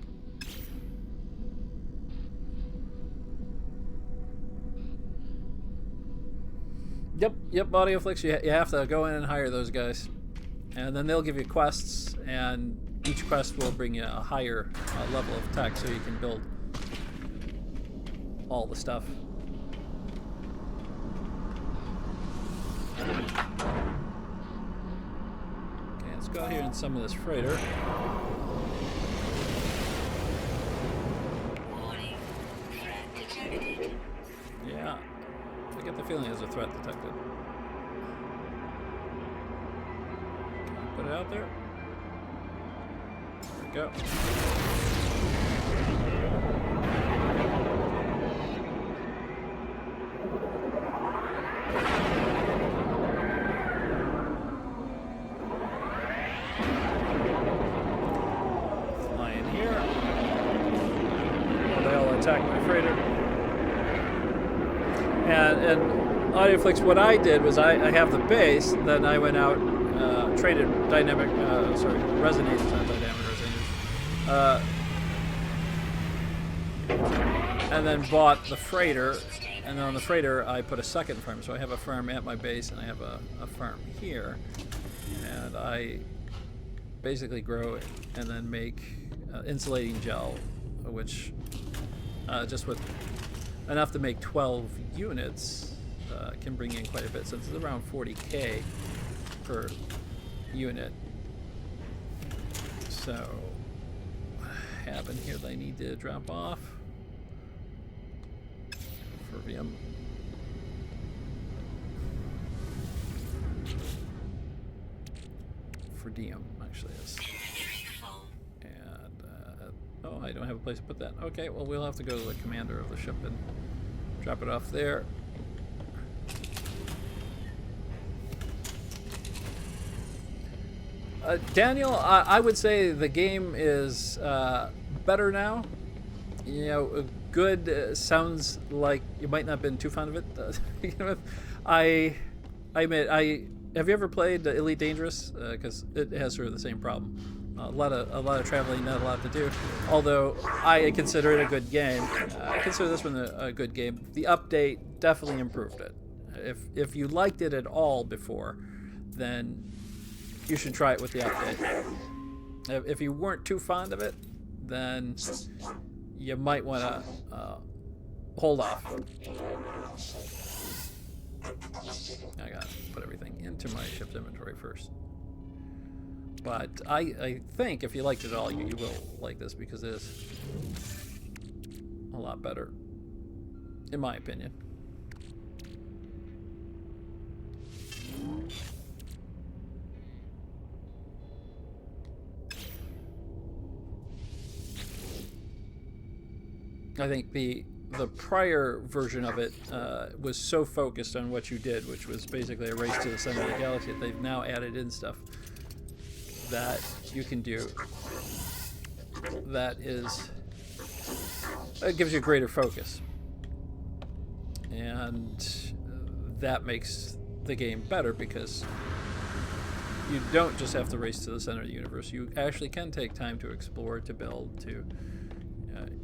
Yep, Audioflix, you have to go in and hire those guys. And then they'll give you quests, and each quest will bring you a higher level of tech so you can build all the stuff. Let's go out here and summon this freighter. Yeah, I get the feeling there's a threat detected. Put it out there. There we go. Attack my freighter. And Audioflix, what I did was I have the base, then I went out, traded resonators, not dynamic resonators, and then bought the freighter, and then on the freighter I put a second farm, so I have a farm at my base and I have a farm here, and I basically grow and then make insulating gel, which just with enough to make 12 units can bring in quite a bit, since it's around 40k per unit. So what I have in here that I need to drop off. Fervium. diem actually is. Inventory full. And oh, I don't have a place to put that. Okay, well we'll have to go to the commander of the ship and drop it off there. Daniel, I would say the game is better now. You know, good sounds like you might not have been too fond of it to begin with. I admit, have you ever played Elite Dangerous? Because it has sort of the same problem. A lot of traveling, not a lot to do. Although I consider it a good game. I consider this one a good game. The update definitely improved it. If you liked it at all before, then you should try it with the update. If you weren't too fond of it, then you might want to hold off. I gotta put everything into my ship's inventory first. But I think if you liked it all, you will like this because it is a lot better, in my opinion. I think the prior version of it was so focused on what you did, which was basically a race to the center of the galaxy, that they've now added in stuff that you can do that gives you greater focus. And that makes the game better because you don't just have to race to the center of the universe. You actually can take time to explore, to build,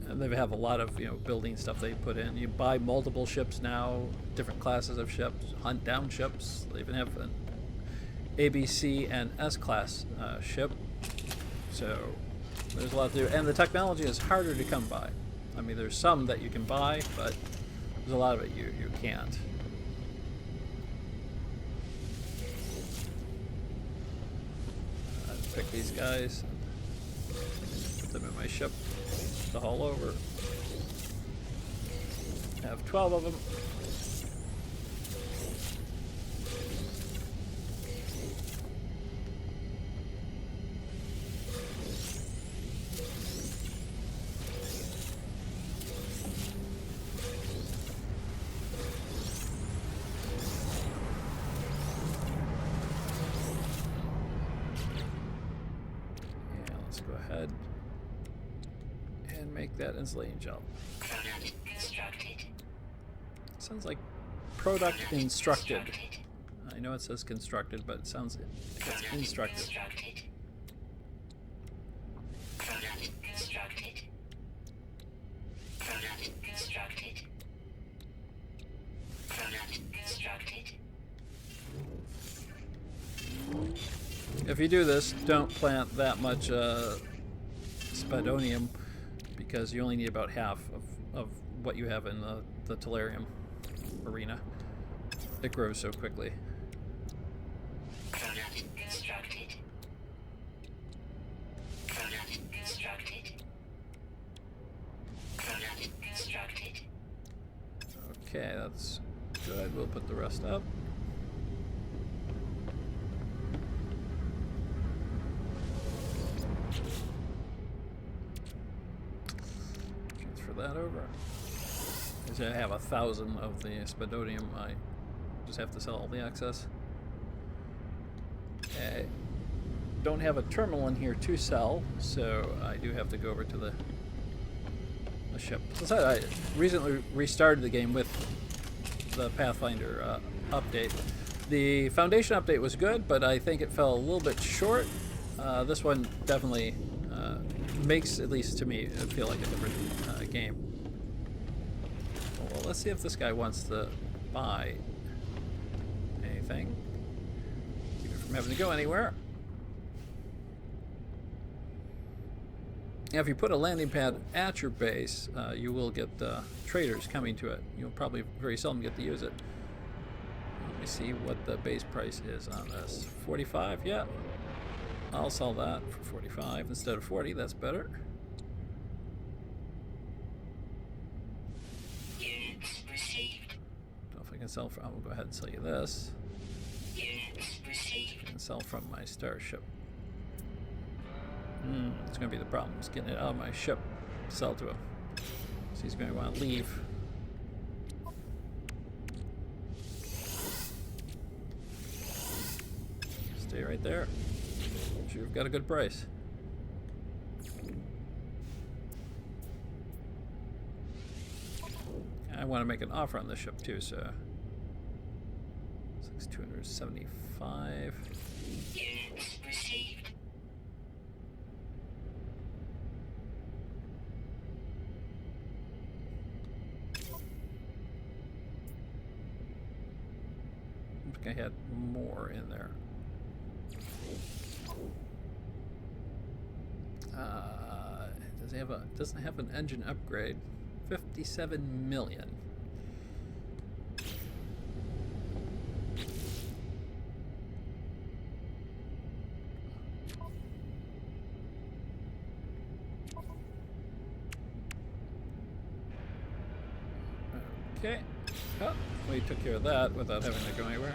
and they have a lot of building stuff they put in. You buy multiple ships now, different classes of ships, hunt down ships. They even have an ABC and S class ship. So there's a lot to do, and the technology is harder to come by. I mean, there's some that you can buy, but there's a lot of it you can't. Pick these guys, put them in my ship to haul over. I have 12 of them. Go ahead and make that insulation gel. Product constructed. Sounds like product instructed. I know it says constructed, but it sounds like it's instructed. Constructed. Product constructed. Product constructed. Product constructed. If you do this, don't plant that much spadonium because you only need about half of what you have in the tellurium arena. It grows so quickly. Product constructed. Product constructed. Product constructed. Okay, that's good. We'll put the rest up. Transfer that over. Because I have 1,000 of the spadonium, I just have to sell all the excess. Okay. Don't have a terminal in here to sell, so I do have to go over to the ship. Since I recently restarted the game with the Pathfinder update. The Foundation update was good, but I think it fell a little bit short. This one definitely makes, at least to me, it feel like a different game. Well, let's see if this guy wants to buy anything. Keep it from having to go anywhere. Now, if you put a landing pad at your base, you will get traders coming to it. You'll probably very seldom get to use it. Let me see what the base price is on this. 45, yeah. I'll sell that for 45 instead of 40. That's better. Units received. Don't know if I can sell from. I'll go ahead and sell you this. Units received. I can sell from my starship. It's going to be the problem. It's getting it out of my ship to sell to him. So he's going to want to leave. Stay right there. Sure you've got a good price. I want to make an offer on this ship too, so it's 275. Units received. I think I had more in there. Doesn't have an engine upgrade. 57 million. Okay. Oh, we took care of that without having to go anywhere.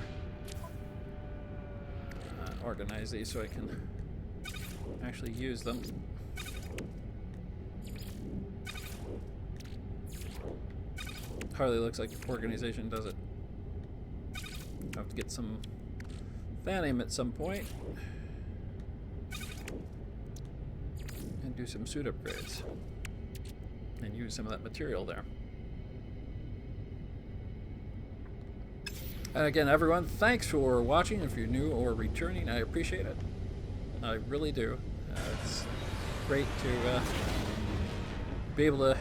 Organize these so I can actually use them. Hardly looks like organization, does it? I'll have to get some Thanium at some point and do some suit upgrades and use some of that material there. And again, everyone, thanks for watching. If you're new or returning, I appreciate it. I really do. It's great to be able to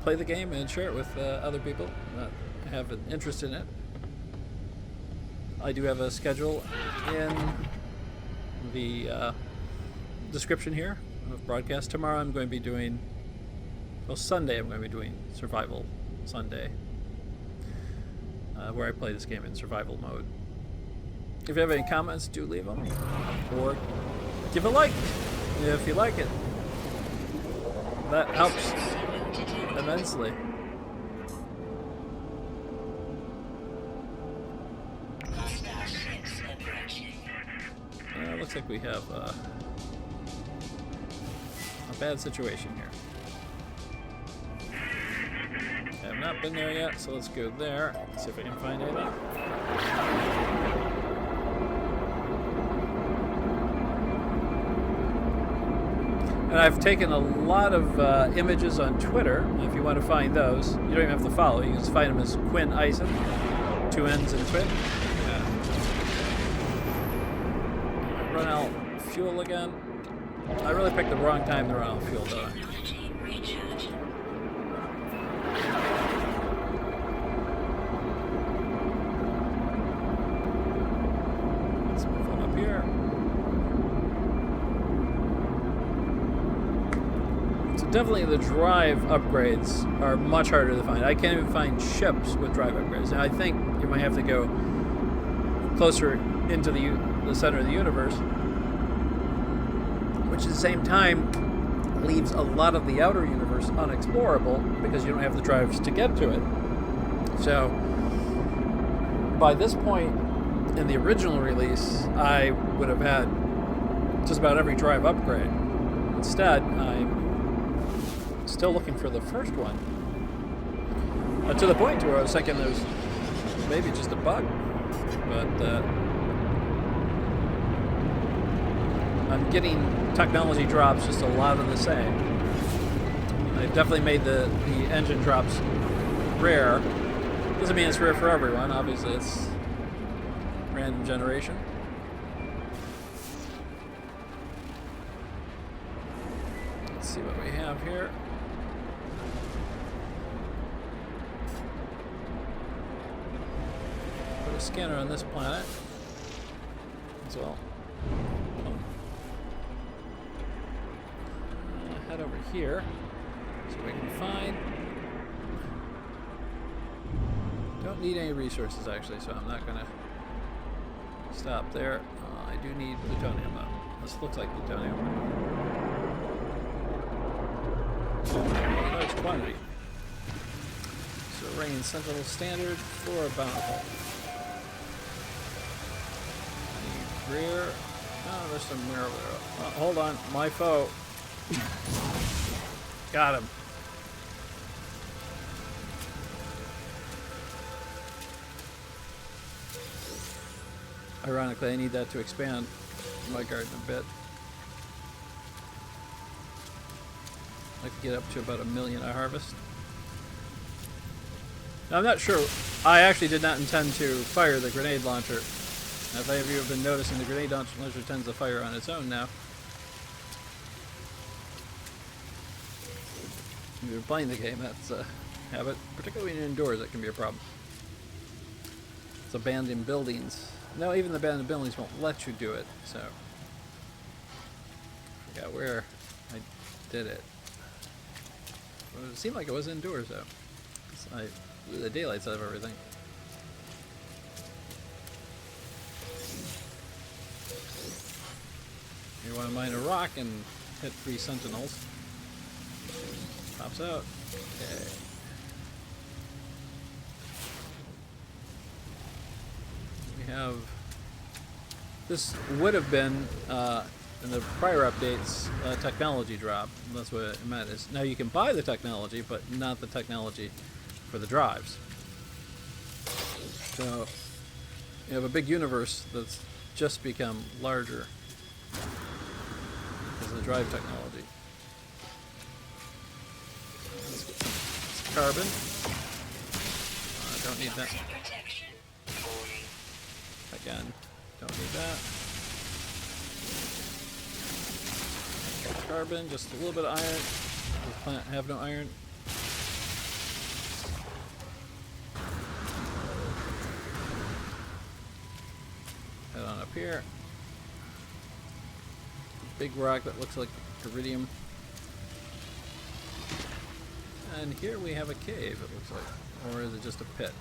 play the game and share it with other people that have an interest in it. I do have a schedule in the description here of broadcast. Tomorrow I'm going to be doing, well, Sunday I'm going to be doing Survival Sunday, where I play this game in survival mode. If you have any comments, do leave them, or give a like if you like it. That helps immensely. Looks like we have a bad situation here. I have not been there yet, so let's go there. See if I can find anything. And I've taken a lot of images on Twitter. If you want to find those, you don't even have to follow. You can just find them as Quinn Eisen, 2 N's in Twit. Run out fuel again. I really picked the wrong time to run out fuel, though. Let's move on up here. So definitely the drive upgrades are much harder to find. I can't even find ships with drive upgrades. And I think you might have to go closer into the center of the universe, which at the same time leaves a lot of the outer universe unexplorable because you don't have the drives to get to it. So by this point in the original release, I would have had just about every drive upgrade. Instead, I'm still looking for the first one, to the point to where I was thinking there's maybe just a bug, but I'm getting technology drops just a lot of the same. They've definitely made the engine drops rare. Doesn't mean it's rare for everyone. Obviously, it's random generation. Let's see what we have here. Put a scanner on this planet as well. Head over here so we can find. Don't need any resources actually, so I'm not gonna stop there. I do need plutonium though. This looks like plutonium. Large quantity. So ringing Sentinel Standard for a bountiful. Need rear. Oh, there's some mirror there. Oh, hold on, my foe. Got him. Ironically, I need that to expand my garden a bit. I could get up to about 1 million a harvest. Now, I'm not sure. I actually did not intend to fire the grenade launcher. Now, if any of you have been noticing, the grenade launcher tends to fire on its own now. If you're playing the game, that's a habit. Particularly when you're indoors, that can be a problem. It's abandoned buildings. No, even the abandoned buildings won't let you do it, so. I forgot where I did it. Well, it seemed like it was indoors, though. I blew the daylights out of everything. You want to mine a rock and hit 3 sentinels. Pops out. Okay. We have... This would have been, in the prior updates, technology drop. That's what it meant. Is now you can buy the technology, but not the technology for the drives. So you have a big universe that's just become larger because of the drive technology. Let's get some carbon. I don't need that. Again, don't need that. Carbon, just a little bit of iron. Does the plant have no iron? Head on up here. Big rock that looks like iridium. And here we have a cave, it looks like. Or is it just a pit?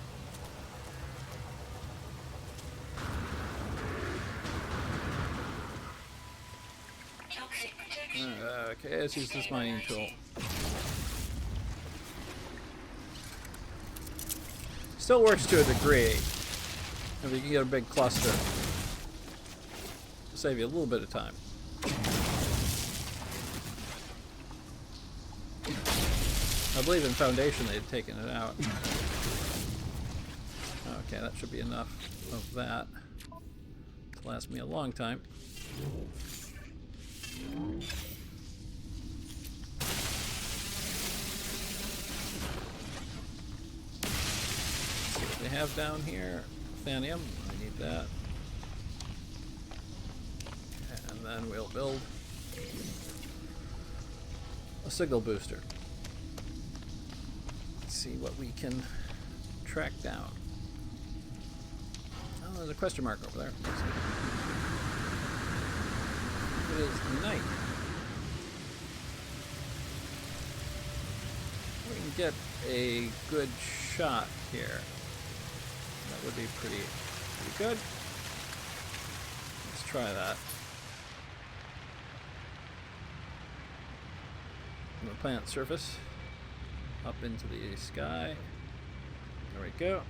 Okay, let's use this mining tool. Still works to a degree. If you can get a big cluster, it'll save you a little bit of time. I believe in Foundation they'd taken it out. Okay, that should be enough of that to last me a long time. See what they have down here. Thanium, I need that. And then we'll build a signal booster. Let's see what we can track down. Oh, there's a question mark over there. It is night. We can get a good shot here. That would be pretty good. Let's try that. From the plant surface up into the sky. There we go.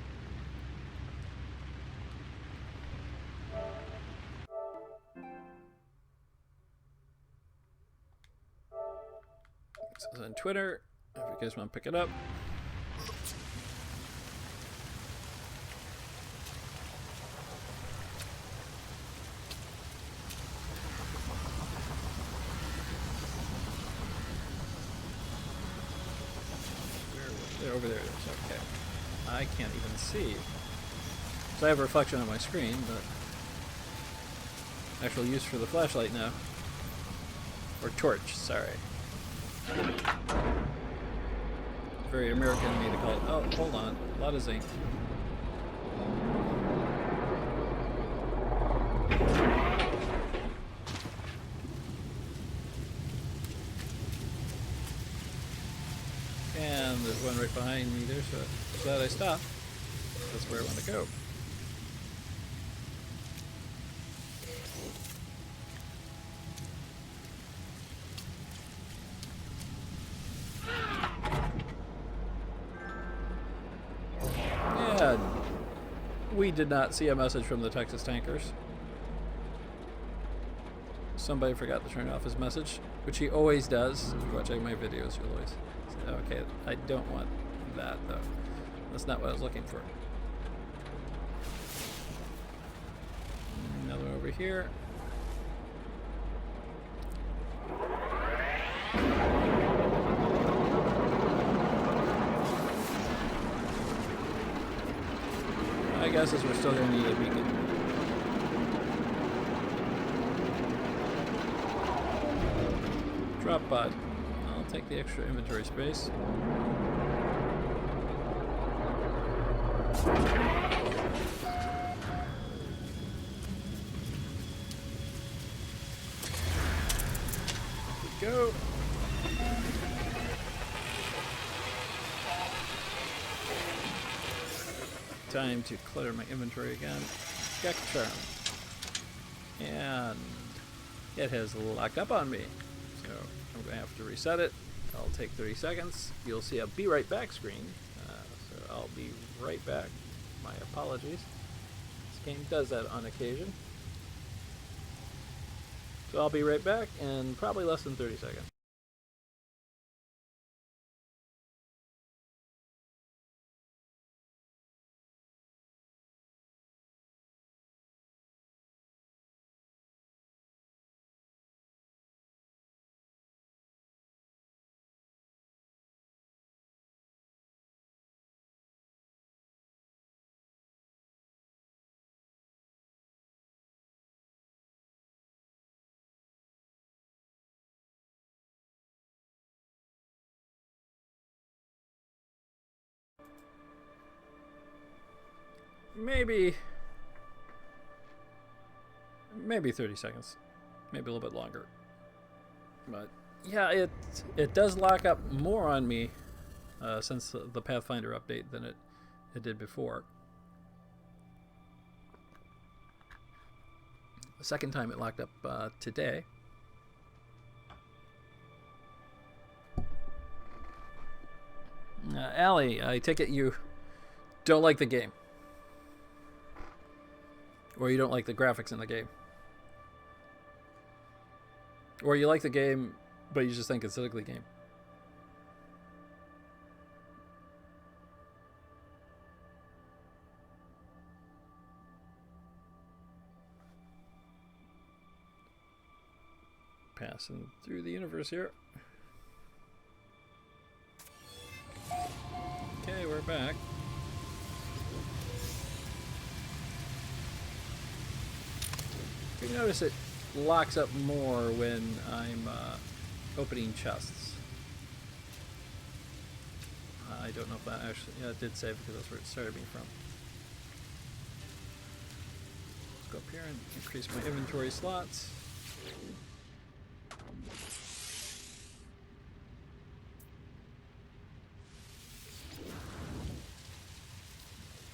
This is on Twitter, if you guys want to pick it up. Over there it is, okay. I can't even see. So I have a reflection on my screen, but actual use for the flashlight now. Or torch, sorry. Very American of me to call it. Oh, hold on. A lot of zinc. And there's one right behind me there, so I'm glad I stopped. That's where I want to go. Yeah, we did not see a message from the Texas tankers. somebody forgot to turn off his message, which he always does. If you're watching my videos, you'll always say, okay, I don't want that, though. That's not what I was looking for. Another one over here. My guess is we're still going to need a beacon. Drop pod. I'll take the extra inventory space. Go. Time to clutter my inventory again. Check charm. And it has locked up on me. So I'm going to have to reset it. I'll take 30 seconds. You'll see a be right back screen. So I'll be right back. My apologies. This game does that on occasion. So I'll be right back in probably less than 30 seconds. Maybe 30 seconds, maybe a little bit longer. But yeah, it does lock up more on me since the Pathfinder update than it did before. The second time it locked up today. Allie, I take it you don't like the game. Or you don't like the graphics in the game. Or you like the game, but you just think it's an ugly game. Passing through the universe here. Okay, we're back. You notice it locks up more when I'm opening chests. I don't know if that actually... Yeah, it did save because that's where it started me from. Let's go up here and increase my inventory slots.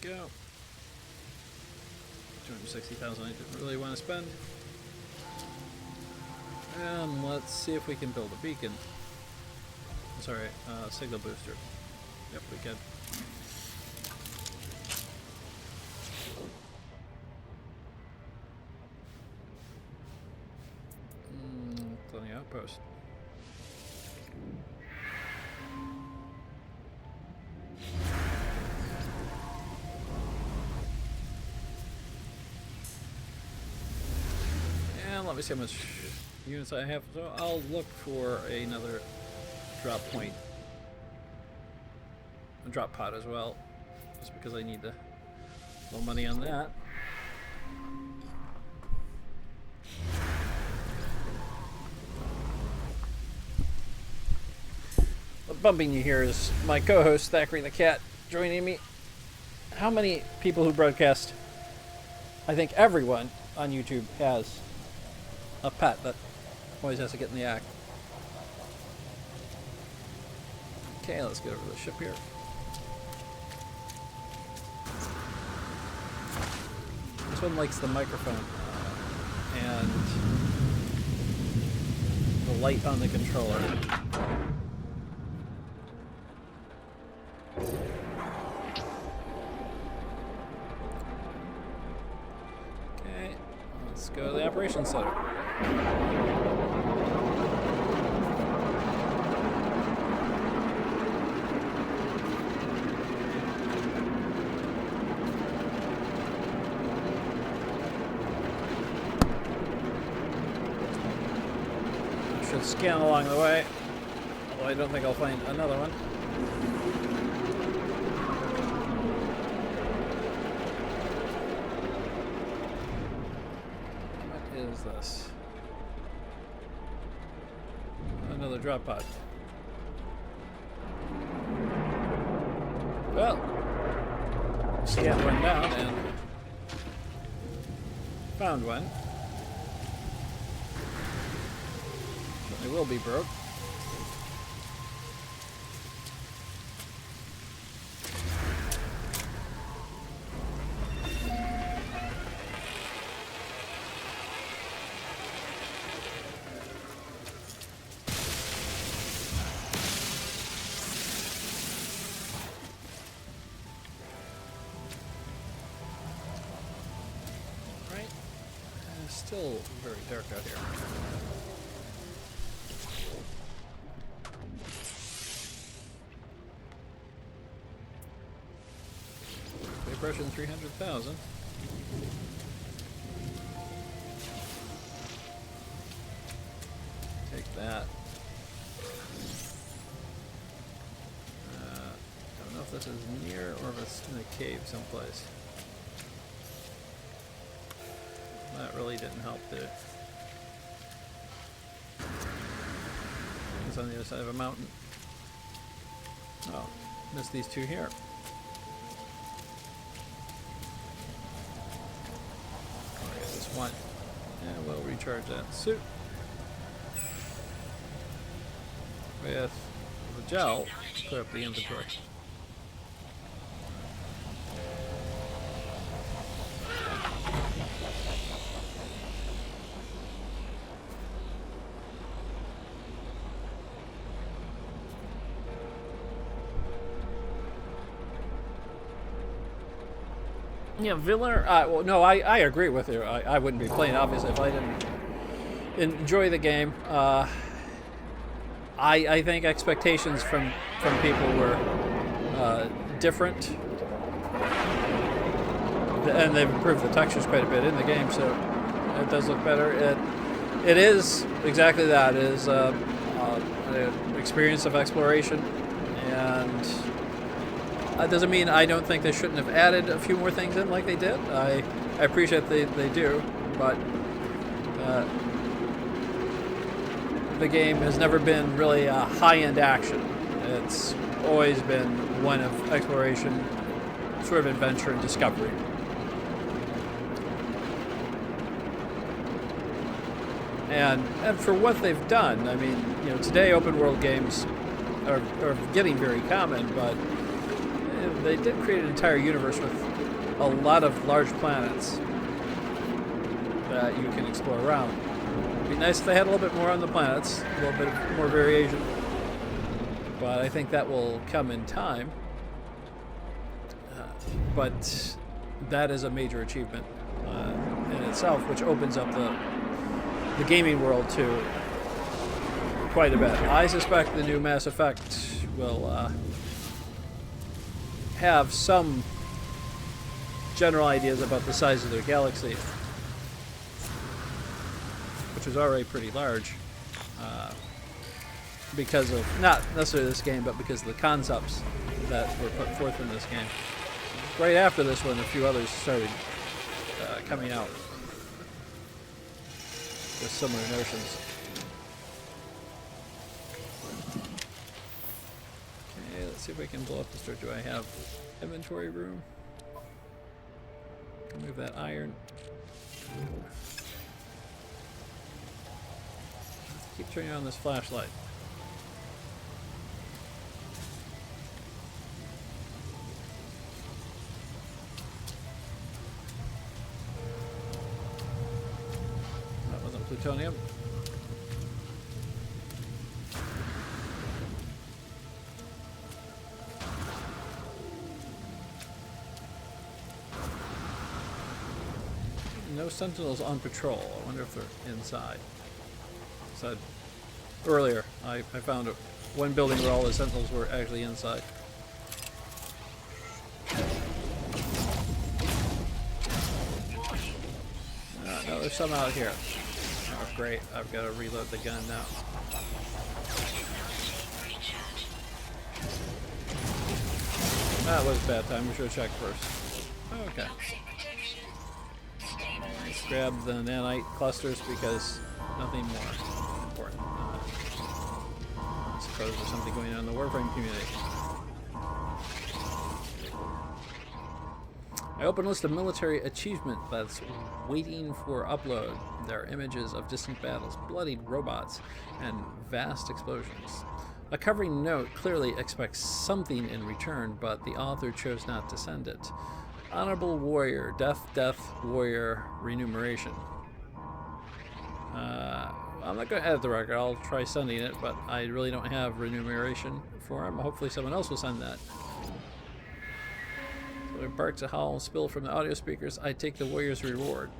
Go. 260,000 I didn't really want to spend. And let's see if we can build a beacon. Sorry, signal booster. Yep, we can. Cloning outpost. Let me see how much units I have. So I'll look for another drop point. A drop pod as well. Just because I need a little money on that. What bumping you here is my co-host Thackeray the Cat joining me. How many people who broadcast? I think everyone on YouTube has a pet that always has to get in the act. Okay, let's get over to the ship here. This one likes the microphone and the light on the controller. Okay, let's Let's go to the operations center. Should scan along the way, although I don't think I'll find another one. What is this? Another drop pod. Well, scanned one down and found one. They will be broke. Right. It's still very dark out here. Approaching 300,000. Take that. Don't know if this is near or if it's in a cave someplace. That really didn't help, did it? It's on the other side of a mountain. Oh, missed these two here. One. And we'll recharge that suit with the gel to clear up the inventory. Yeah, Viller. Well, no, I agree with you. I wouldn't be playing, obviously, if I didn't enjoy the game. I think expectations from people were different, and they've improved the textures quite a bit in the game, so it does look better. It is exactly that. It is an experience of exploration, and that doesn't mean I don't think they shouldn't have added a few more things in like they did. I appreciate they do, but the game has never been really a high-end action. It's always been one of exploration, sort of adventure and discovery. And for what they've done, I mean, you know, today open world games are getting very common, but they did create an entire universe with a lot of large planets that you can explore around. It'd be nice if they had a little bit more on the planets, a little bit more variation, but I think that will come in time. But that is a major achievement in itself, which opens up the gaming world to quite a bit. I suspect the new Mass Effect will have some general ideas about the size of their galaxy, which is already pretty large, because of, not necessarily this game, but because of the concepts that were put forth in this game. Right after this one, a few others started coming out with similar notions. Okay, let's see if I can blow up the store. Do I have inventory room? Move that iron. Keep turning on this flashlight. That wasn't plutonium. No sentinels on patrol. I wonder if they're inside. Said earlier, I found one building where all the sentinels were actually inside. No, there's some out here. Oh, great. I've got to reload the gun now. That was a bad time. We should have checked first. Okay. Let's grab the nanite clusters because nothing more important. I suppose there's something going on in the Warframe community. I open a list of military achievement that's waiting for upload. There are images of distant battles, bloodied robots, and vast explosions. A covering note clearly expects something in return, but the author chose not to send it. Honorable Warrior, Death, Warrior, Remuneration. I'm not going to edit the record. I'll try sending it, but I really don't have remuneration for him. Hopefully someone else will send that. So it barks a howl and spill from the audio speakers. I take the Warrior's reward.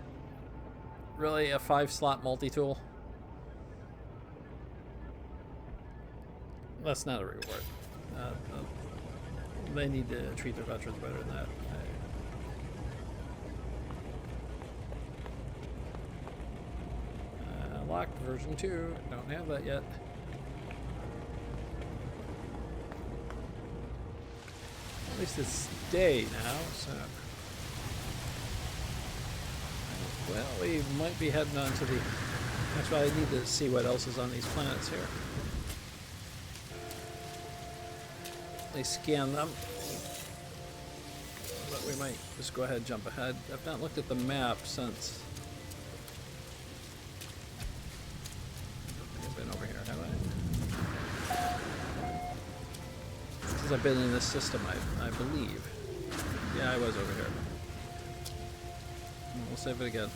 Really? A 5-slot multi-tool? That's not a reward. They need to treat their veterans better than that. Locked version 2. Don't have that yet. At least it's day now, so. Well, we might be heading on to the. That's why I need to see what else is on these planets here. They scan them. But we might just go ahead and jump ahead. I've not looked at the map since. I've been over here, have I? Since I've been in this system, I believe. Yeah, I was over here. We'll save it again.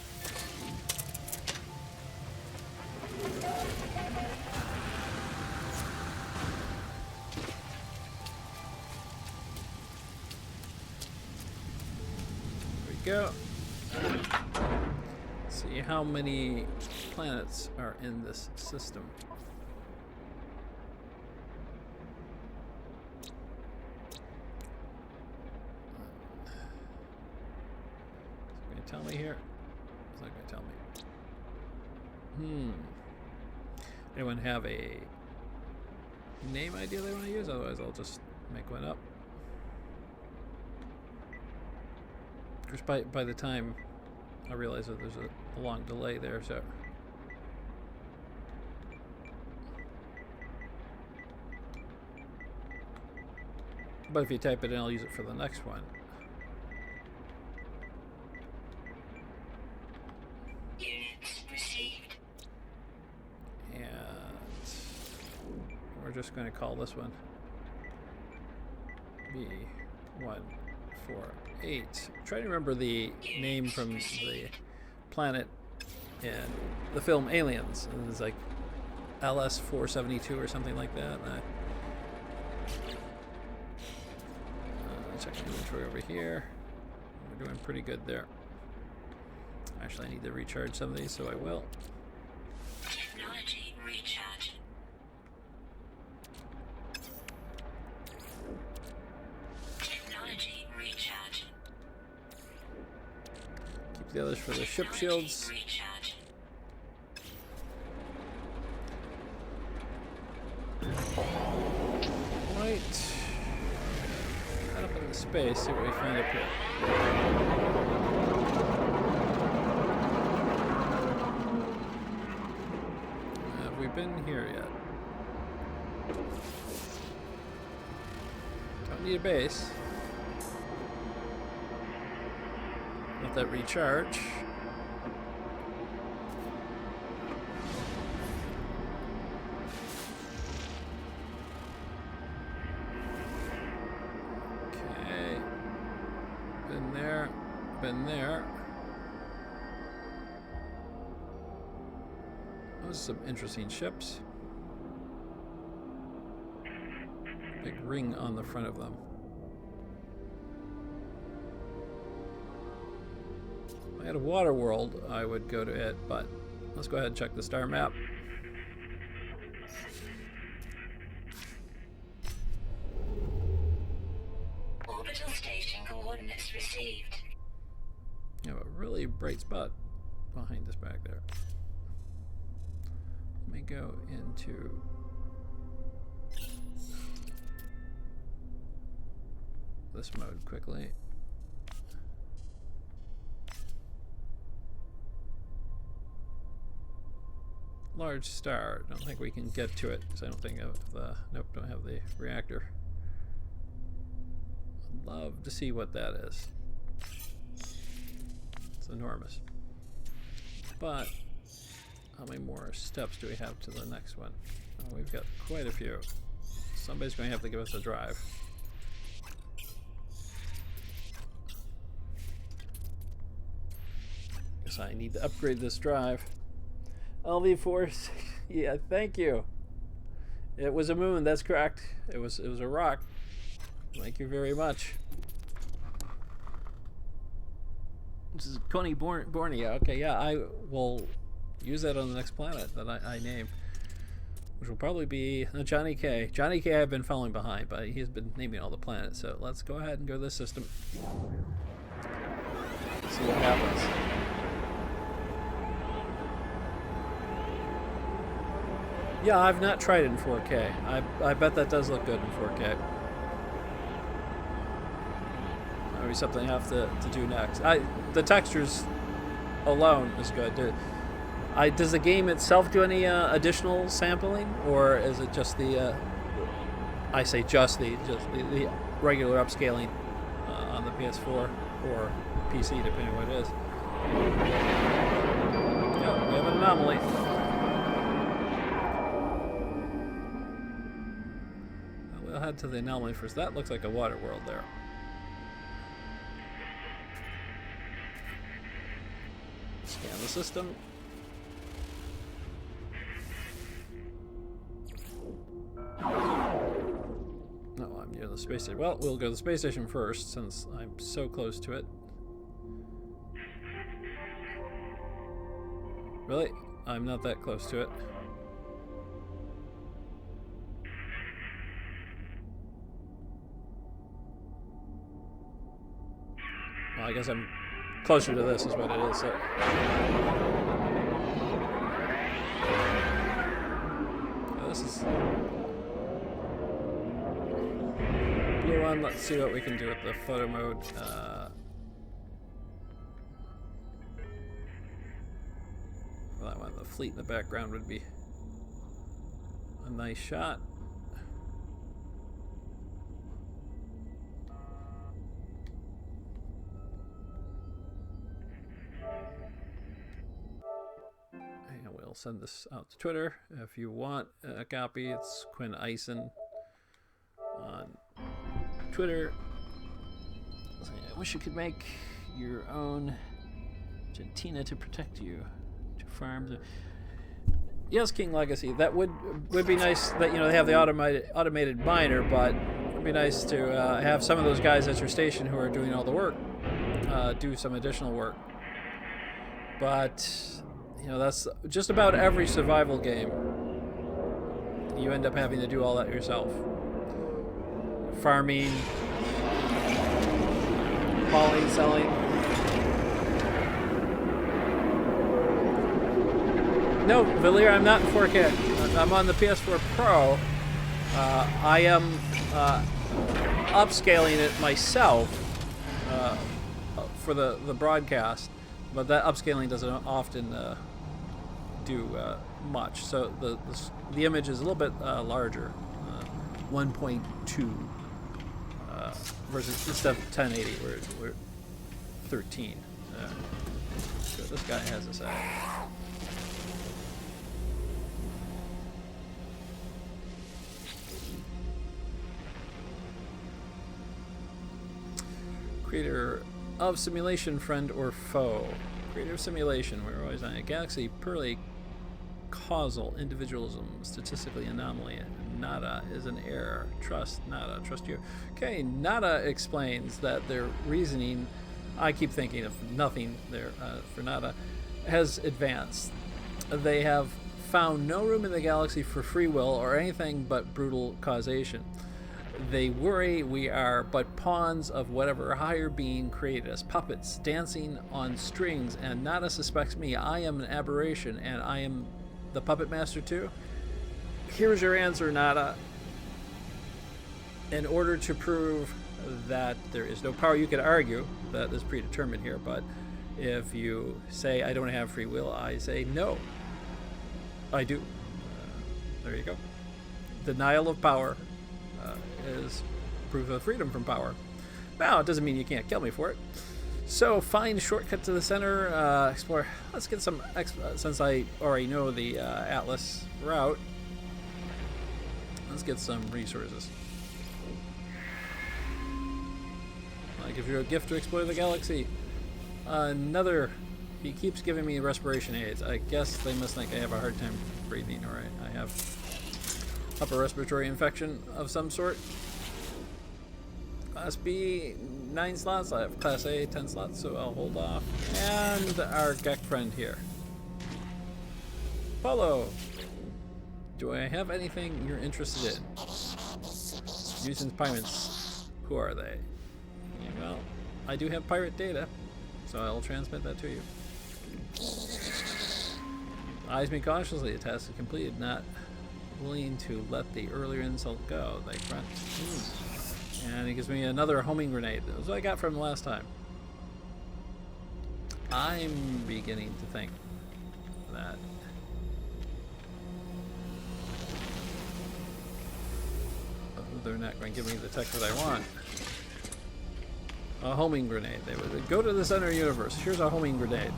Go. See how many planets are in this system. Is it going to tell me here? It's not going to tell me. Anyone have a name idea they want to use? Otherwise, I'll just make one up. By the time I realize that there's a long delay there, so. But if you type it in, I'll use it for the next one. Units received. And we're just going to call this one B148. Try to remember the name from the planet in the film Aliens. And it's like LS-472 or something like that. Check the inventory over here. We're doing pretty good there. Actually, I need to recharge some of these, so I will. Technology recharge. Technology recharge. Keep the others for the ship shields. Recharge. Right. Head up into space, see what we find up here. Have we been here yet? Don't need a base. Let that recharge. Okay. Been there. Been there. Those are some interesting ships. Big ring on the front of them. I had a water world, I would go to it, but let's go ahead and check the star map. Orbital station coordinates received. You have a really bright spot behind us back there. Let me go into this mode quickly. Large star. Don't think we can get to it because I don't think of the. Nope, don't have the reactor. I'd love to see what that is. It's enormous. But how many more steps do we have to the next one? Oh, we've got quite a few. Somebody's going to have to give us a drive. Guess I need to upgrade this drive. LV4, yeah, thank you. It was a moon, that's correct. It was a rock. Thank you very much. This is Coney Borneo. Okay, yeah, I will use that on the next planet that I name, which will probably be Johnny K. Johnny K I've been falling behind, but he's been naming all the planets. So let's go ahead and go to this system. See what happens. Yeah, I've not tried it in 4K. I bet that does look good in 4K. That'll be something I have to do next. The textures alone is good. Does the game itself do any additional sampling, or is it just the? I say just the regular upscaling on the PS4 or PC, depending on what it is. Yeah, we have an anomaly. We'll head to the anomaly first. That looks like a water world there. Scan the system. No, I'm near the space station. Well, we'll go to the space station first, since I'm so close to it. Really? I'm not that close to it. Well, I guess I'm closer to this is what it is. So. Yeah, this is blue one. Let's see what we can do with the photo mode. Well, that one, the fleet in the background would be a nice shot. Send this out to Twitter if you want a copy. It's Quinn Eisen on Twitter. I wish you could make your own Gentina to protect you, to farm the. Yes, King Legacy. That would be nice. That they have the automated miner, but it'd be nice to have some of those guys at your station who are doing all the work do some additional work. But that's just about every survival game. You end up having to do all that yourself. Farming, hauling, selling. No, Valir, I'm not in 4K. I'm on the PS4 Pro. I am upscaling it myself for the broadcast, but that upscaling doesn't often do much, so the image is a little bit larger, 1.2 versus instead of 1080 we're 13. So this guy has a set. Creator of simulation, friend or foe. Creator of simulation, we're always on a galaxy purely causal individualism, statistically anomaly. Nada is an error. Trust Nada. Trust you. Okay, Nada explains that their reasoning I keep thinking of nothing there for nada, has advanced. They have found no room in the galaxy for free will or anything but brutal causation. They worry we are but pawns of whatever higher being created us, puppets dancing on strings, and Nada suspects me. I am an aberration, and I am the puppet master too? Here's your answer, Nada. In order to prove that there is no power, you could argue that is predetermined here, but if you say I don't have free will, I say no, I do. There you go. Denial of power is proof of freedom from power. Now, it doesn't mean you can't kill me for it. So, find shortcut to the center, explore. Let's get some, since I already know the Atlas route, let's get some resources. I give you a gift to explore the galaxy. Another, he keeps giving me respiration aids. I guess they must think I have a hard time breathing. Alright, I have upper respiratory infection of some sort. Class B, 9 slots. I have Class A, 10 slots, so I'll hold off. And our Gek friend here. Follow. Do I have anything you're interested in? Nuisance pirates. Who are they? Yeah, well, I do have pirate data, so I'll transmit that to you. Eyes me cautiously. The task is completed. Not willing to let the earlier insult go. They grunt. And he gives me another homing grenade. That was what I got from the last time. I'm beginning to think that they're not going to give me the tech that I want. A homing grenade. They would go to the center of the universe. Here's a homing grenade.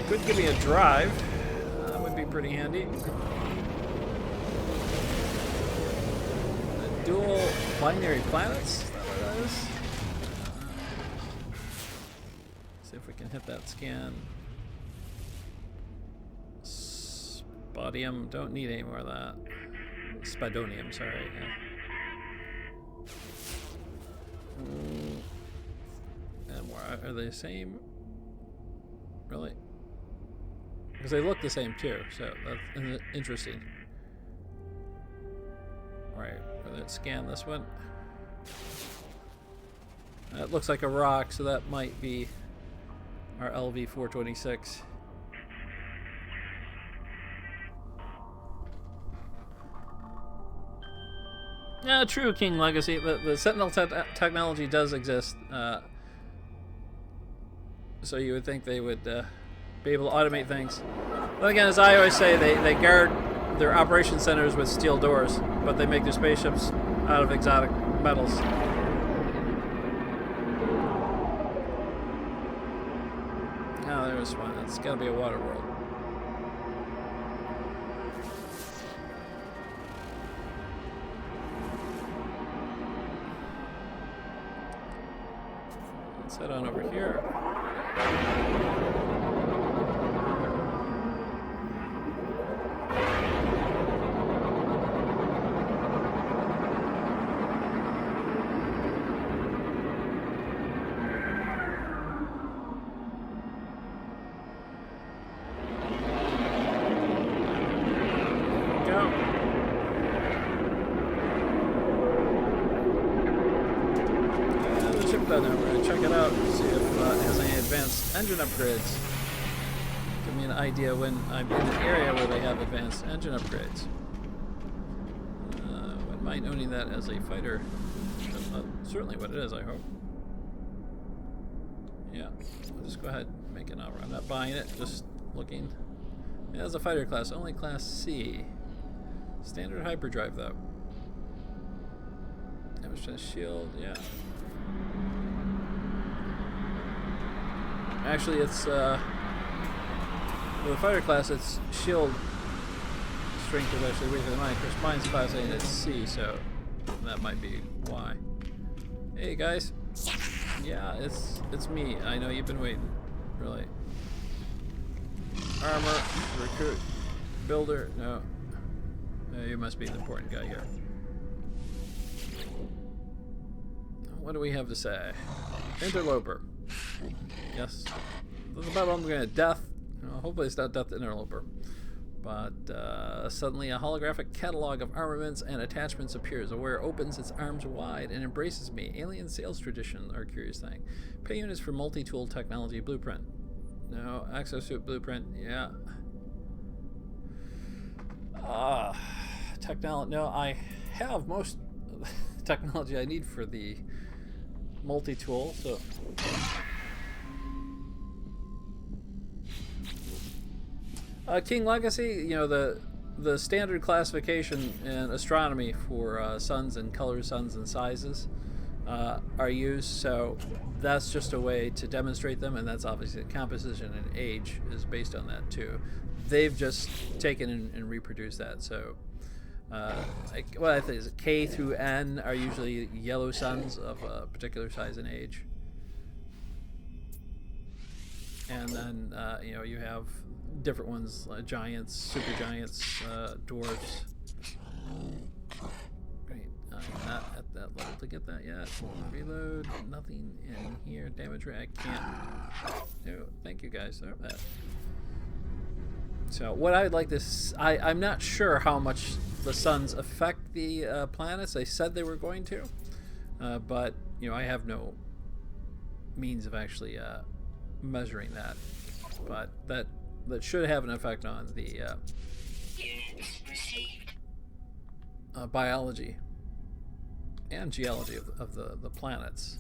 Could give me a drive. That would be pretty handy. The dual binary planets. Is that what that is? See if we can hit that scan. Spodium. Don't need any more of that. Spadonium, sorry. Yeah. And are they the same? Really? Because they look the same too, so that's interesting. Alright, let's scan this one. That looks like a rock, so that might be our LV-426. Yeah, true, King Legacy. The Sentinel technology does exist, so you would think they would be able to automate things. But again, as I always say, they guard their operation centers with steel doors, but they make their spaceships out of exotic metals. Oh, there's one. It's got to be a water world. Let's head on over here. Engine upgrades. Give me an idea when I'm in an area where they have advanced engine upgrades. Wouldn't mind owning that as a fighter. That's certainly what it is, I hope. Yeah, I'll just go ahead and make an offer. I'm not buying it, just looking. Yeah, it's a fighter class, only Class C. Standard hyperdrive, though. Damage to shield, yeah. Actually, it's, with the fighter class, its shield strength is actually weaker than mine. Of course, mine's Class A and it's C, so that might be why. Hey, guys. Yeah, it's me. I know you've been waiting. Really. Armor, recruit, builder. No. No, you must be the important guy here. what do we have to say? Interloper. Yes. This is about I'm going to death. Hopefully it's not death to interloper. But suddenly a holographic catalog of armaments and attachments appears. A warrior opens its arms wide and embraces me. Alien sales tradition, or curious thing. Pay units for multi-tool technology blueprint. No. Exosuit blueprint. Yeah. Technology. No, I have most technology I need for the multi-tool, so... King Legacy, you know, the standard classification in astronomy for suns and colors, suns and sizes are used, so that's just a way to demonstrate them, and that's obviously composition and age is based on that too. They've just taken and reproduced that, so what I think is K through N are usually yellow suns of a particular size and age. And then, you know, you have different ones, giants, super giants, dwarves. Great. Not at that level to get that yet. Reload. Nothing in here. Damage rate. I can't. No. Thank you guys. Sorry about that. So what I'd like to... I'm not sure how much the suns affect the planets. They said they were going to. But, you know, I have no means of actually... measuring that, but that should have an effect on the Units received. Biology and geology of the planets.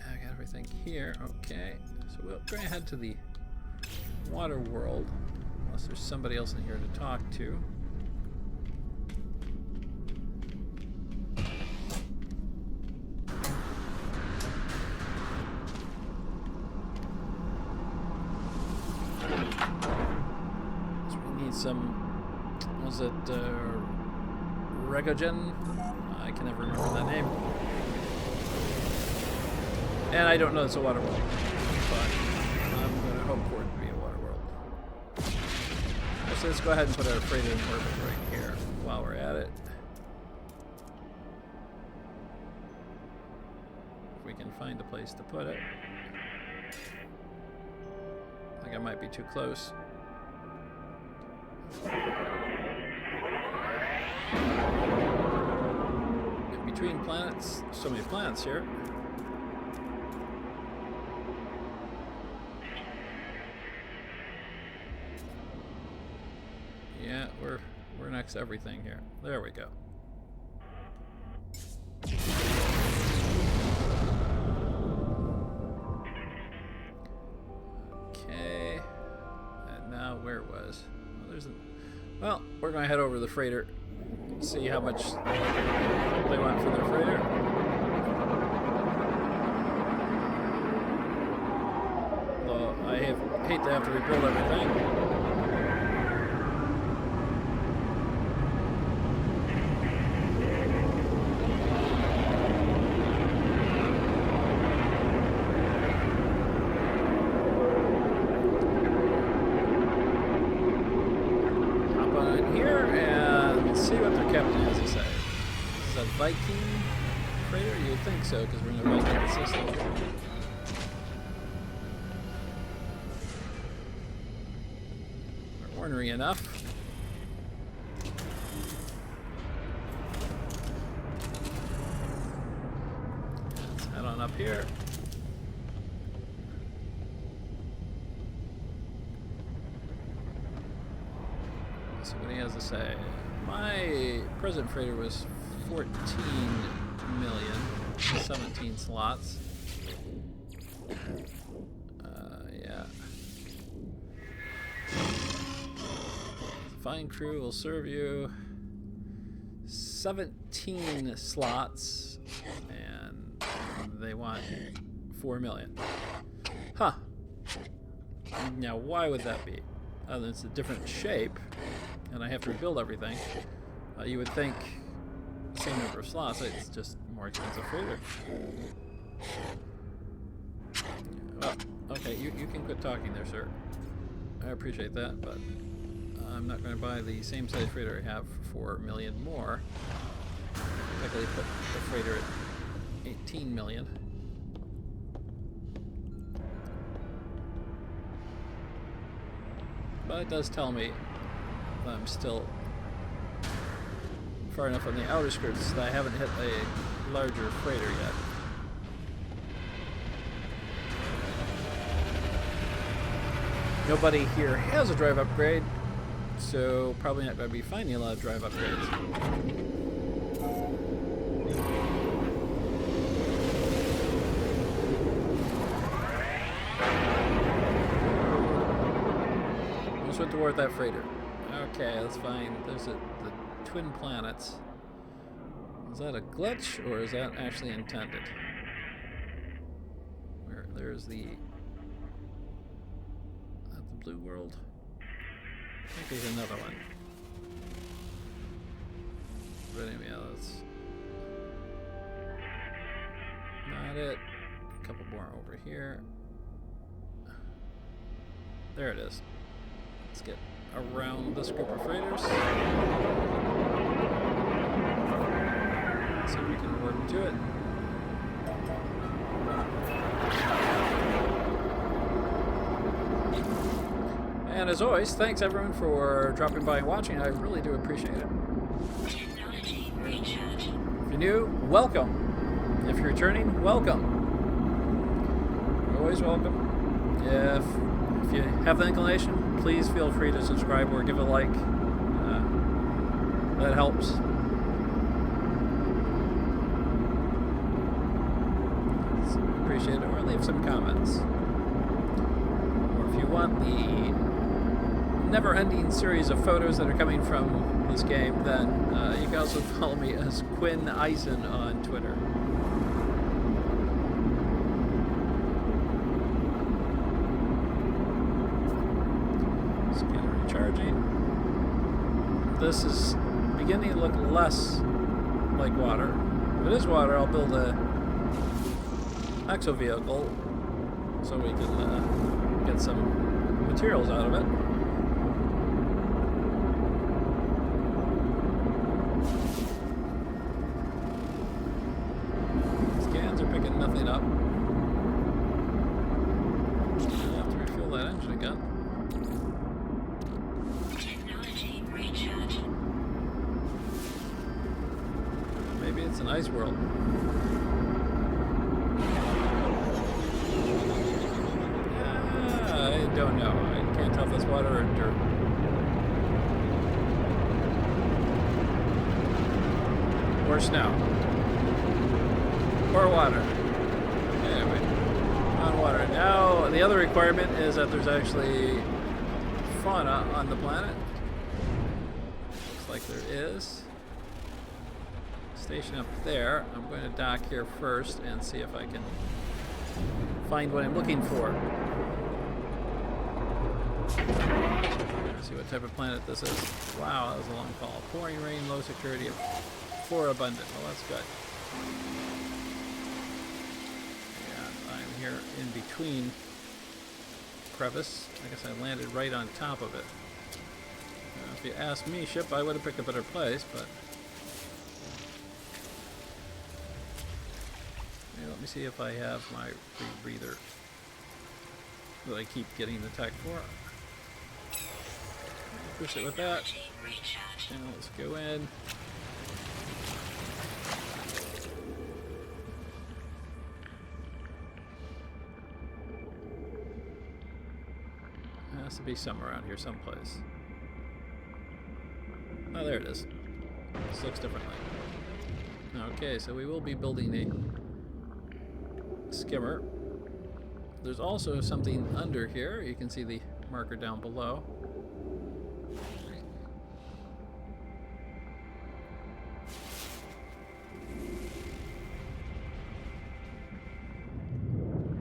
I got everything here. Okay, so we'll go ahead to the water world, unless there's somebody else in here to talk to. Some, was it Regogen? I can never remember that name. And I don't know it's a water world, but I'm going to hope for it to be a water world. So let's go ahead and put our freighter in orbit right here while we're at it. If we can find a place to put it. I think I might be too close. In between planets, so many planets here. Yeah, we're next to everything here. There we go. Okay. And now where was? Well, we're going to head over to the freighter, see how much they want for their freighter. Though I hate to have to rebuild everything. Viking freighter? You'd think so, because we're in a Viking system. We're ornery enough. Let's head on up here. Let's see what he has to say. My present freighter was 14 million, 17 slots. Yeah. Fine crew will serve you. 17 slots, and they want 4 million. Huh. Now, why would that be? Other than it's a different shape, and I have to rebuild everything. You would think same number of slots, it's just more expensive freighter. Well, okay, you can quit talking there, sir. I appreciate that, but I'm not going to buy the same size freighter I have for 4 million more. Luckily put the freighter at 18 million. But it does tell me that I'm still far enough on the outer skirts that I haven't hit a larger freighter yet. Nobody here has a drive upgrade, so probably not going to be finding a lot of drive upgrades. Almost went to war with that freighter. Okay, that's fine. There's the twin planets. Is that a glitch, or is that actually intended? There's the blue world. I think there's another one. But anyway, that's not it. A couple more over here. There it is. Let's get around this group of freighters. See if we can work to it. And as always, thanks everyone for dropping by and watching. I really do appreciate it. Technology recharge. If you're new, welcome. If you're returning, welcome. You're always welcome. If you have the inclination, please feel free to subscribe or give a like. That helps. Appreciate it. Or leave some comments. Or if you want the never-ending series of photos that are coming from this game, then you can also follow me as Quinn Eisen on Twitter. Scanner recharging. This is beginning to look less like water. If it is water, I'll build a exo vehicle so we can get some materials out of it. Scans are picking nothing up. I'll have to refuel that engine again. Technology recharge. Maybe it's an ice world. I don't know. I can't tell if that's water or dirt. Or snow. Or water. Anyway, on water. Now, the other requirement is that there's actually fauna on the planet. Looks like there is. Station up there. I'm going to dock here first and see if I can find what I'm looking for. Let's see what type of planet this is. Wow, that was a long call. Pouring rain, low security, floor abundant. Well, that's good. And I'm here in between crevice. I guess I landed right on top of it. If you ask me, ship, I would have picked a better place, but let me see if I have my rebreather that I keep getting the tech for. Push it with that. And let's go in. It has to be somewhere around here, someplace. Oh, there it is. This looks differently. Okay, so we will be building a skimmer. There's also something under here. You can see the marker down below.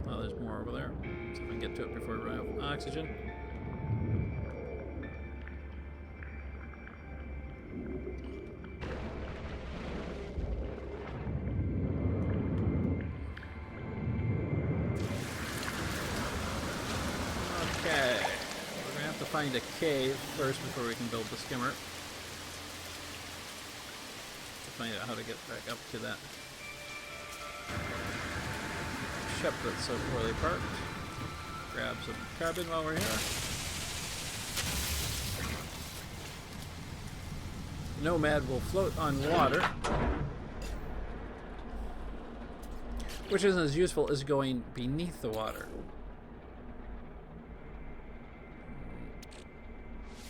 Oh, there's more over there. See if I can get to it before we run out of oxygen. Okay, we're gonna have to find a cave first before we can build the skimmer. find out how to get back up to that ship that's so poorly parked. Grab some carbon while we're here. Nomad will float on water, which isn't as useful as going beneath the water.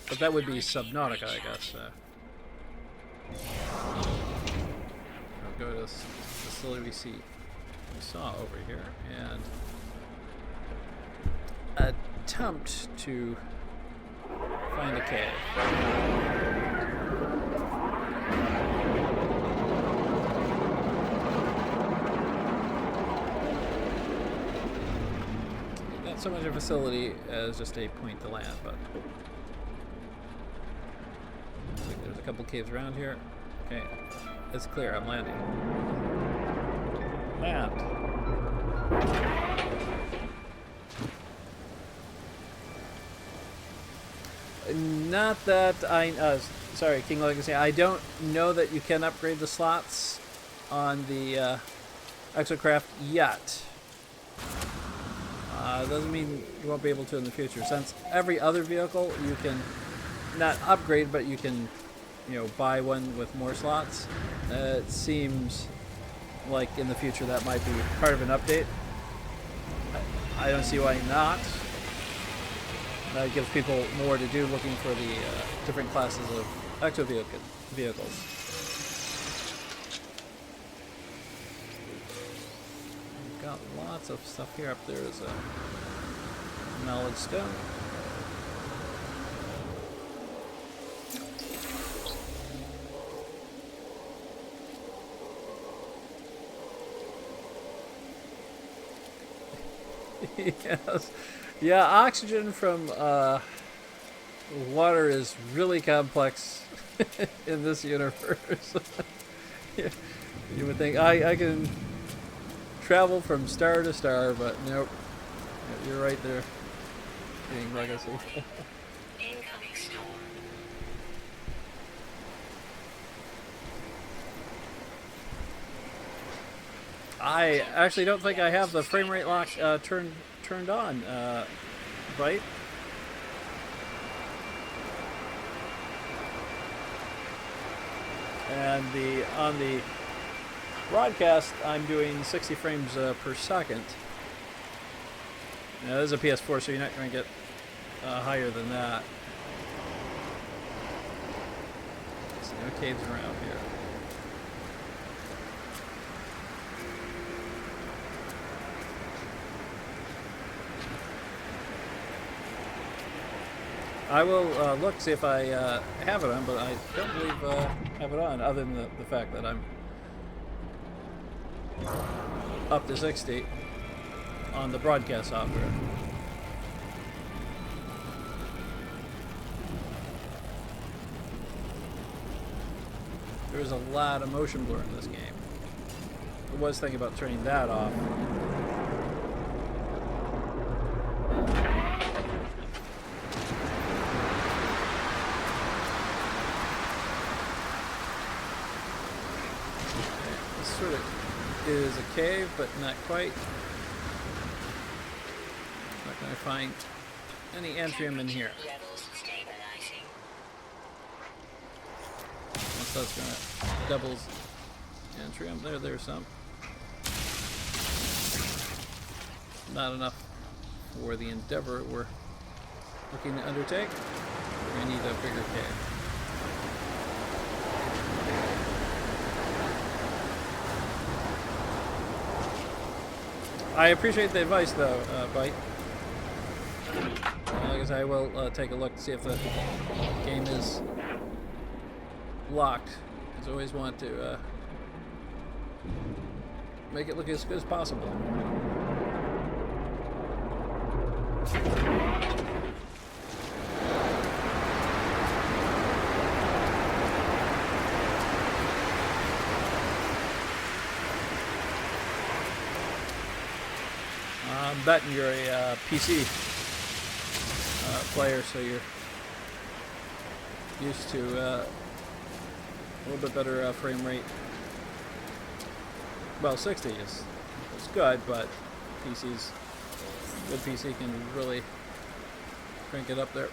But that would be Subnautica, I guess. I'll go to this facility we saw over here and attempt to find a cave. Not so much a facility as just a point to land, but looks like there's a couple caves around here. Okay, it's clear. I'm landing. Land. Not that I. Sorry, King Legacy. I don't know that you can upgrade the slots on the Exocraft yet. Doesn't mean you won't be able to in the future. Since every other vehicle you can not upgrade, but you can, buy one with more slots. It seems like in the future that might be part of an update. I don't see why not. That gives people more to do looking for the different classes of exo vehicles. We've got lots of stuff here. Up there is a knowledge stone. Yes. Yeah, oxygen from water is really complex in this universe. You would think I can travel from star to star, but nope. You're right there, King Legacy. Incoming storm. I actually don't think I have the frame rate lock turned on, right? And on the broadcast, I'm doing 60 frames per second. Now, this is a PS4, so you're not going to get higher than that. There's no caves around here. I will look, see if I have it on, but I don't believe I have it on, other than the fact that I'm up to 60 on the broadcast software. There's a lot of motion blur in this game. I was thinking about turning that off. Sort of is a cave, but not quite. Not going to find any antrium in here. Levels stabilizing. Unless that's going to doubles antrium. There's some. Not enough for the endeavor we're looking to undertake. We need a bigger cave. I appreciate the advice, though, Bite. Like I said, I will take a look to see if the game is locked. Because I always want to make it look as good as possible. I'm betting you're a PC player, so you're used to a little bit better frame rate Well, 60 is good, but PC's good PC can really crank it up there.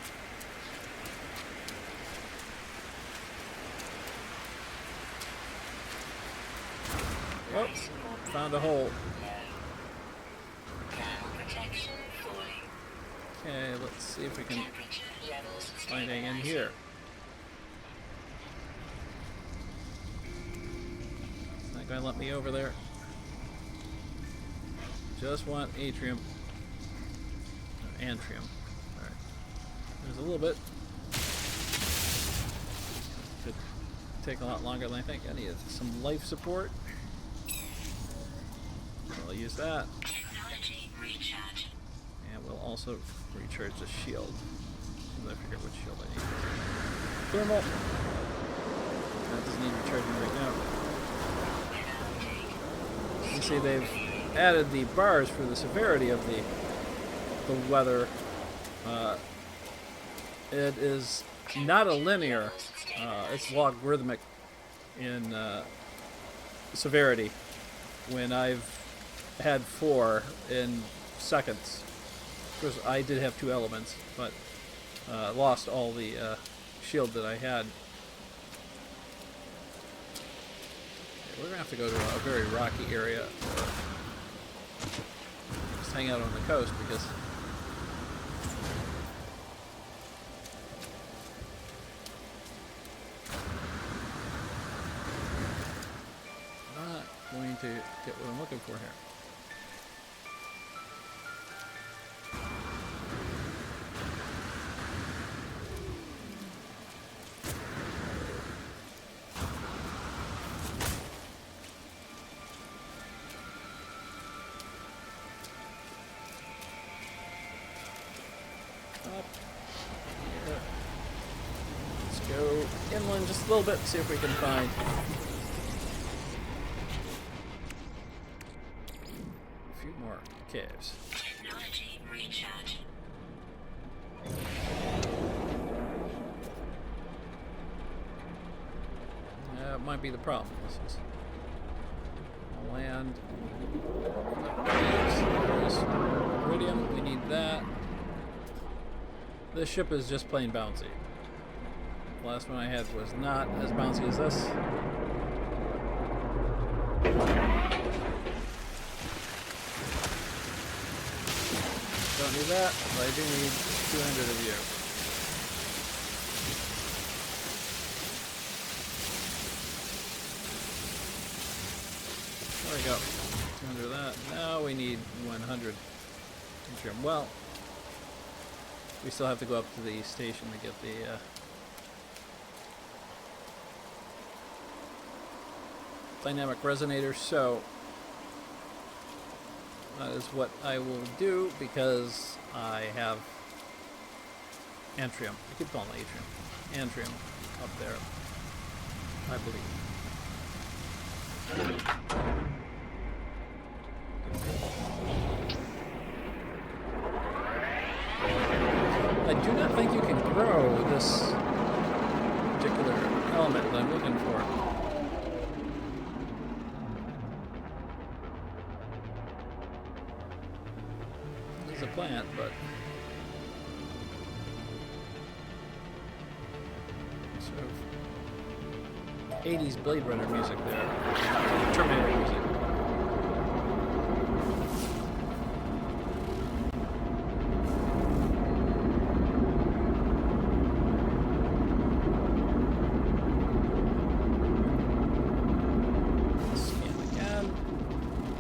Oh, found a hole. Protection falling. Okay, let's see if we can Temperature levels find anything in stabilizing. here. It's not going to let me over there. Just want atrium. Or antrium. Alright. There's a little bit. Could take a lot longer than I think. I need some life support. I'll use that. Technology recharge. And we'll also recharge the shield. I figure which shield I need. Thermal. That doesn't need recharging right now. You see they've added the bars for the severity of the weather. It is not a linear. It's logarithmic in severity. When I've had 4 in seconds. Of course, I did have 2 elements, but lost all the shield that I had. Okay, we're gonna have to go to a very rocky area, or just hang out on the coast because I'm not going to get what I'm looking for here. Up. Yeah. Let's go inland just a little bit, see if we can find a few more caves. Technology recharge. That might be the problem. This is land. There's iridium. We need that. This ship is just plain bouncy. The last one I had was not as bouncy as this. Don't need that, but I do need 200 of you. There we go. 200 of that. Now we need 100. Well, we still have to go up to the station to get the dynamic resonator, so that is what I will do because I have antrium. I keep calling it atrium. Antrium up there, I believe. I do not think you can grow this particular element that I'm looking for. It's a plant, but sort of 80s Blade Runner music there. Terminator music.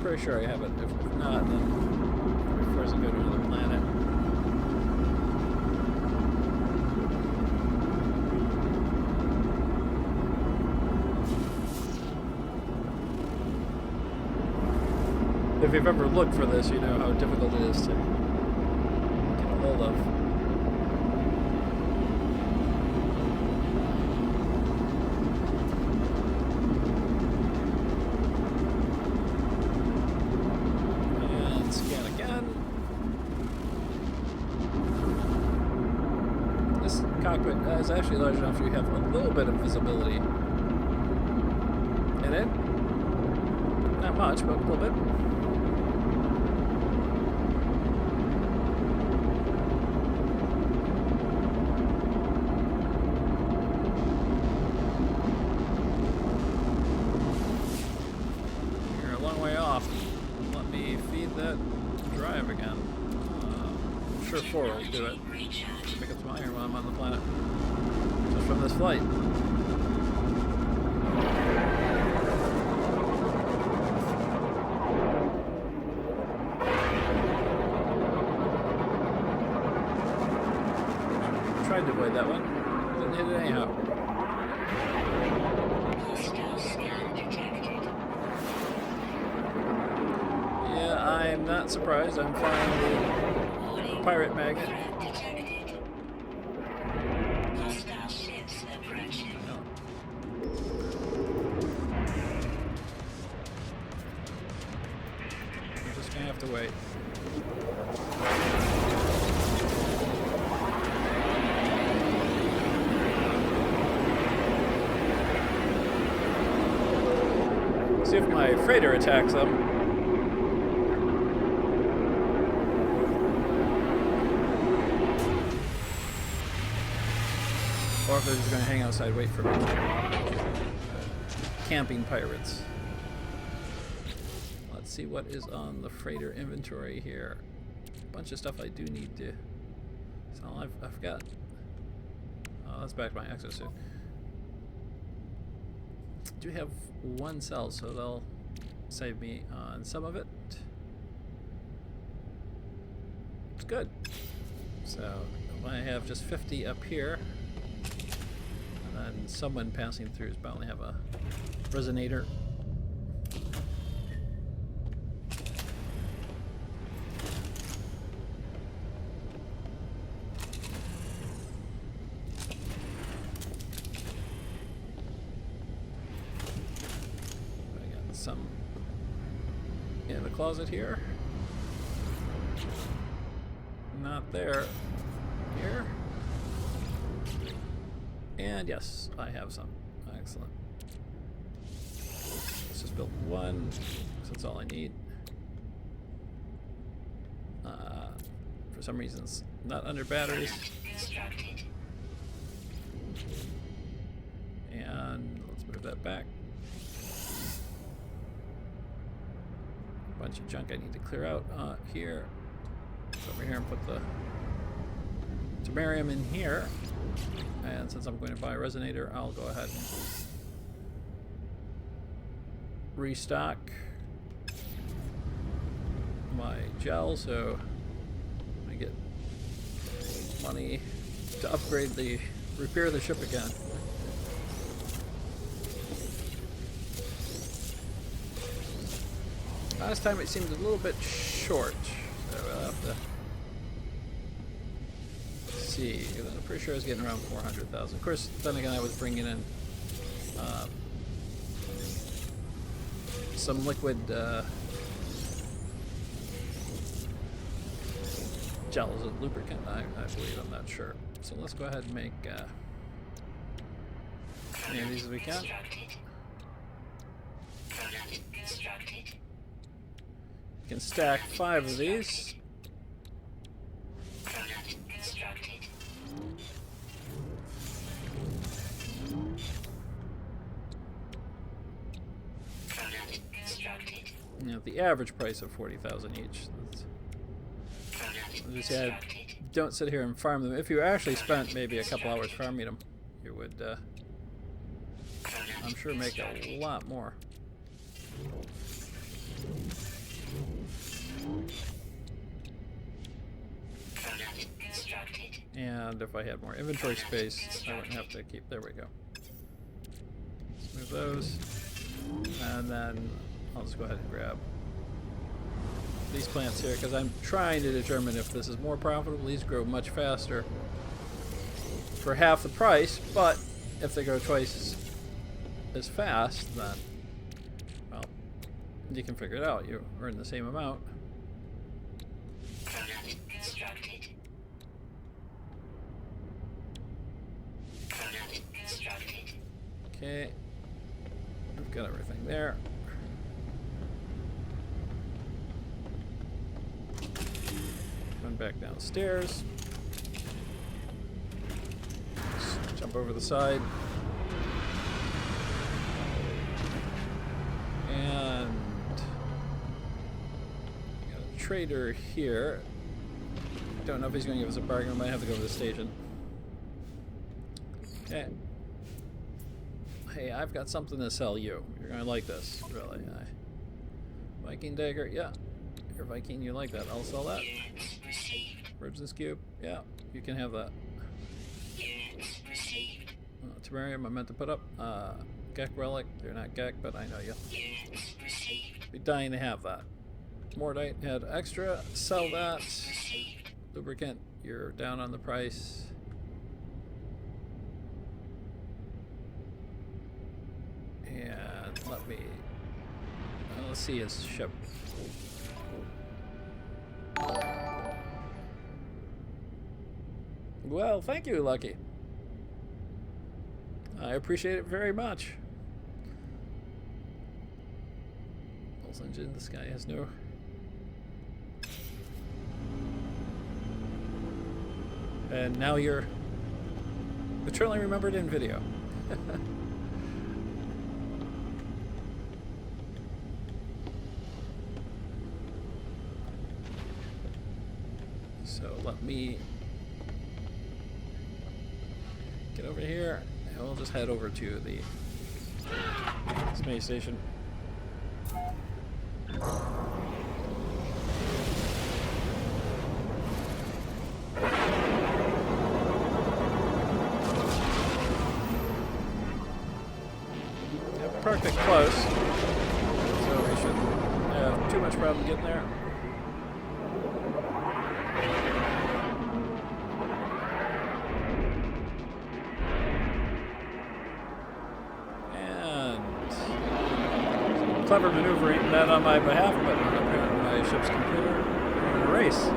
Pretty sure I have it. If not, then first I go to another planet. If you've ever looked for this, you know how difficult it is to get a hold of. Cockpit is actually large enough you have a little bit of visibility in it. Not much, but a little bit. You're a long way off. Let me feed that drive again. I'm sure 4 will do it. Pick up some iron while I'm on the planet. Just from this flight. Tried to avoid that one. Didn't hit it anyhow. Hostile scan detected. Yeah, I'm not surprised. I'm flying the pirate magnet. Threat detected. Hostile ships approaching. No. I'm just gonna have to wait. See if my freighter attacks them. Or if they're just going to hang outside, wait for me. Camping pirates. Let's see what is on the freighter inventory here. A bunch of stuff I do need to sell. I've got. Oh, that's back to my exosuit. Do have 1 cell, so they'll save me on some of it. It's good. So I have just 50 up here, and then someone passing through is bound to have a resonator. Some in the closet here. Not there. Here. And yes, I have some. Excellent. Let's just build 1, because that's all I need. For some reasons, not under batteries. Constructed. And let's move that back. Bunch of junk I need to clear out here. Over here and put the Terrarium in here. And since I'm going to buy a resonator, I'll go ahead and restock my gel so I get money to upgrade repair the ship again. Last time it seemed a little bit short, so we'll have to see. I'm pretty sure I was getting around 400,000. Of course, then again, I was bringing in some liquid gels of lubricant, I believe. I'm not sure. So let's go ahead and make as many of these as we can. Constructed. You can stack 5 of these. Constructed. Constructed. You know, the average price of 40,000 each. As you said, don't sit here and farm them. If you actually spent maybe a couple hours farming them, you would, I'm sure, make a lot more. And if I had more inventory space, I wouldn't have to keep. There we go. Let's move those. And then I'll just go ahead and grab these plants here because I'm trying to determine if this is more profitable. These grow much faster for half the price, but if they grow twice as fast, then, well, you can figure it out. You earn the same amount. Constructed. Constructed. Okay, we've got everything there. back downstairs. Let's jump over the side. And got a trader here. Don't know if he's going to give us a bargain. We might have to go to the station. Okay. Hey, I've got something to sell you. You're going to like this, really. Viking dagger, yeah. You're a Viking, you like that. I'll sell that. Ribson's cube, yeah. You can have that. Terrarium I meant to put up. Gek relic, they're not Gek, but I know you. Be dying to have that. Mordite had extra, sell that. Lubricant, you're down on the price. And let me... let's see his ship. Well, thank you, Lucky. I appreciate it very much. Pulse engine, this guy has no... And now you're eternally remembered in video. So let me get over here, and we'll just head over to the space station. Perfect close, so we shouldn't have too much problem getting there. And clever maneuvering that on my behalf, but apparently my ship's computer in a race.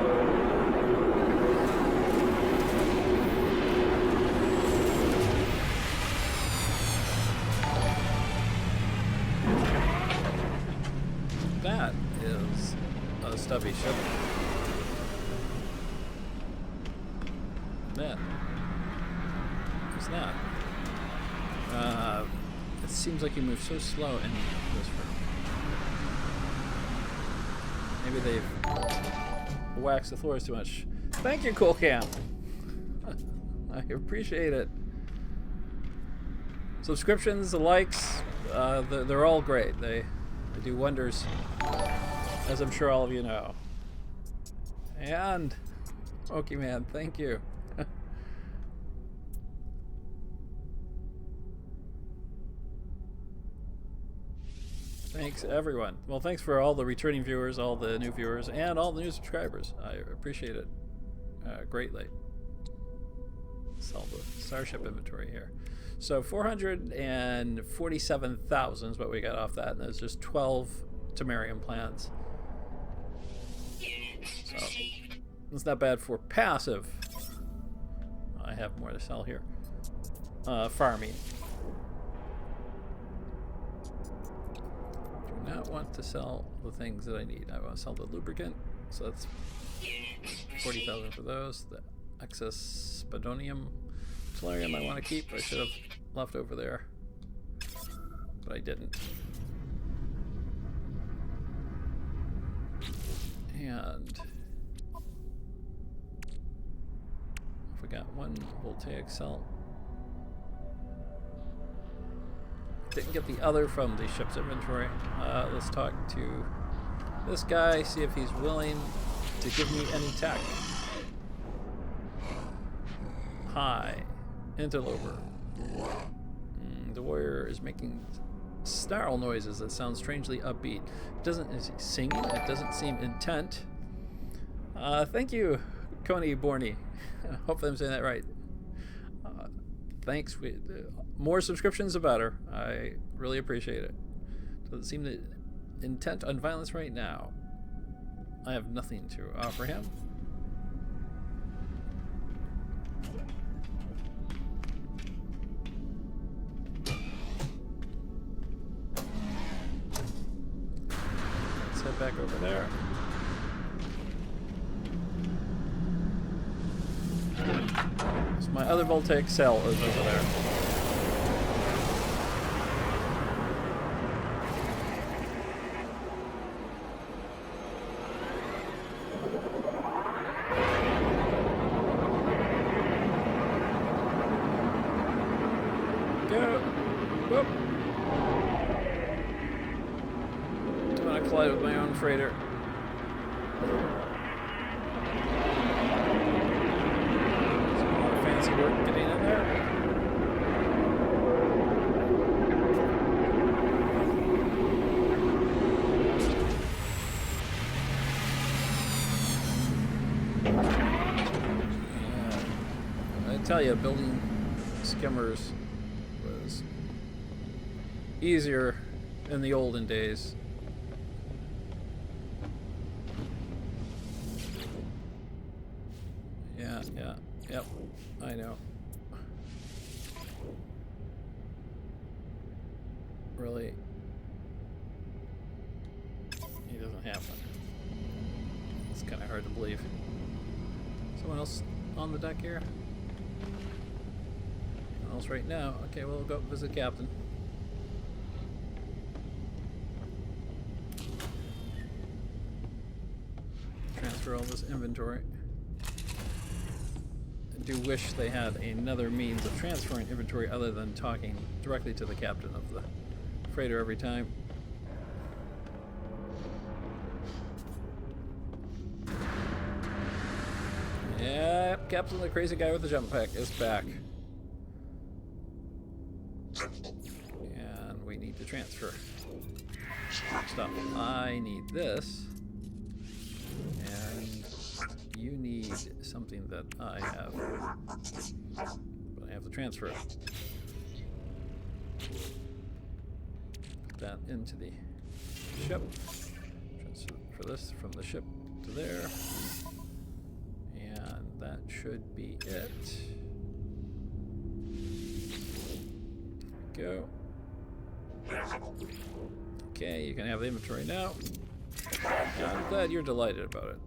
That is a stubby ship. That. What's that? It seems like you move so slow in this room. Maybe they've waxed the floors too much. Thank you, Cool Cam. I appreciate it. Subscriptions, the likes, they're all great. They do wonders, as I'm sure all of you know. And Pokemon, thank you. Thanks everyone. Well, thanks for all the returning viewers, all the new viewers, and all the new subscribers. I appreciate it greatly. Sell the Starship inventory here. So 447,000 is what we got off that, and there's just 12 Temerium plants. So it's not bad for passive. I have more to sell here. Farming. Do not want to sell the things that I need. I want to sell the lubricant, so that's 40,000 for those. The excess spadonium. Solarium I want to keep. I should have left over there, but I didn't. And if we got one voltaic cell, didn't get the other from the ship's inventory. Let's talk to this guy, see if he's willing to give me any tech. Hi. Interloper. The warrior is making snarl noises that sound strangely upbeat. Is he singing? It doesn't seem intent. Thank you, Coney Borney. Hopefully I'm saying that right. Thanks. More subscriptions, the better. I really appreciate it. Doesn't seem to intent on violence right now. I have nothing to offer him. Let's head back over there. My other voltaic cell is over there. Go! Whoop! I'm gonna collide with my own freighter. Fancy work getting in there. I tell you, building skimmers was easier in the olden days. Yep, I know. Really, he doesn't happen. It's kind of hard to believe. Someone else on the deck here? Someone else right now? Okay, we'll go visit Captain. Transfer all this inventory. I do wish they had another means of transferring inventory other than talking directly to the captain of the freighter every time. Yep, Captain the crazy guy with the jump pack is back. And we need to transfer stuff. I need this. And you need something that I have. But I have to transfer it. Put that into the ship. Transfer this from the ship to there. And that should be it. There we go. Okay, you can have the inventory now. I'm glad you're delighted about it.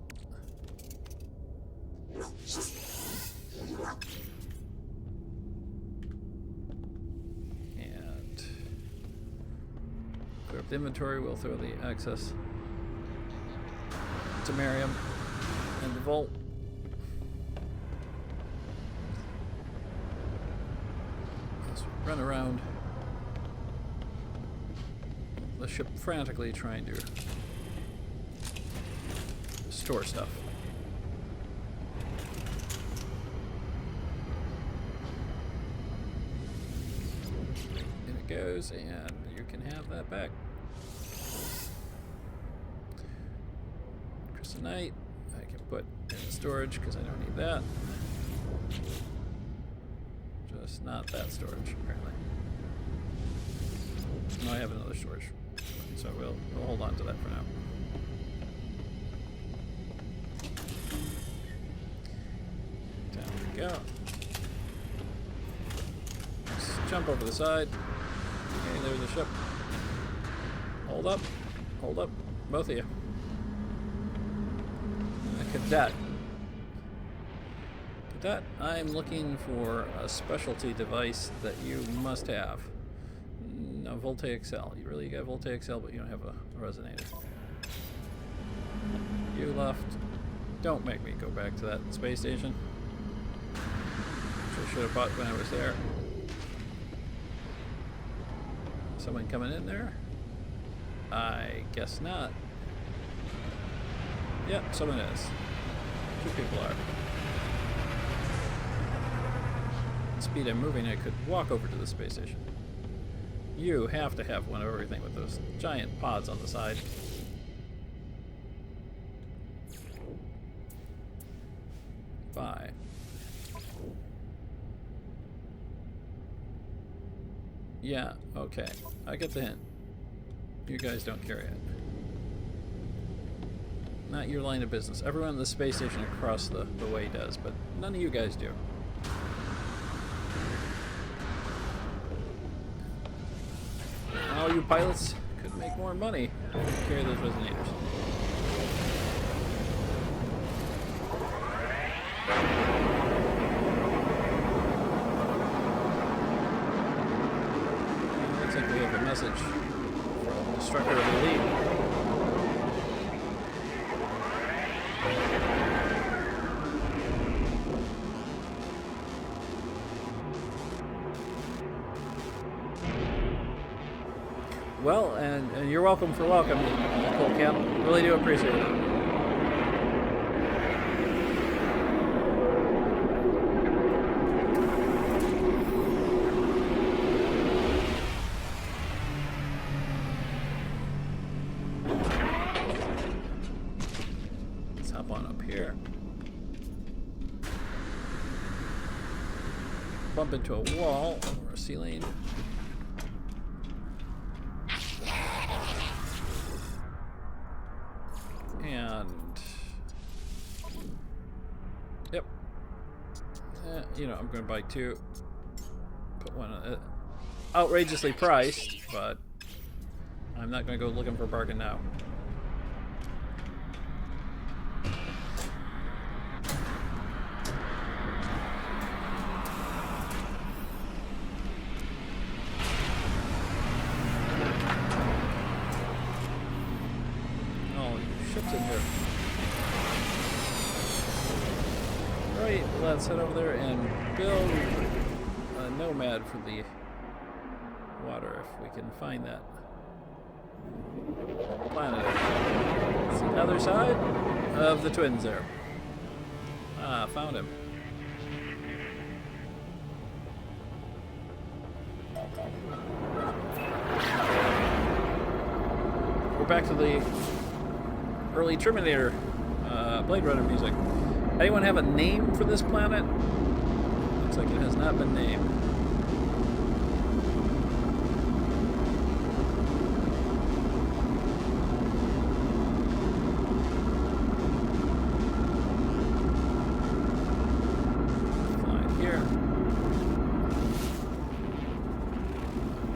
And clear up the inventory, we'll throw the access to Miriam and the vault. Let's run around the ship frantically trying to store stuff. In it goes, and you can have that back. Crystalite, I can put in storage because I don't need that. Just not that storage, apparently. No, I have another storage, so we'll hold on to that for now. Down we go. Let's jump over the side. Okay, there's the ship. Hold up, both of you. Cadet. Cadet, I'm looking for a specialty device that you must have. A voltaic cell. You really got a voltaic cell, but you don't have a resonator. You left. Don't make me go back to that space station. Which I should have bought when I was there. Someone coming in there? I guess not. Yep, someone is. Two people are. The speed I'm moving, I could walk over to the space station. You have to have one of everything with those giant pods on the side. Bye. Yeah, okay. I get the hint. You guys don't carry it. Not your line of business. Everyone in the space station across the way does, but none of you guys do. All you pilots could make more money if you carry those resonators. Well, and you're welcome for welcome, Cool Camp. Really do appreciate it. Let's hop on up here. Bump into a wall or a ceiling. And yep, you know, I'm going to buy two. Put one outrageously priced, but I'm not going to go looking for a bargain now. Ships in here. Right, let's head over there and build a nomad for the water if we can find that. Planetary. It's the other side of the twins there. Ah, found him. We're back to the early Terminator, Blade Runner music. Anyone have a name for this planet? Looks like it has not been named. Flying here.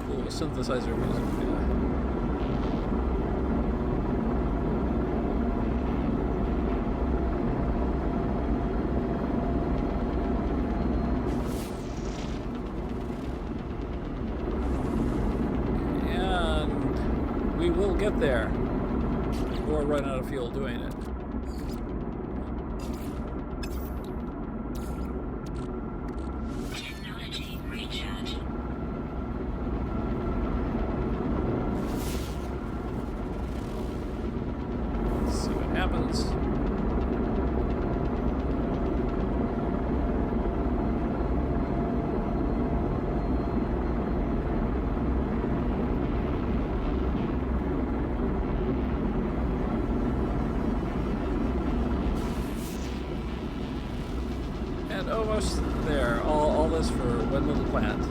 Cool synthesizer music. We will get there or run out of fuel doing it. Technology recharge. Let's see what happens. And almost there. All this for one little plant.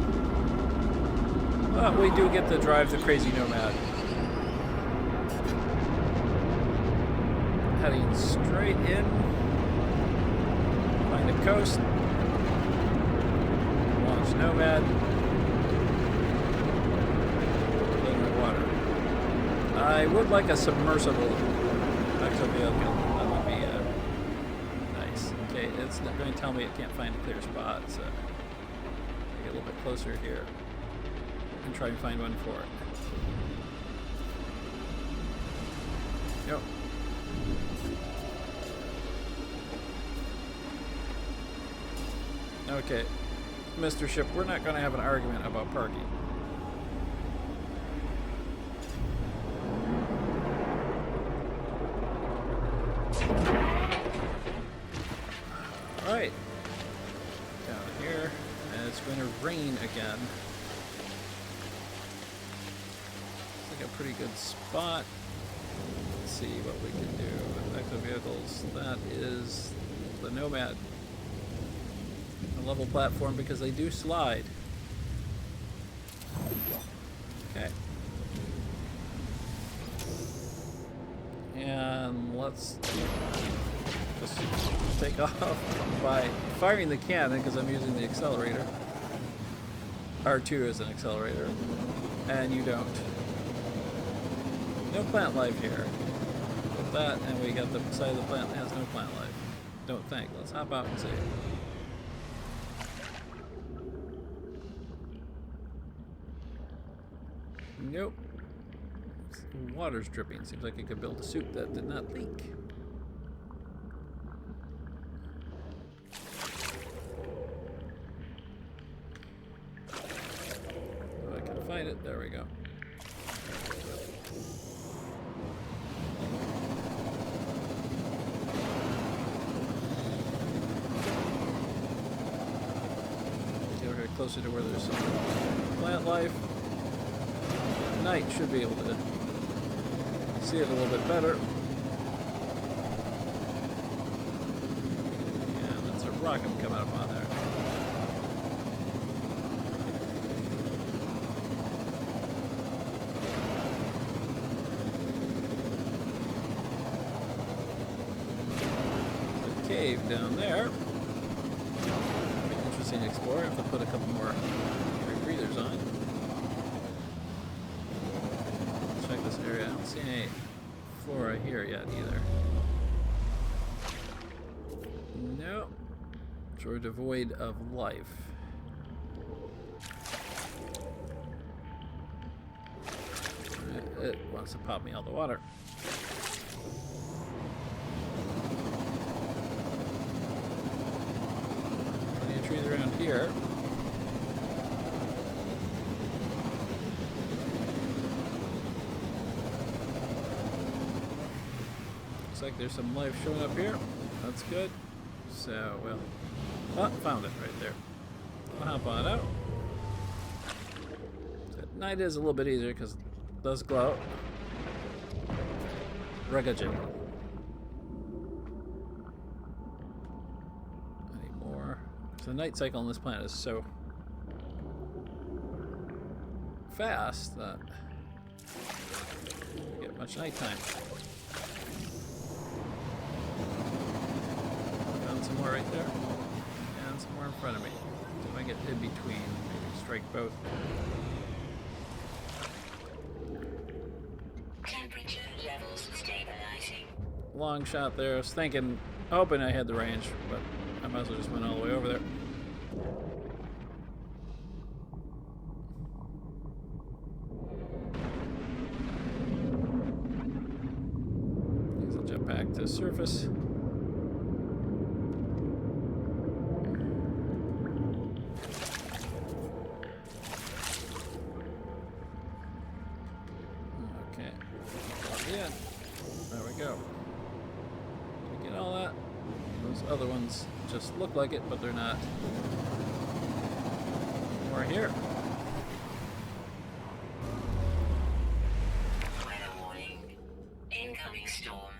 But we do get to drive the crazy nomad. Heading straight in. Find a coast. Launch nomad. In the water. I would like a submersible exovehicle. That would be nice. Okay, it's not going to tell me it can't find a clear spot, so I get a little bit closer here and try and find one for it. Yep. Okay, Mr. Ship, we're not going to have an argument about parking. Alright, down here, and it's going to rain again. Looks like a pretty good spot. Let's see what we can do with exo vehicles. That is the Nomad. A level platform because they do slide. Okay. And let's just take off by firing the cannon because I'm using the accelerator. R2 is an accelerator. And you don't. No plant life here. With that, and we got the side of the plant that has no plant life. Don't think. Let's hop out and see. Nope. Water's dripping. Seems like I could build a suit that did not leak. There we go. Get closer to where there's some plant life. Night should be able to see it a little bit better. Yeah, that's a rocket coming up on there. The cave down there. Interesting to explore. I have to put a couple more breathers on. Check this area. I don't see any flora here yet either. Nope. So we're devoid of life. It wants to pop me out of the water. Plenty of trees around here. Looks like there's some life showing up here. That's good. So, well, oh, found it right there. I'll hop on out. At night is a little bit easier because it does glow. Rugged. Any more? So the night cycle on this planet is so fast that you get much nighttime. Found some more right there. And some more in front of me. So if I get in between, maybe strike both. Temperature levels stabilizing. Long shot there. I was thinking, hoping I had the range, but I might as well just went all the way over there. Guess I'll jump back to the surface. Okay. Yeah. There we go. Did you get all that? Those other ones just look like it, but they're not. More here. Weather warning. Incoming storm.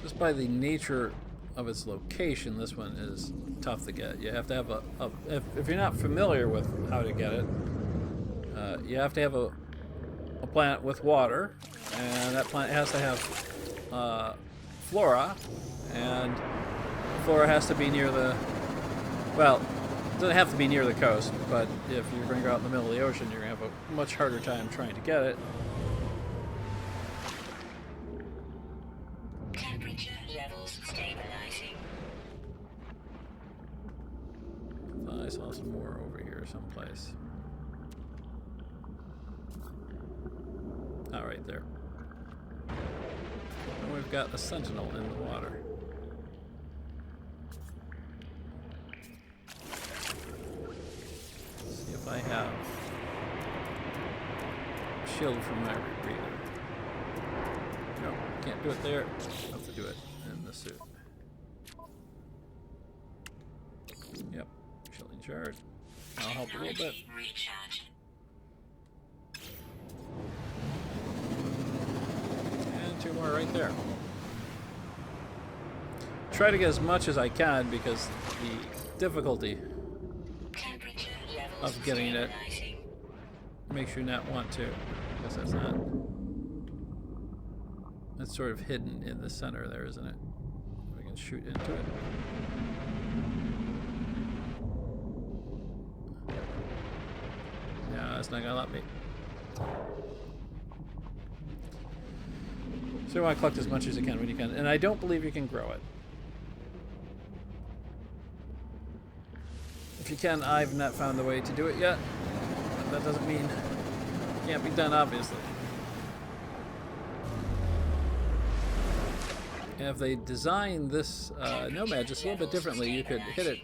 Just by the nature of its location, this one is tough to get. You have to have if you're not familiar with how to get it, you have to have a plant with water, and that plant has to have flora, and flora has to be near the, well, it doesn't have to be near the coast, but if you're going to go out in the middle of the ocean, you're going to have a much harder time trying to get it. Temperature levels stabilizing. I saw some more over here someplace. Oh, right there. And we've got a sentinel in the water. Let's see if I have a shield from my rebreather. No, can't do it there. I'll have to do it in the suit. Yep, shielding charge. I'll help a little bit. Recharge. And two more right there. Try to get as much as I can because the difficulty Temperature levels of getting it stabilizing. makes you not want to. I guess that's not. It's sort of hidden in the center there, isn't it? We can shoot into it. No, that's not gonna let me. So you want to collect as much as you can when you can, and I don't believe you can grow it. If you can, I've not found the way to do it yet. But that doesn't mean it can't be done, obviously. And if they design this Nomad just a little bit differently, you could hit it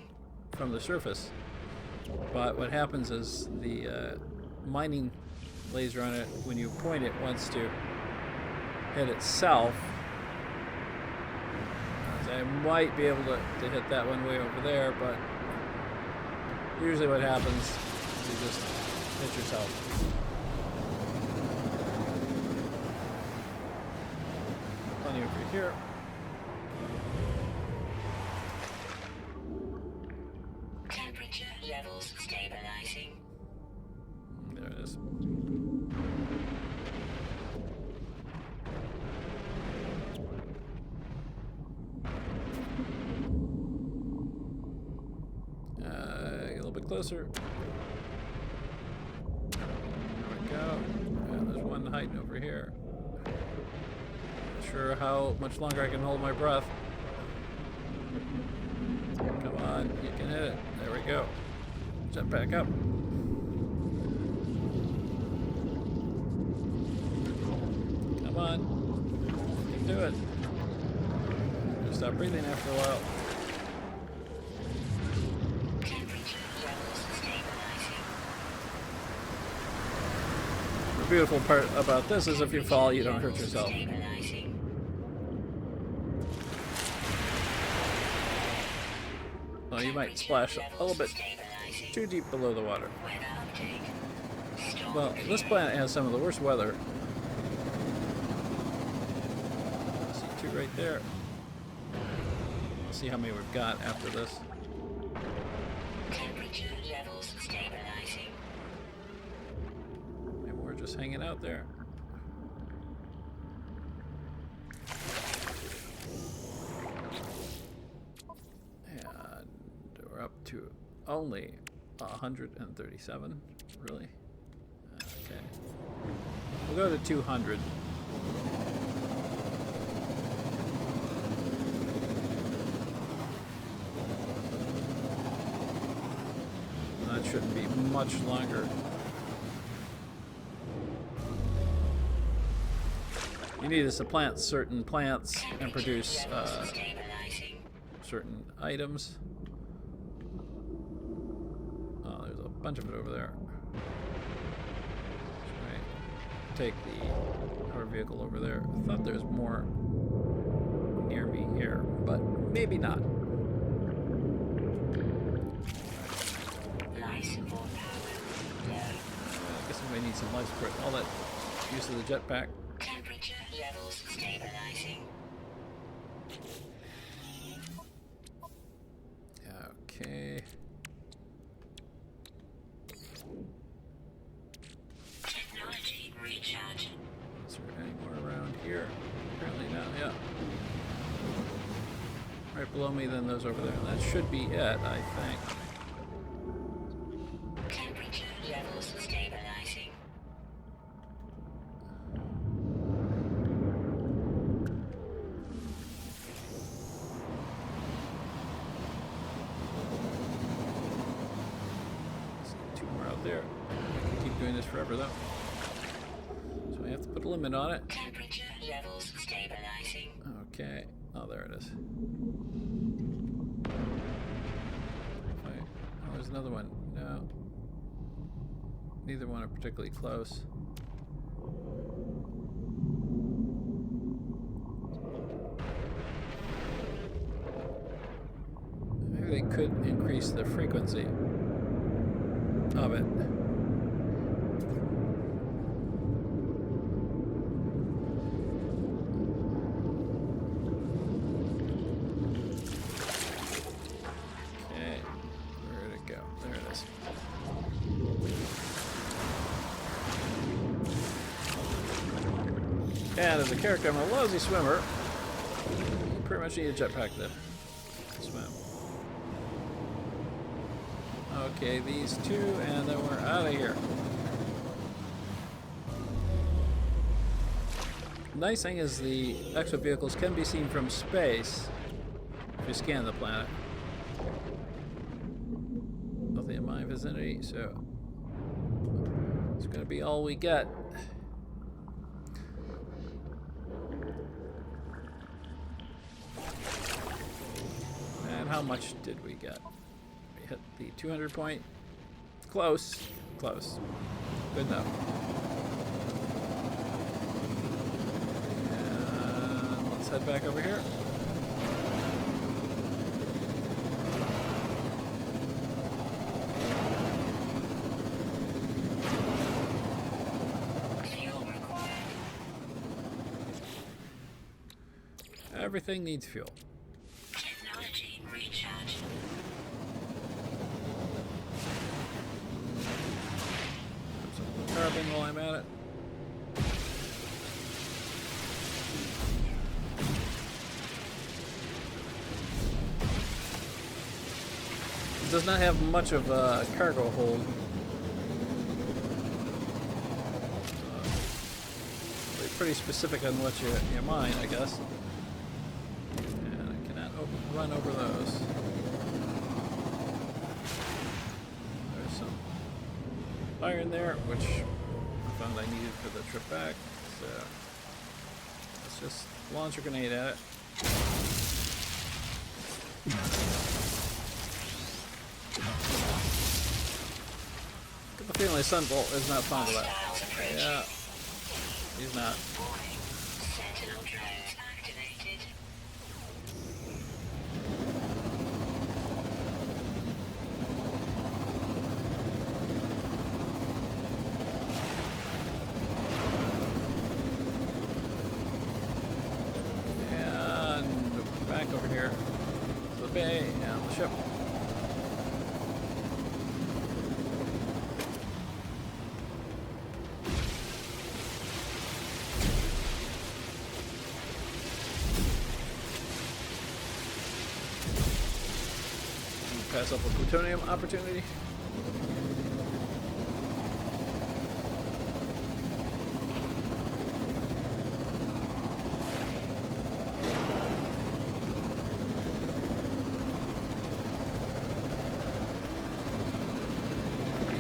from the surface. But what happens is the mining laser on it, when you point it, wants to hit itself. I might be able to hit that one way over there, but usually what happens is you just hit yourself. Plenty over here. Temperature levels stabilizing. There it is. A little bit closer. There we go. And there's one hiding over here. Not sure how much longer I can hold my breath. Come on, you can hit it. There we go. Jump back up. Come on. You can do it. Just stop breathing after a while. Temperature levels stabilizing. The beautiful part about this is if you fall, you don't hurt yourself. Stabilizing. Well, you might splash a little bit Stabilizing. too deep below the water. Weather update. Storm Well, this planet has some of the worst weather. See two right there. Let's see how many we've got after this. temperature levels stabilizing. Maybe we're just hanging out there. And we're up to only 137. Really? Okay. We'll go to 200. That shouldn't be much longer. You need us to plant certain plants and produce Stabilizing. certain items. Oh, there's a bunch of it over there. Should I take the hover vehicle over there? I thought there was more near me here, but maybe not. Life support power low. I guess we may need some life support. All that use of the jetpack. Temperature levels stabilizing. Okay. Technology recharge. Is there any more around here? Apparently not, yeah. Right below me, then those over there. That should be it, I think. Temperature levels stabilizing. Two more out there. I can keep doing this forever, though. So I have to put a limit on it. Temperature levels stabilizing. Okay. Oh, there it is. Wait. Oh, there's another one. No. Neither one are particularly close. Maybe they could increase the frequency of it. Okay, where did it go? There it is. And as a character, I'm a lousy swimmer. You pretty much need a jetpack to swim. Okay, these two, and then we're out of here. Nice thing is the exo vehicles can be seen from space if you scan the planet. Nothing in my vicinity, so it's going to be all we get. And how much did we get? We hit the 200 point. Close. Close. Good enough. And let's head back over here. Fuel required. Everything needs fuel. Technology recharge. Some carbon while I'm at it. It does not have much of a cargo hold. Be pretty specific on what you mine, I guess. And I cannot run over those. There's some iron there, which I found I needed for the trip back. So let's just launch a grenade at it. Get the feeling Sunbolt is not fond of that. Hostiles approaching. Yeah, he's not. Warning. Sentinel drones activated. And back over here to the bay and the ship. Pass up a plutonium opportunity.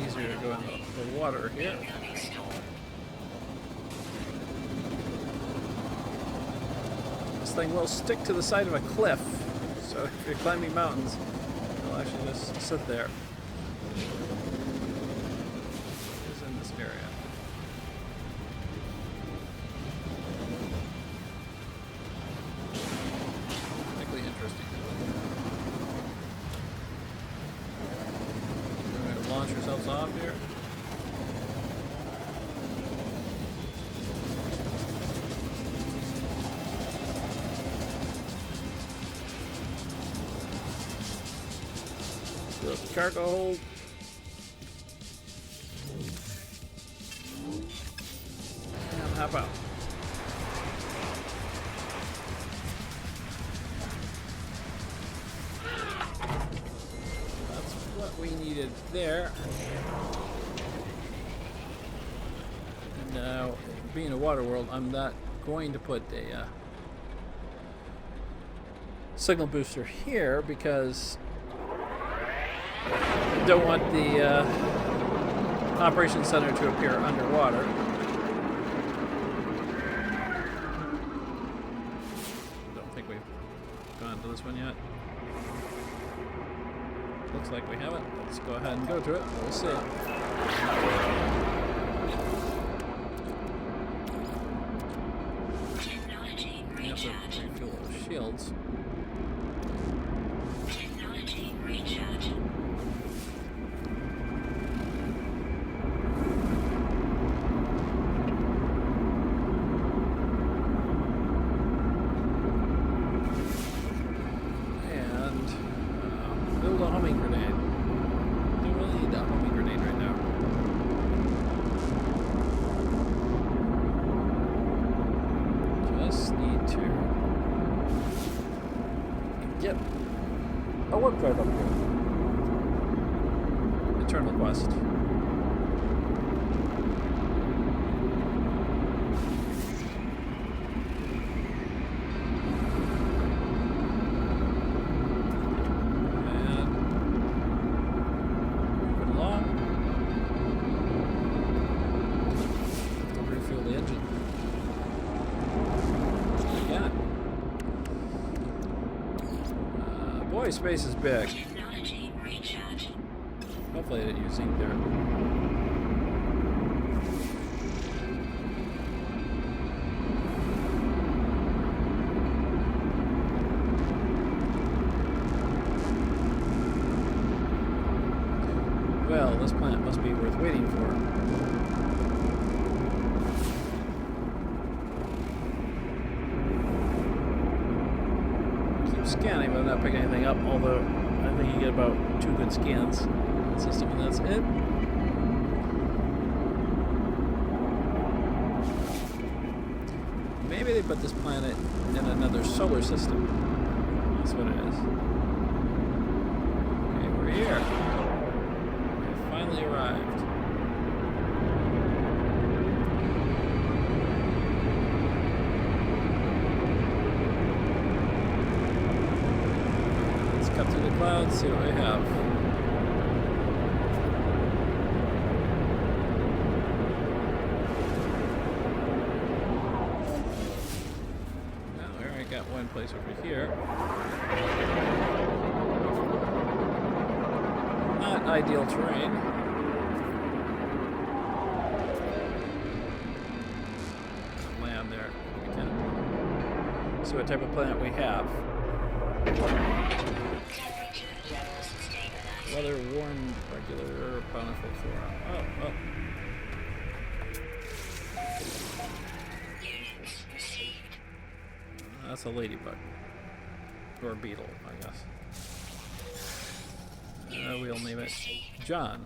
Easier to go in the water here. Incoming storm. This thing will stick to the side of a cliff, so if you're climbing mountains, it'll actually just sit there. It is in this area. Particularly interesting. We're going to launch ourselves off here. The cargo hold. And hop out. That's what we needed there. And now, being a water world, I'm not going to put a signal booster here because I don't want the operations center to appear underwater. Don't think we've gone to this one yet. Looks like we haven't. Let's go ahead and go to it. We'll see. Technology We have to recharge. refuel those shields. Technology recharge. And build a homing grenade. Do really need that homing grenade right now. Just need to get a warp drive up here. Eternal quest. And moving along. Refuel the engine. Again. Boy, space is big. Technology recharge. Hopefully I didn't use ink there. this planet must be worth waiting for. Keep scanning, but I'm not picking anything up, although I think you get about 2 good scans in the system, and that's it. Maybe they put this planet in another solar system. That's what it is. Okay, we're here. We finally arrived. Let's cut through the clouds, see what we have. One place over here. Not ideal terrain. Land there. We can see what type of planet we have. Weather warm, regular, bountiful flora. Oh, well. That's a ladybug. Or a beetle, I guess. We'll name it John.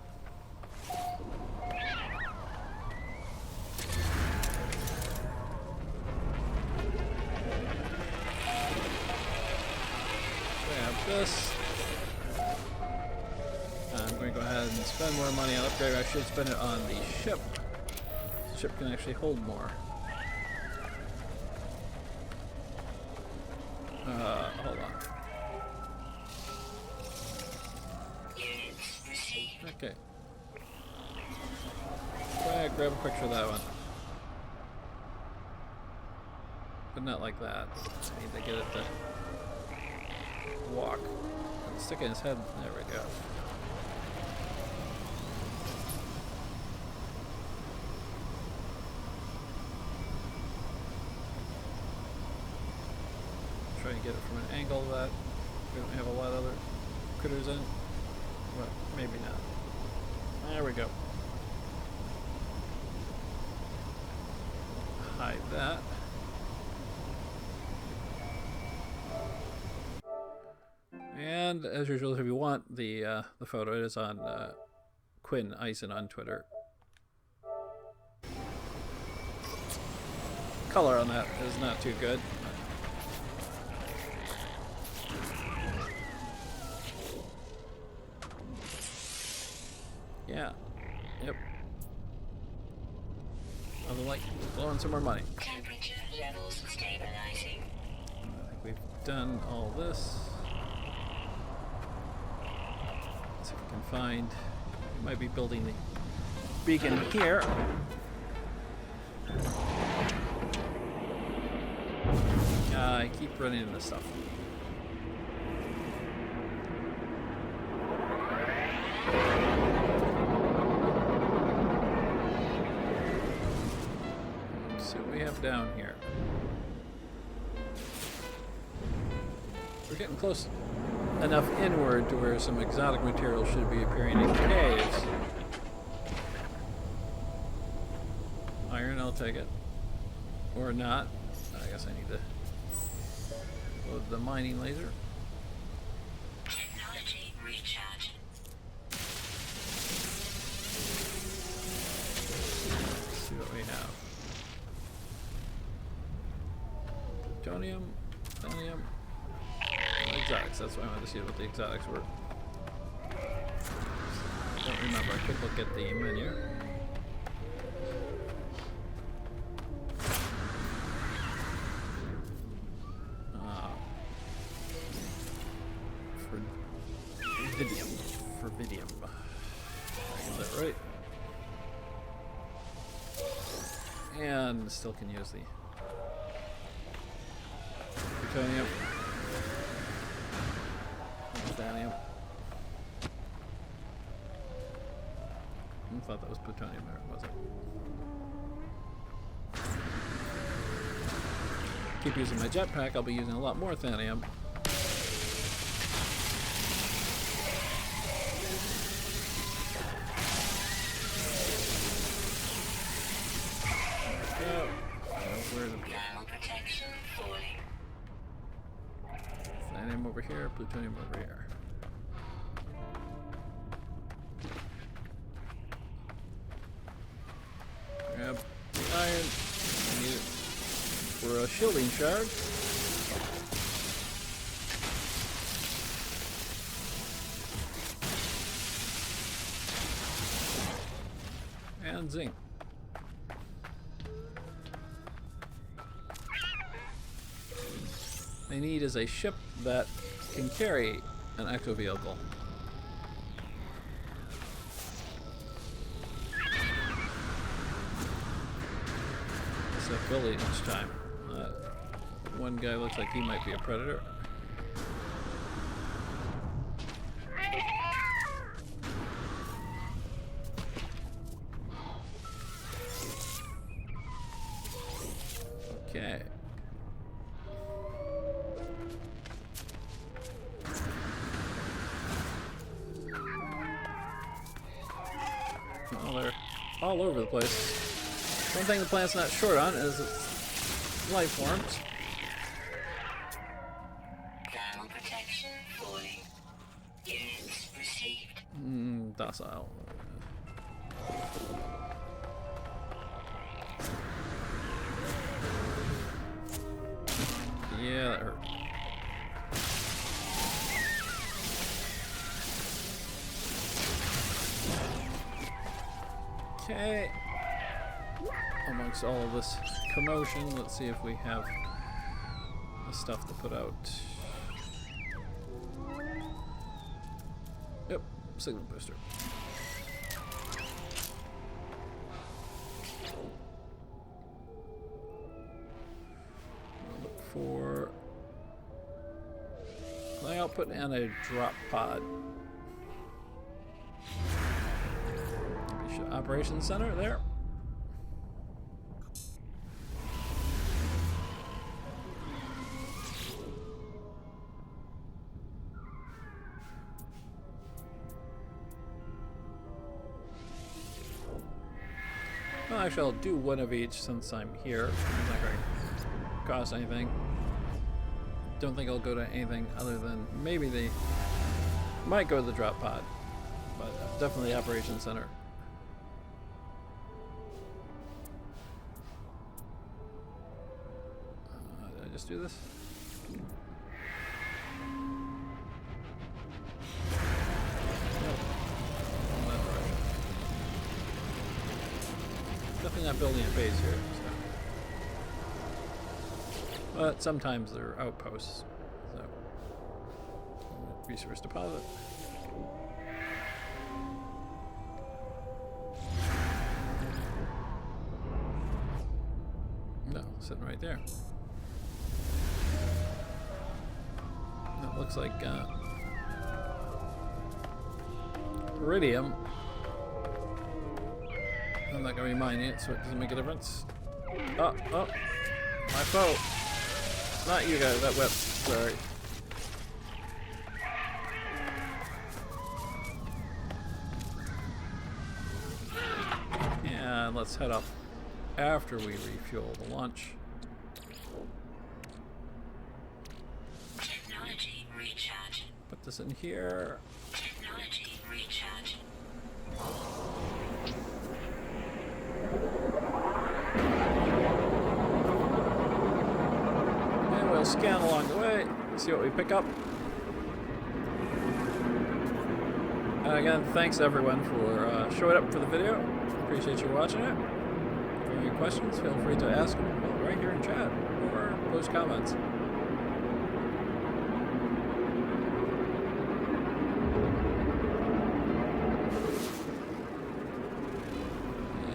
Grab this. I'm going to go ahead and spend more money on upgrade. I should spend it on the ship. The ship can actually hold more. Hold on. Okay. Grab a picture of that one. But not like that. I need to get it to walk. Stick it in his head. There we go. Try and get it from an angle that we don't have a lot of other critters in. But maybe not. There we go. Hide that. And as usual, if you want the photo, it is on Quinn Eisen on Twitter. Color on that is not too good. Yeah. Yep. Other light blowing some more money. Temperature levels stabilizing. I think we've done all this. Let's see if we can find. We might be building the beacon here. I keep running into stuff. Down here. We're getting close enough inward to where some exotic material should be appearing in caves. Iron, I'll take it. Or not. I guess I need to load the mining laser. Technology recharge. Let's see what we have. Plutonium, thallium, exotics. That's why I wanted to see what the exotics were. Don't remember. I could look at the menu. Forbidium. Is that right? And still can use the plutonium. Thallium. I thought that was plutonium there, was it? Keep using my jetpack, I'll be using a lot more thallium. go. Where the Thermal protection falling. plutonium over here, plutonium over here. Grab the iron. Need it for a shielding shard. And zinc. They need is a ship that can carry an exovehicle. It's a bully each time. One guy looks like he might be a predator. Okay. Well, they're all over the place. One thing the planet's not short on is its life forms. Thermal protection falling. Units received. Docile. Yeah, that hurt. Okay. Amongst all of this commotion, let's see if we have the stuff to put out. Yep, signal booster. We'll look for my output and a drop pod. Operations center there. Well, actually, I'll do one of each since I'm here. It's not going to cost anything. Don't think I'll go to anything other than maybe they might go to the drop pod, but definitely operations center. Did I just do this? Definitely not building a base here. So. But sometimes they're outposts. So. Resource deposit. No, sitting right there. That looks like iridium. I'm not going to be mining it, so it doesn't make a difference. Oh, my foe. Not you guys, that whip. Sorry. And let's head up after we refuel the launch. Technology recharge. Put this in here. Technology recharge. And we'll scan along the way, see what we pick up. And again, thanks everyone for showing up for the video. Appreciate you watching it. If you have any questions, feel free to ask them right here in chat or post comments.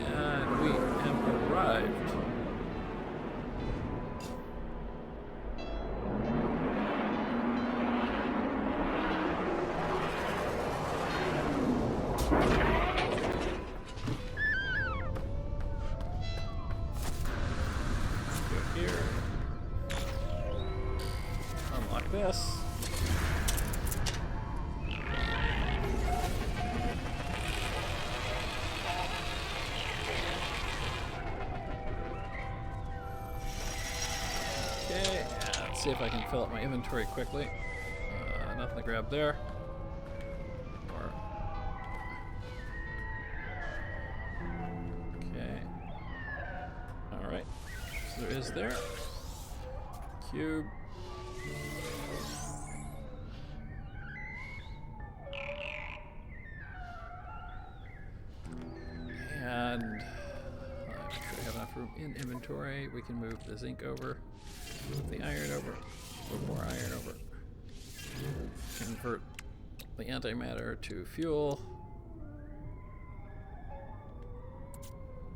And we have arrived. Go here. Unlock this. see if I can fill up my inventory quickly. Nothing to grab there. Or okay. All right. So there is there. Cube. And make sure I have enough room in inventory. We can move the zinc over, move the iron over, move more iron over. Convert the antimatter to fuel.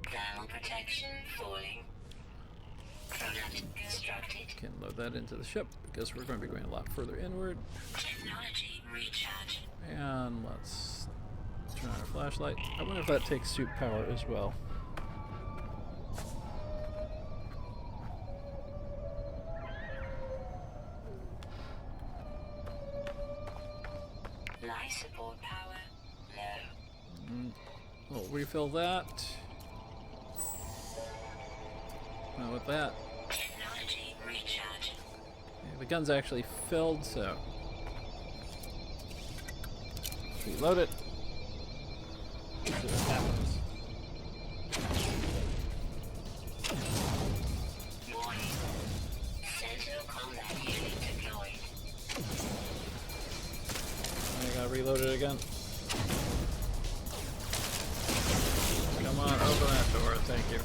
Thermal protection falling. Product constructed. Can load that into the ship because we're going to be going a lot further inward. Technology recharge. And let's turn on our flashlight. I wonder if that takes suit power as well. Life support power low. We'll refill that. Now with that, Technology recharge. the gun's actually filled, so reload it. See what happens. Warning. Sentinel combat unit deployed. I gotta reload it again. Come on, open that door, thank you.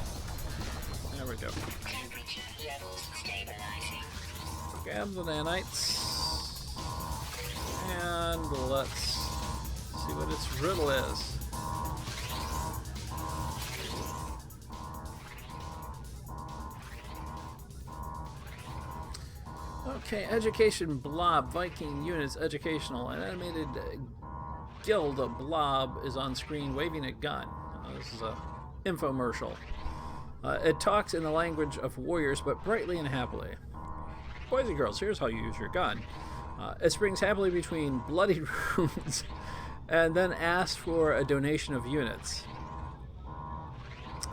There we go. Temperature levels stabilizing. Grab the nanites. And let's see what its riddle is. Okay, education blob, Viking units, educational. An animated guild blob is on screen waving a gun. This is a infomercial. It talks in the language of warriors, but brightly and happily. Boys and girls, here's how you use your gun. It springs happily between bloody runes and then asks for a donation of units.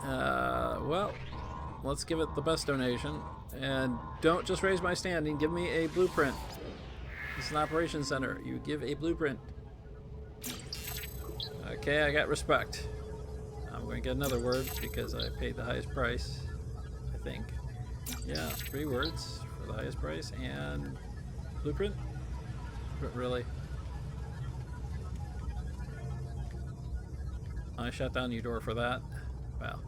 Well, let's give it the best donation. And don't just raise my standing, give me a blueprint. This is an operations center. You give a blueprint. Okay, I got respect. I'm going to get another word because I paid the highest price, I think. Yeah, 3 words for the highest price and blueprint? But really? I shut down your door for that. Wow.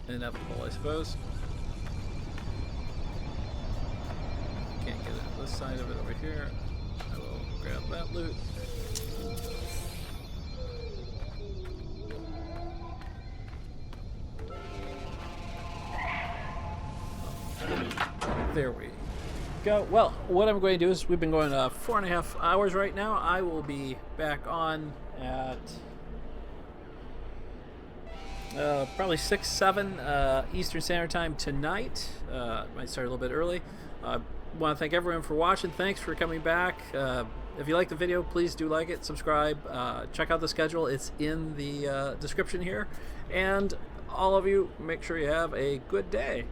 Inevitable, I suppose. Can't get it this side of it over here. I will grab that loot. There we go. Well, what I'm going to do is we've been going 4.5 hours right now. I will be back on at probably 6, 7 Eastern Standard Time tonight. Might start a little bit early. I want to thank everyone for watching. Thanks for coming back. If you like the video, please do like it, subscribe, check out the schedule. It's in the description here. And all of you, make sure you have a good day.